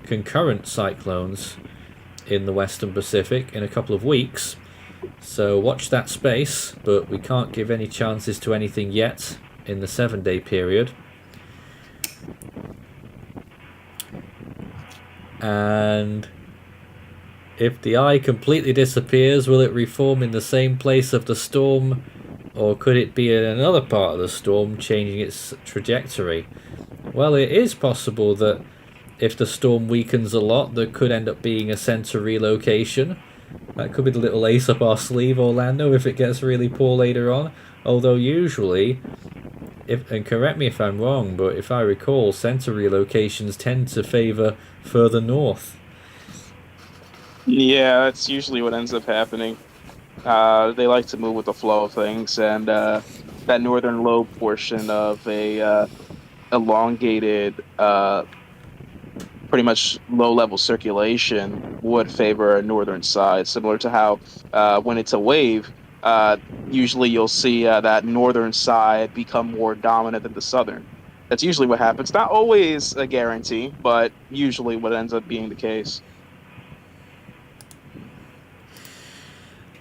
concurrent cyclones in the Western Pacific in a couple of weeks, so watch that space, but we can't give any chances to anything yet in the 7-day period. And if the eye completely disappears, will it reform in the same place of the storm, or could it be in another part of the storm changing its trajectory? Well, it is possible that if the storm weakens a lot, there could end up being a center relocation. That could be the little ace up our sleeve, Orlando, if it gets really poor later on. Although usually, and correct me if I'm wrong, but if I recall, center relocations tend to favor further north. Yeah, that's usually what ends up happening. They like to move with the flow of things, and that northern lobe portion of a elongated, pretty much low-level circulation would favor a northern side, similar to how when it's a wave, usually you'll see that northern side become more dominant than the southern. That's usually what happens. Not always a guarantee, but usually what ends up being the case.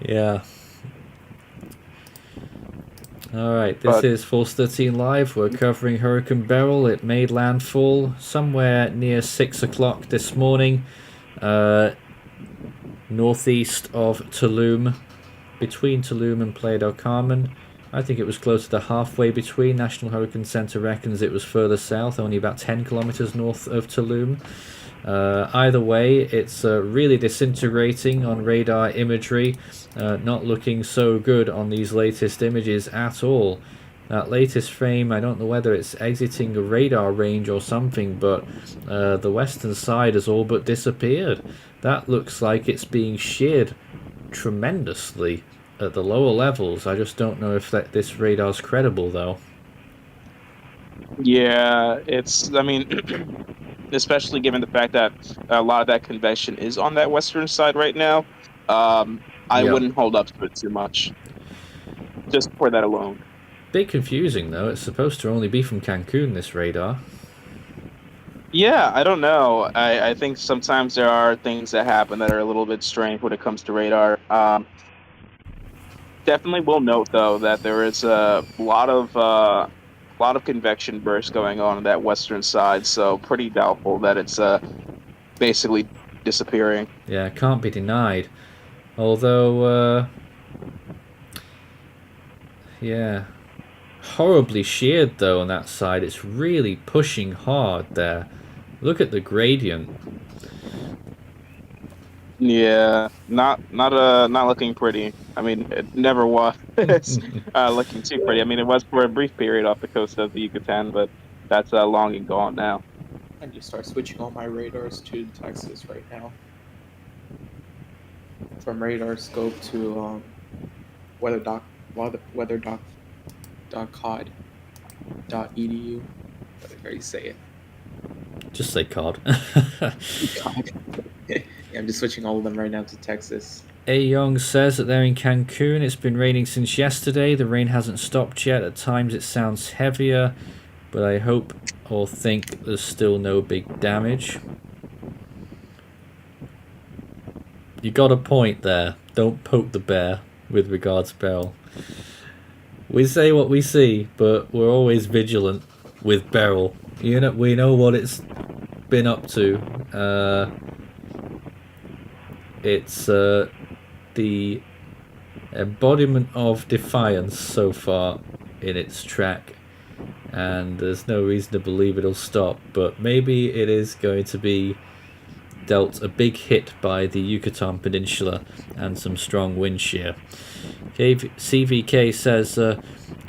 Yeah. Alright, this is Force 13 Live. We're covering Hurricane Beryl. It made landfall somewhere near 6 o'clock this morning, northeast of Tulum, between Tulum and Playa del Carmen. I think it was closer to halfway between. National Hurricane Center reckons it was further south, only about 10 kilometers north of Tulum. Either way, it's really disintegrating on radar imagery, not looking so good on these latest images at all. That latest frame, I don't know whether it's exiting a radar range or something, but the western side has all but disappeared. That looks like it's being sheared tremendously at the lower levels. I just don't know if this radar's credible, though. Yeah, I mean, especially given the fact that a lot of that convection is on that western side right now, I wouldn't hold up to it too much, just for that alone. Bit confusing, though. It's supposed to only be from Cancun, this radar. Yeah, I don't know. I think sometimes there are things that happen that are a little bit strange when it comes to radar. Definitely will note, though, that there is a lot of convection bursts going on that western side, so pretty doubtful that it's basically disappearing. Yeah, can't be denied. Although, yeah, horribly sheared though on that side. It's really pushing hard there. Look at the gradient. Yeah, not looking pretty. I mean, it never was looking too pretty. I mean, it was for a brief period off the coast of the Yucatan, but that's long and gone now. I just start switching all my radars to Texas right now. From radar scope to weather.cod.edu. Whatever you say it. Just say COD. COD. Yeah, I'm just switching all of them right now to Texas. A. Young says that they're in Cancun. It's been raining since yesterday. The rain hasn't stopped yet. At times it sounds heavier, but I hope or think there's still no big damage. You got a point there. Don't poke the bear with regards to Beryl. We say what we see, but we're always vigilant with Beryl. You know, we know what it's been up to. It's the embodiment of defiance so far in its track, and there's no reason to believe it'll stop, but maybe it is going to be dealt a big hit by the Yucatan Peninsula and some strong wind shear. CVK says,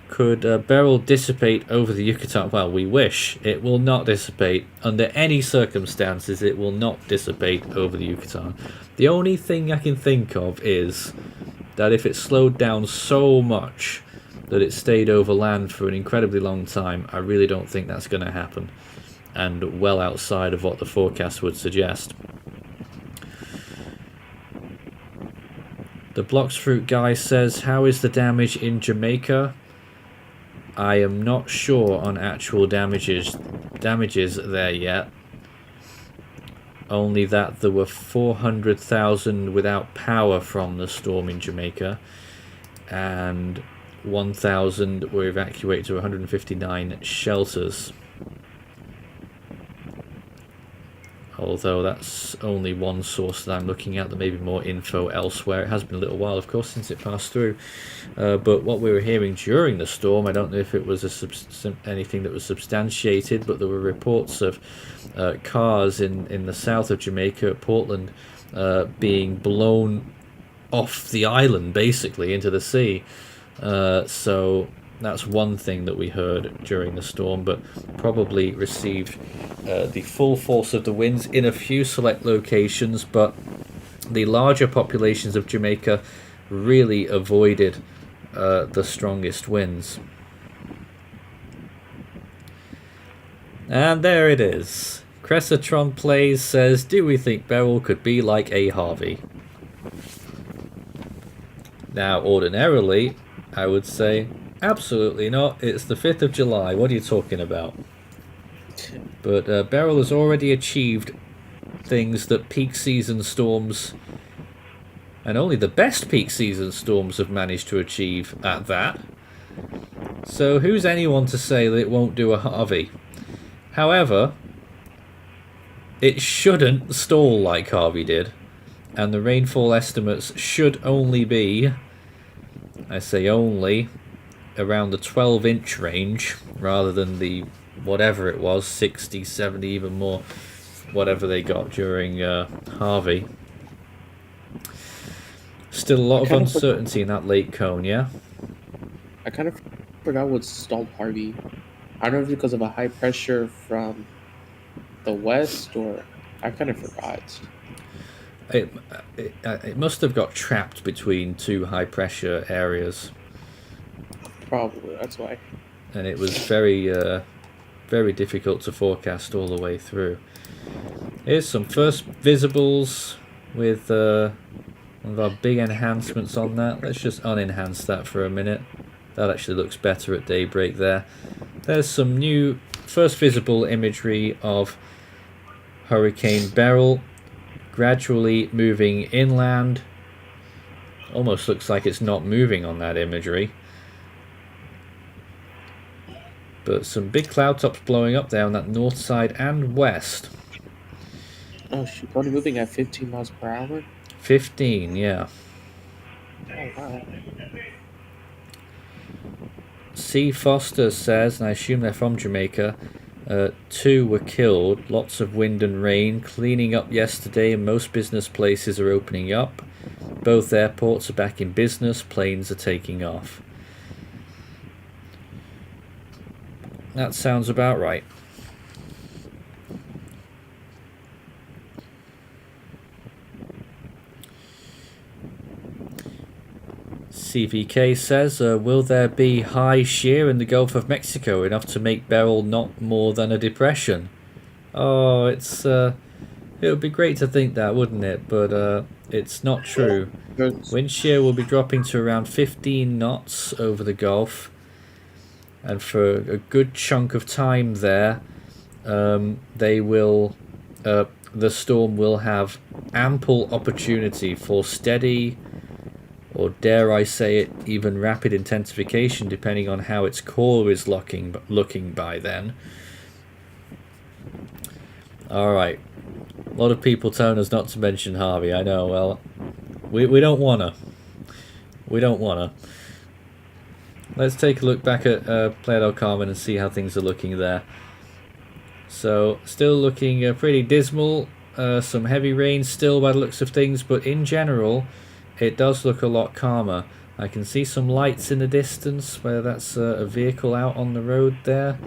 could Beryl dissipate over the Yucatan? Well, we wish. It will not dissipate. Under any circumstances, it will not dissipate over the Yucatan. The only thing I can think of is that if it slowed down so much that it stayed over land for an incredibly long time, I really don't think that's going to happen, and well outside of what the forecast would suggest. The Blocks Fruit guy says, how is the damage in Jamaica? I am not sure on actual damages there yet. Only that there were 400,000 without power from the storm in Jamaica, and 1,000 were evacuated to 159 shelters. Although that's only one source that I'm looking at. There may be more info elsewhere. It has been a little while, of course, since it passed through. But what we were hearing during the storm, I don't know if it was anything that was substantiated, but there were reports of cars in the south of Jamaica, at Portland, being blown off the island, basically, into the sea. So that's one thing that we heard during the storm, but probably received the full force of the winds in a few select locations, but the larger populations of Jamaica really avoided the strongest winds. And there it is. Cressatron Plays says, do we think Beryl could be like a Harvey? Now, ordinarily, I would say, absolutely not. It's the 5th of July. What are you talking about? But Beryl has already achieved things that peak season storms, and only the best peak season storms, have managed to achieve at that. So who's anyone to say that it won't do a Harvey? However, it shouldn't stall like Harvey did, and the rainfall estimates should only be, I say only, around the 12-inch range, rather than the whatever it was, 60, 70, even more, whatever they got during Harvey. Still a lot of uncertainty in that late cone, yeah? I kind of forgot what stalled Harvey. I don't know if it's because of a high pressure from the west, or I kind of forgot. It must have got trapped between two high pressure areas. Probably, that's why. And it was very difficult to forecast all the way through. Here's some first visibles with one of our big enhancements on that. Let's just unenhance that for a minute. That actually looks better at daybreak there. There's some new first visible imagery of Hurricane Beryl gradually moving inland. Almost looks like it's not moving on that imagery. But some big cloud tops blowing up there on that north side and west. Oh, she's only moving at 15 miles per hour? 15, yeah. Oh, wow. C. Foster says, and I assume they're from Jamaica, 2 were killed, lots of wind and rain, cleaning up yesterday, and most business places are opening up. Both airports are back in business, planes are taking off. That sounds about right. CVK says, will there be high shear in the Gulf of Mexico enough to make Beryl not more than a depression? Oh, it would be great to think that, wouldn't it? But it's not true. Wind shear will be dropping to around 15 knots over the Gulf, and for a good chunk of time there, the storm will have ample opportunity for steady, or dare I say it, even rapid intensification, depending on how its core is looking by then. Alright. A lot of people telling us not to mention Harvey, I know. Well, we don't wanna. We don't wanna. let's take a look back at Playa del Carmen and see how things are looking there. So still looking pretty dismal. Some heavy rain still by the looks of things, but in general it does look a lot calmer. I can see some lights in the distance, whether that's a vehicle out on the road there,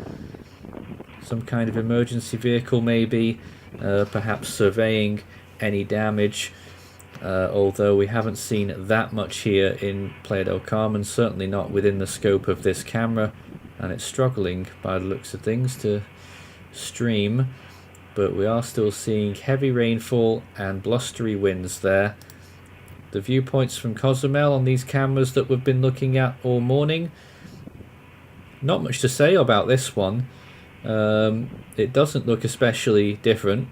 some kind of emergency vehicle maybe, perhaps surveying any damage, although we haven't seen that much here in Playa del Carmen, certainly not within the scope of this camera, and it's struggling by the looks of things to stream, but we are still seeing heavy rainfall and blustery winds there. The viewpoints from Cozumel on these cameras that we've been looking at all morning, not much to say about this one. It doesn't look especially different.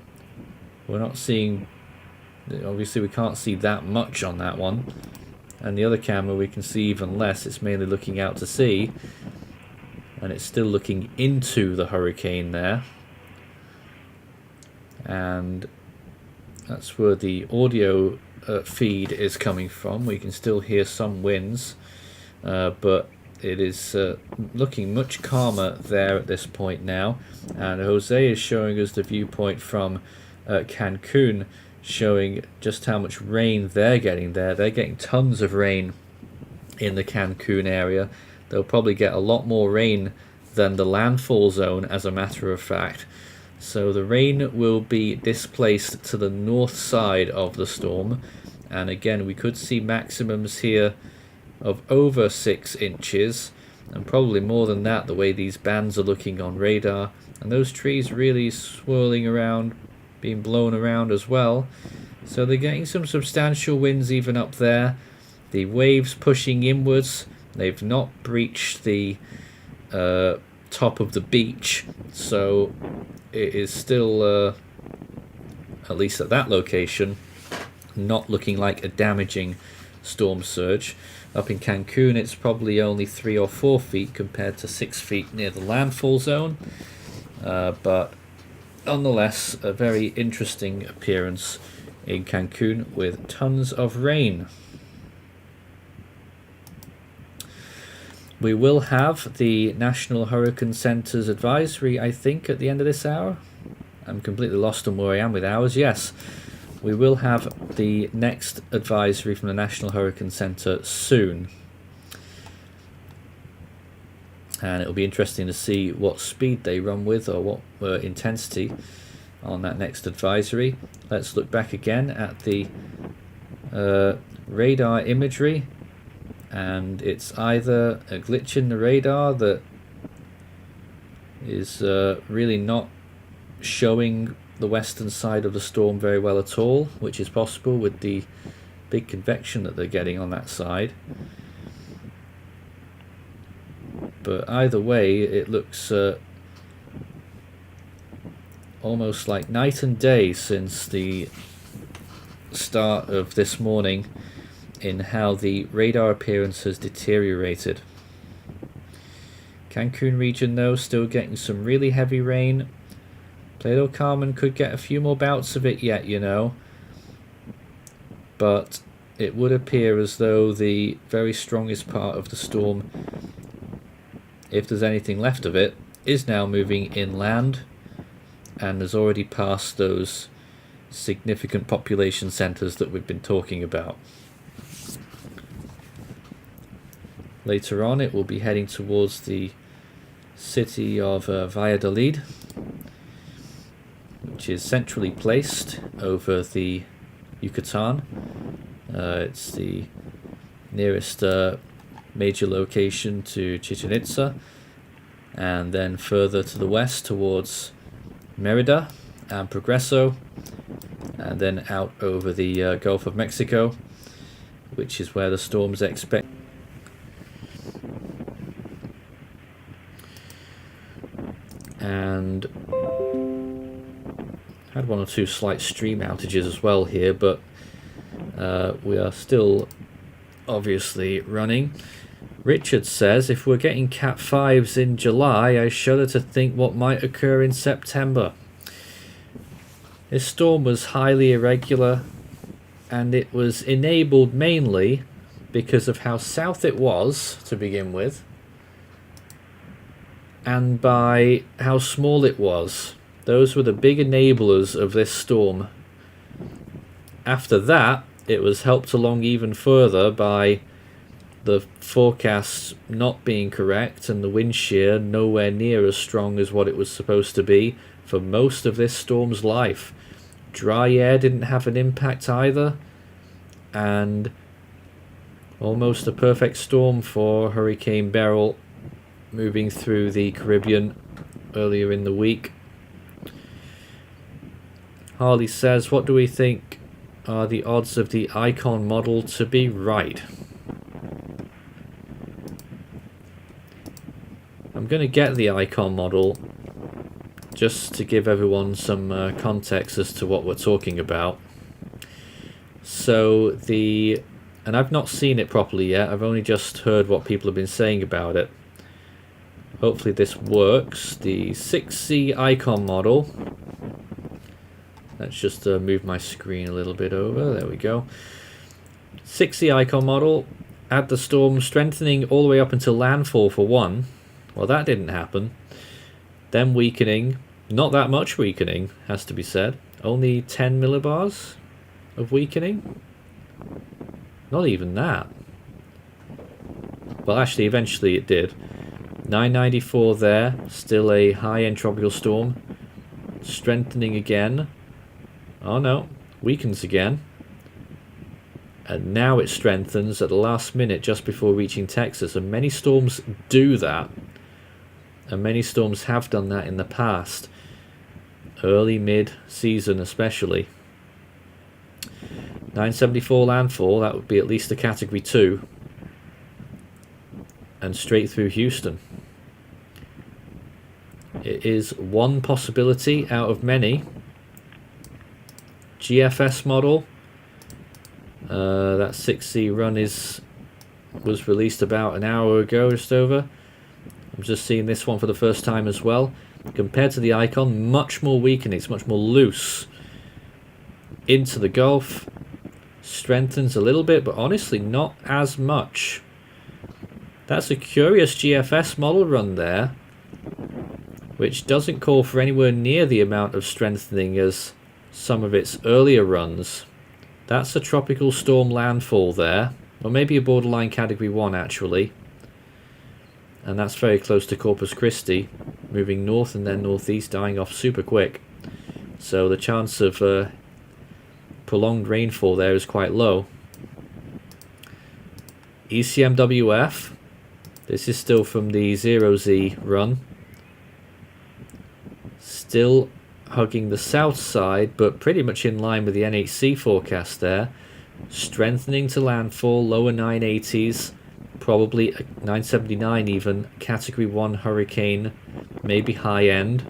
We're not seeing, obviously we can't see that much on that one, and the other camera we can see even less. It's mainly looking out to sea, and it's still looking into the hurricane there, and that's where the audio feed is coming from. We can still hear some winds, but it is looking much calmer there at this point now. And Jose is showing us the viewpoint from Cancun, showing just how much rain they're getting there. They're getting tons of rain in the Cancun area. They'll probably get a lot more rain than the landfall zone, as a matter of fact. So the rain will be displaced to the north side of the storm, and again we could see maximums here of over 6 inches, and probably more than that the way these bands are looking on radar, and those trees really swirling around, being blown around as well. So they're getting some substantial winds even up there. The waves pushing inwards, they've not breached the top of the beach, so it is still, at least at that location, not looking like a damaging storm surge. Up in Cancun it's probably only 3 or 4 feet compared to 6 feet near the landfall zone, but nonetheless a very interesting appearance in Cancun with tons of rain. We will have the National Hurricane Center's advisory, I think, at the end of this hour. I'm completely lost on where I am with hours. Yes, we will have the next advisory from the National Hurricane Center soon. And it'll be interesting to see what speed they run with, or what intensity on that next advisory. Let's look back again at the radar imagery. And it's either a glitch in the radar that is really not showing the western side of the storm very well at all, which is possible with the big convection that they're getting on that side. But either way, it looks almost like night and day since the start of this morning in how the radar appearance has deteriorated. Cancun region though still getting some really heavy rain. Playa del Carmen could get a few more bouts of it yet, you know, but it would appear as though the very strongest part of the storm, if there's anything left of it, is now moving inland and has already passed those significant population centers that we've been talking about. Later on it will be heading towards the city of Valladolid, which is centrally placed over the Yucatan. It's the nearest major location to Chichen Itza, and then further to the west towards Merida and Progreso, and then out over the Gulf of Mexico, which is where the storms expect. And had 1 or 2 slight stream outages as well here, but we are still obviously running. Richard says, if we're getting Cat 5s in July, I shudder to think what might occur in September. This storm was highly irregular, and it was enabled mainly because of how south it was to begin with, and by how small it was. Those were the big enablers of this storm. After that, it was helped along even further by the forecasts not being correct and the wind shear nowhere near as strong as what it was supposed to be for most of this storm's life. Dry air didn't have an impact either, and almost a perfect storm for Hurricane Beryl moving through the Caribbean earlier in the week. Harley says, what do we think are the odds of the icon model to be right? I'm going to get the icon model just to give everyone some context as to what we're talking about. So and I've not seen it properly yet, I've only just heard what people have been saying about it. Hopefully this works. The 6C icon model. Let's just move my screen a little bit over. There we go. 6C icon model had the storm strengthening all the way up until landfall for one. Well, that didn't happen. Then weakening. Not that much weakening, has to be said. Only 10 millibars of weakening. Not even that. Well, actually, eventually it did. 994 there. Still a high-end tropical storm. Strengthening again. Oh no, weakens again. And now it strengthens at the last minute just before reaching Texas. And many storms do that. And many storms have done that in the past. Early, mid-season especially. 974 landfall, that would be at least a Category 2. And straight through Houston. It is one possibility out of many. GFS model. That 6C run was released about an hour ago, just over. I'm just seeing this one for the first time as well. Compared to the icon, much more weakening. It's much more loose. Into the Gulf. Strengthens a little bit, but honestly not as much. That's a curious GFS model run there, which doesn't call for anywhere near the amount of strengthening as some of its earlier runs. That's a tropical storm landfall there, or maybe a borderline Category 1 actually. And that's very close to Corpus Christi, moving north and then northeast, dying off super quick. So the chance of prolonged rainfall there is quite low. ECMWF, this is still from the 0Z run. Still hugging the south side, but pretty much in line with the NHC forecast there. Strengthening to landfall, lower 980s, probably 979 even, Category 1 hurricane, maybe high end.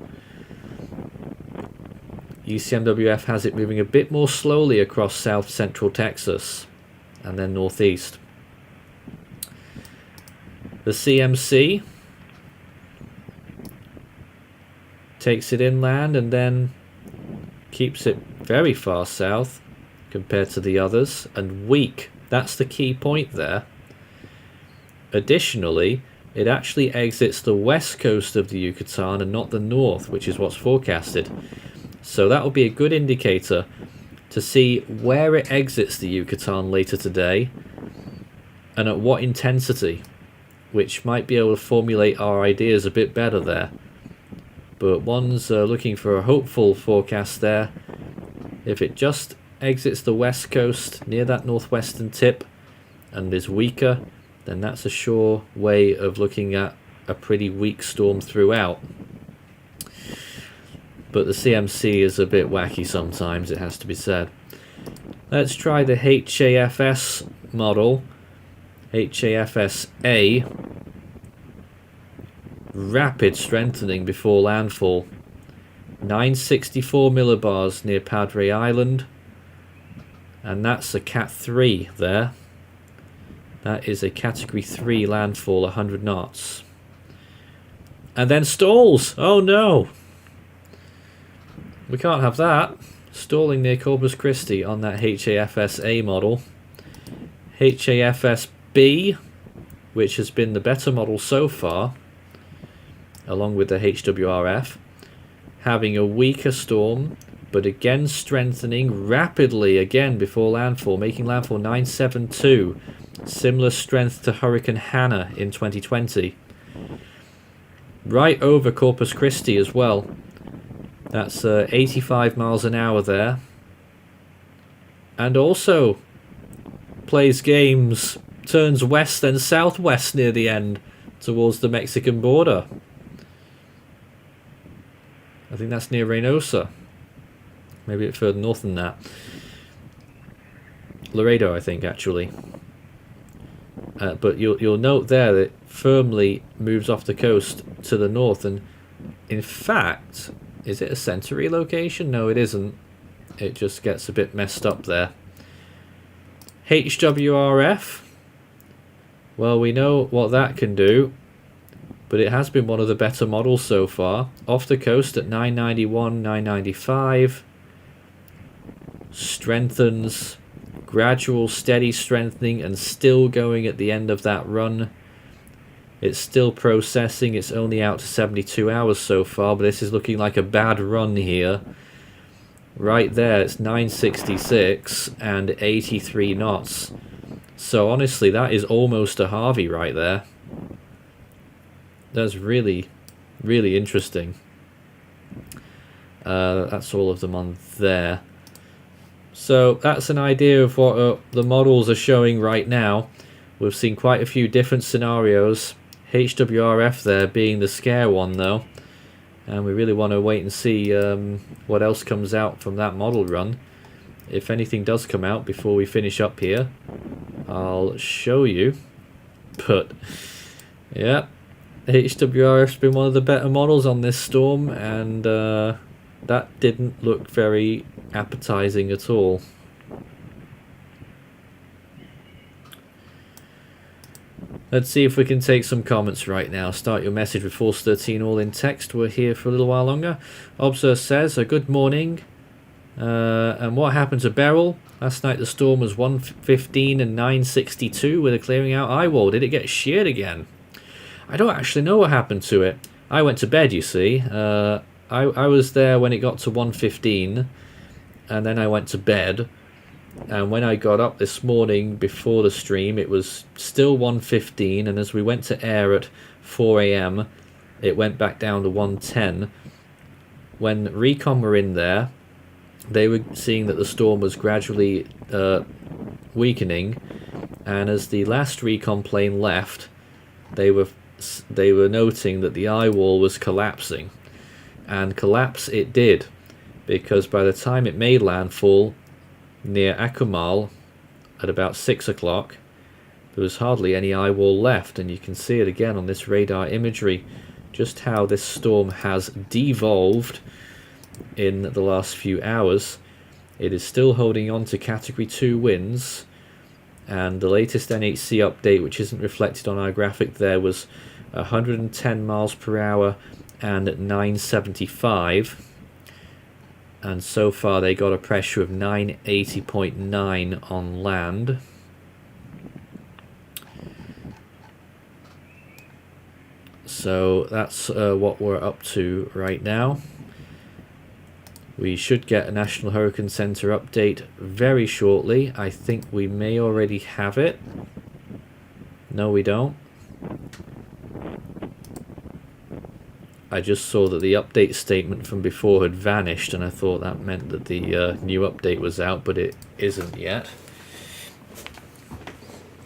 ECMWF has it moving a bit more slowly across south central Texas and then northeast. The CMC takes it inland and then keeps it very far south compared to the others, and weak. That's the key point there. Additionally, it actually exits the west coast of the Yucatan and not the north, which is what's forecasted. So that will be a good indicator to see where it exits the Yucatan later today and at what intensity, which might be able to formulate our ideas a bit better there. But one's looking for a hopeful forecast there. If it just exits the west coast near that northwestern tip and is weaker, then that's a sure way of looking at a pretty weak storm throughout. But the CMC is a bit wacky sometimes, it has to be said. Let's try the HAFS model. HAFS-A. Rapid strengthening before landfall. 964 millibars near Padre Island. And that's a Cat 3 there. That is a Category 3 landfall, 100 knots. And then stalls! Oh no! We can't have that. Stalling near Corpus Christi on that HAFS-A model. HAFS-B, which has been the better model so far. along with the HWRF, having a weaker storm, but again strengthening rapidly again before landfall, making landfall 972, similar strength to Hurricane Hannah in 2020. Right over Corpus Christi as well. That's 85 miles an hour there. And also plays games, turns west then southwest near the end towards the Mexican border. I think that's near Reynosa. Maybe a bit further north than that. Laredo, I think, actually. But you'll note there that it firmly moves off the coast to the north. And in fact, is it a center relocation? No, it isn't. It just gets a bit messed up there. HWRF. Well, we know what that can do. But it has been one of the better models so far. Off the coast at 991, 995. Strengthens, gradual steady strengthening, and still going at the end of that run. It's still processing. It's only out to 72 hours so far, but this is looking like a bad run here. Right there, it's 966 and 83 knots. So honestly, that is almost a Harvey right there. That's really, really interesting. That's all of them on there. So that's an idea of what the models are showing right now. We've seen quite a few different scenarios. HWRF there being the scare one though. And we really want to wait and see what else comes out from that model run. If anything does come out before we finish up here, I'll show you. But yeah, HWRF's been one of the better models on this storm, and that didn't look very appetizing at all. Let's see if we can take some comments right now. Start your message with Force 13 all in text. We're here for a little while longer. Obser says, good morning. And what happened to Beryl? Last night the storm was 115 and 962 with a clearing out Eyewall. Did it get sheared again? I don't actually know what happened to it. I went to bed, you see. I was there when it got to 115, and then I went to bed. And when I got up this morning before the stream, it was still 115, and as we went to air at 4 AM, it went back down to 110. When Recon were in there, they were seeing that the storm was gradually weakening, and as the last Recon plane left, they were noting that the Eyewall was collapsing. And collapse it did, because by the time it made landfall near Akumal at about 6 o'clock, there was hardly any Eyewall left. And you can see it again on this radar imagery, just how this storm has devolved in the last few hours. It is still holding on to Category 2 winds, and the latest NHC update, which isn't reflected on our graphic there, was 110 miles per hour and 975. And so far they got a pressure of 980.9 on land. So that's what we're up to right now. We should get a National Hurricane Center update very shortly. I think we may already have it. No, we don't. I just saw that the update statement from before had vanished, and I thought that meant that the new update was out, but it isn't yet.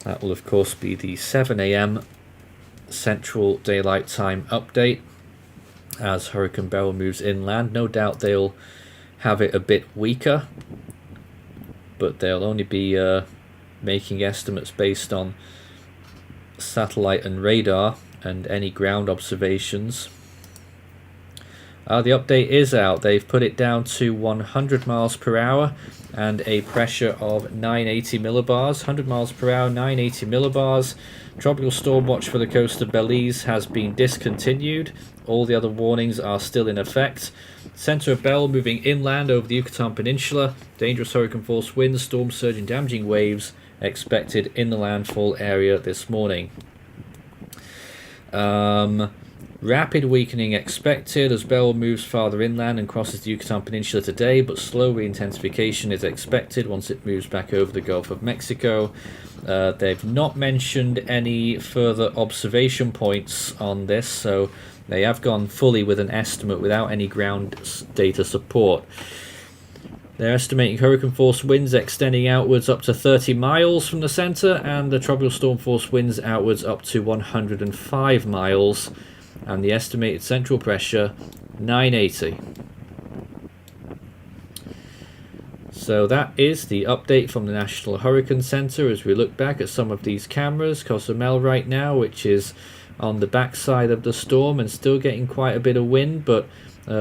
That will, of course, be the 7 AM Central Daylight Time update as Hurricane Beryl moves inland. No doubt they'll have it a bit weaker, but they'll only be making estimates based on satellite and radar and any ground observations. The update is out. They've put it down to 100 miles per hour and a pressure of 980 millibars. 100 miles per hour, 980 millibars. Tropical storm watch for the coast of Belize has been discontinued. All the other warnings are still in effect. Center of Beryl moving inland over the Yucatan Peninsula. Dangerous hurricane force winds, storm surge and damaging waves expected in the landfall area this morning. Rapid weakening expected as Beryl moves farther inland and crosses the Yucatan Peninsula today, but slow reintensification is expected once it moves back over the Gulf of Mexico. They've not mentioned any further observation points on this, so they have gone fully with an estimate without any ground data support. They're estimating hurricane force winds extending outwards up to 30 miles from the center, and the tropical storm force winds outwards up to 105 miles, and the estimated central pressure 980. So that is the update from the National Hurricane Center as we look back at some of these cameras. Cozumel right now, which is on the backside of the storm and still getting quite a bit of wind, but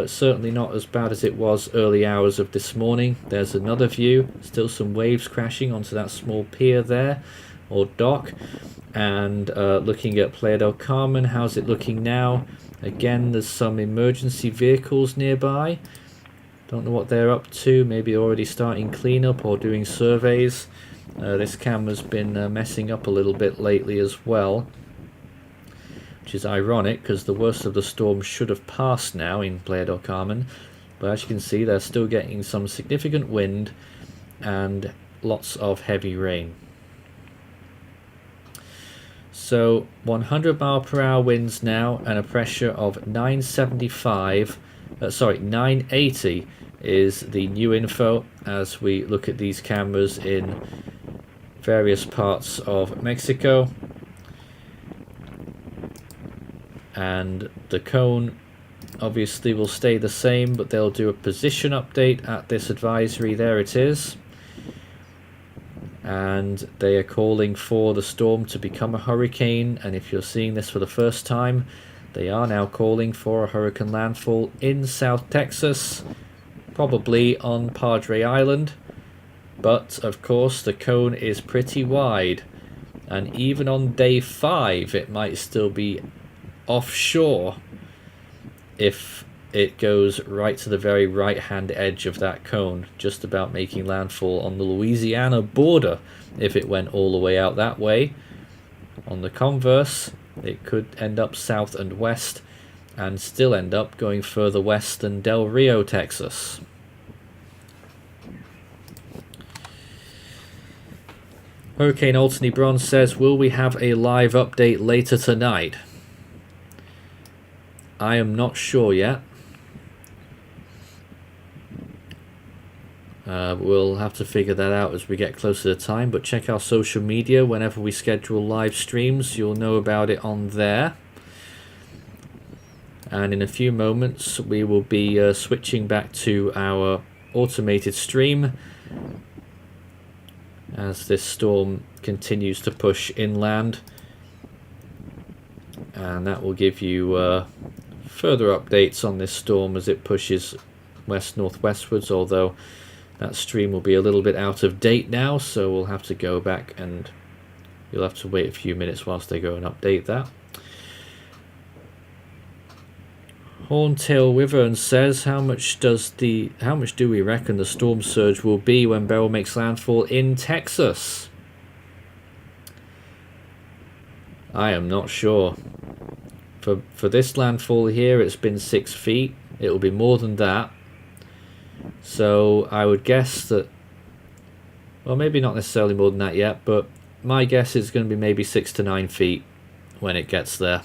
certainly not as bad as it was early hours of this morning. There's another view, still some waves crashing onto that small pier there, or dock. And looking at Playa del Carmen, how's it looking now? Again, there's some emergency vehicles nearby. Don't know what they're up to, maybe already starting cleanup or doing surveys. This camera's been messing up a little bit lately as well, which is ironic because the worst of the storm should have passed now in Playa del Carmen, but as you can see they're still getting some significant wind and lots of heavy rain. So 100 mile per hour winds now and a pressure of 980 is the new info as we look at these cameras in various parts of Mexico. And the cone obviously will stay the same, but they'll do a position update at this advisory. There it is. And they are calling for the storm to become a hurricane, and if you're seeing this for the first time, they are now calling for a hurricane landfall in South Texas, probably on Padre Island. But of course the cone is pretty wide, and even on day 5 it might still be offshore if it goes right to the very right hand edge of that cone, just about making landfall on the Louisiana border if it went all the way out that way. On the converse, it could end up south and west and still end up going further west than Del Rio, Texas. Hurricane Altony Bronze says, will we have a live update later tonight? I am not sure yet. We'll have to figure that out as we get closer to time, but check our social media. Whenever we schedule live streams, you'll know about it on there. And in a few moments we will be switching back to our automated stream as this storm continues to push inland, and that will give you further updates on this storm as it pushes west-northwestwards, although that stream will be a little bit out of date now, so we'll have to go back and you'll have to wait a few minutes whilst they go and update that. Horntail Wyvern says, how much do we reckon the storm surge will be when Beryl makes landfall in Texas? I am not sure. For this landfall here, it's been 6 feet. It will be more than that. So I would guess that, well, maybe not necessarily more than that yet, but my guess is going to be maybe 6 to 9 feet when it gets there.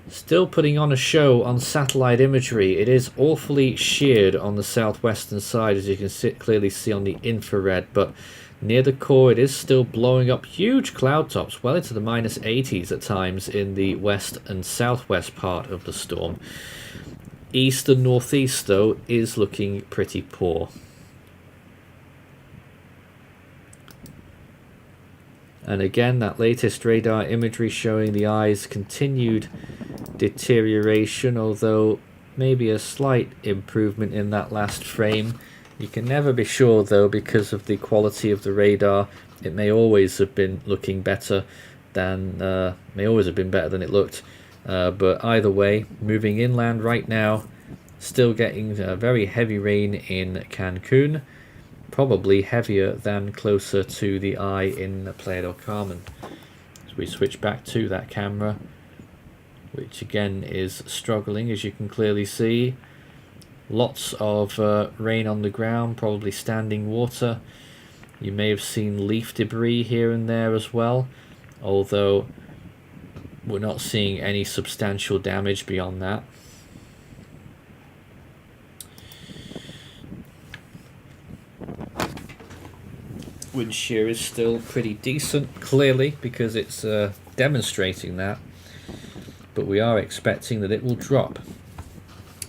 Still putting on a show on satellite imagery. It is awfully sheared on the southwestern side, as you can clearly see on the infrared, but near the core it is still blowing up huge cloud tops, well into the minus 80s at times in the west and southwest part of the storm. East and northeast, though, is looking pretty poor. And again, that latest radar imagery showing the eye's continued deterioration, although maybe a slight improvement in that last frame. You can never be sure, though, because of the quality of the radar. It may always have been looking better than it looked. But either way, moving inland right now, still getting very heavy rain in Cancun, probably heavier than closer to the eye in Playa del Carmen. As we switch back to that camera, which again is struggling, as you can clearly see. Lots of rain on the ground, probably standing water. You may have seen leaf debris here and there as well, although we're not seeing any substantial damage beyond that. Wind shear is still pretty decent, clearly, because it's demonstrating that, but we are expecting that it will drop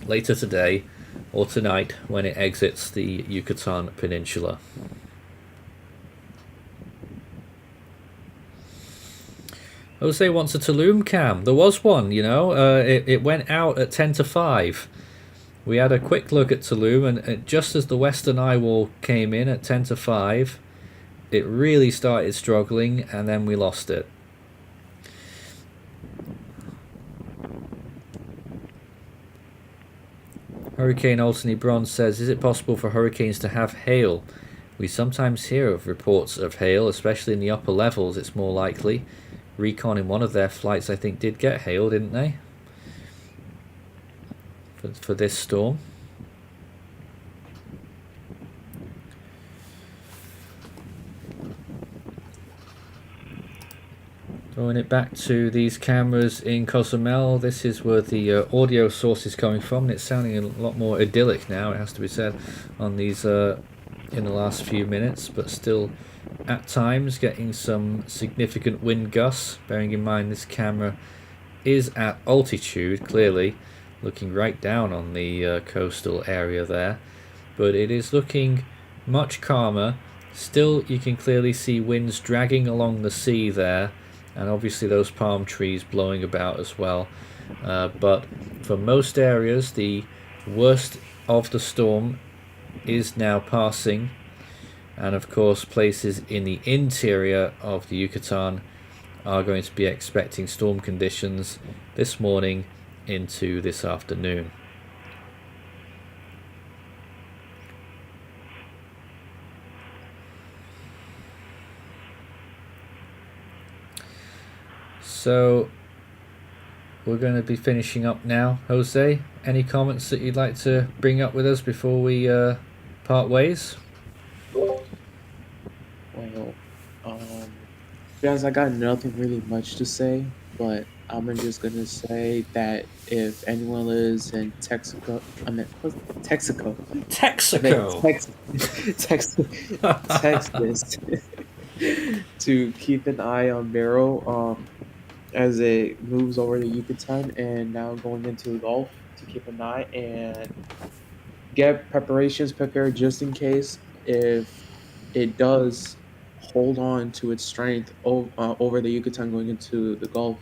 later today or tonight when it exits the Yucatan Peninsula. Jose wants a Tulum cam. There was one, you know. It went out at 10 to 5. We had a quick look at Tulum, and just as the western Eyewall came in at 10 to 5, it really started struggling, and then we lost it. Hurricane Altony Bronze says, is it possible for hurricanes to have hail? We sometimes hear of reports of hail, especially in the upper levels. It's more likely. Recon in one of their flights, I think, did get hail, didn't they? For this storm. Throwing it back to these cameras in Cozumel. This is where the audio source is coming from. And it's sounding a lot more idyllic now, it has to be said, on these in the last few minutes, but still at times getting some significant wind gusts. Bearing in mind this camera is at altitude, clearly looking right down on the coastal area there, but it is looking much calmer. Still, you can clearly see winds dragging along the sea there, and obviously those palm trees blowing about as well. But for most areas, the worst of the storm is now passing, and of course places in the interior of the Yucatan are going to be expecting storm conditions this morning into this afternoon. So we're going to be finishing up now. Jose, any comments that you'd like to bring up with us before we part ways? Well, guys, I got nothing really much to say, but I'm just gonna say that if anyone lives in Texaco, Texas, to keep an eye on Beryl as it moves over the Yucatan and now going into the Gulf, to keep an eye and get preparations prepared just in case if it does hold on to its strength over the Yucatan going into the Gulf,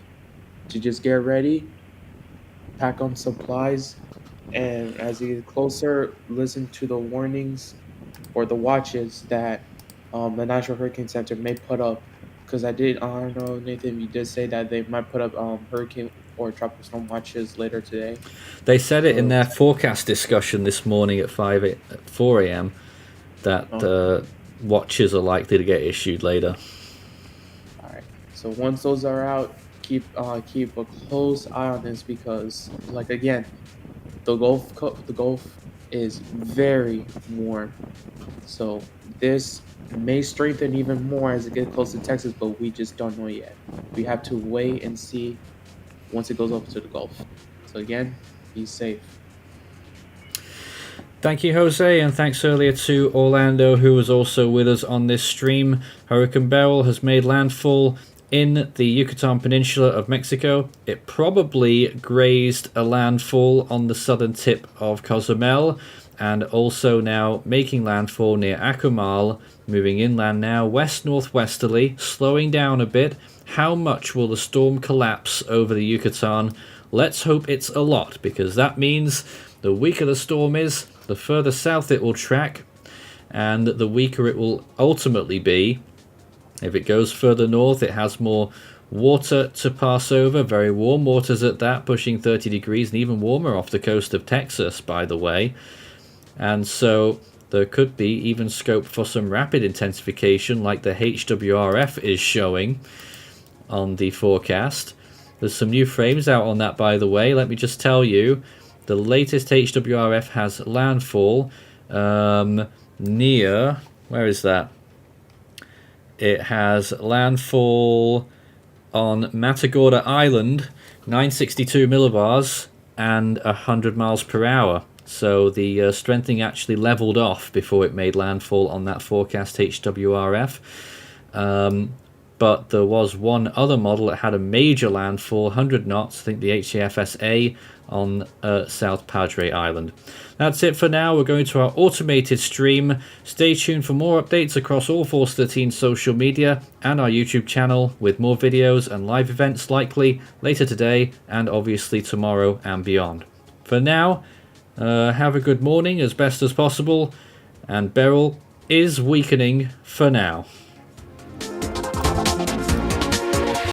to just get ready, pack on supplies, and as you get closer, listen to the warnings or the watches that the National Hurricane Center may put up. Because I don't know, Nathan, you did say that they might put up hurricane or tropical storm watches later today. They said it in their forecast discussion this morning at 4 a.m. that watches are likely to get issued later. All right. So once those are out, keep a close eye on this, because, like, again, the Gulf is very warm. So this may strengthen even more as it gets close to Texas, but we just don't know yet. We have to wait and see once it goes over to the Gulf. So again, be safe. Thank you, Jose, and thanks earlier to Orlando, who was also with us on this stream. Hurricane Beryl has made landfall in the Yucatan Peninsula of Mexico. It probably grazed a landfall on the southern tip of Cozumel, and also now making landfall near Akumal, moving inland now west-northwesterly, slowing down a bit. How much will the storm collapse over the Yucatan? Let's hope it's a lot, because that means the weaker the storm is, the further south it will track, and the weaker it will ultimately be. If it goes further north, it has more water to pass over, very warm waters at that, pushing 30 degrees, and even warmer off the coast of Texas, by the way. And so there could be even scope for some rapid intensification like the HWRF is showing on the forecast. There's some new frames out on that, by the way. Let me just tell you, the latest HWRF has landfall near, where is that? It has landfall on Matagorda Island, 962 millibars and 100 miles per hour. So the strengthening actually leveled off before it made landfall on that forecast HWRF. But there was one other model that had a major landfall, 100 knots, I think the HAFS-A, on South Padre Island. That's it for now. We're going to our automated stream. Stay tuned for more updates across all Force 13 social media and our YouTube channel, with more videos and live events likely later today and obviously tomorrow and beyond. For now, have a good morning as best as possible, and Beryl is weakening for now.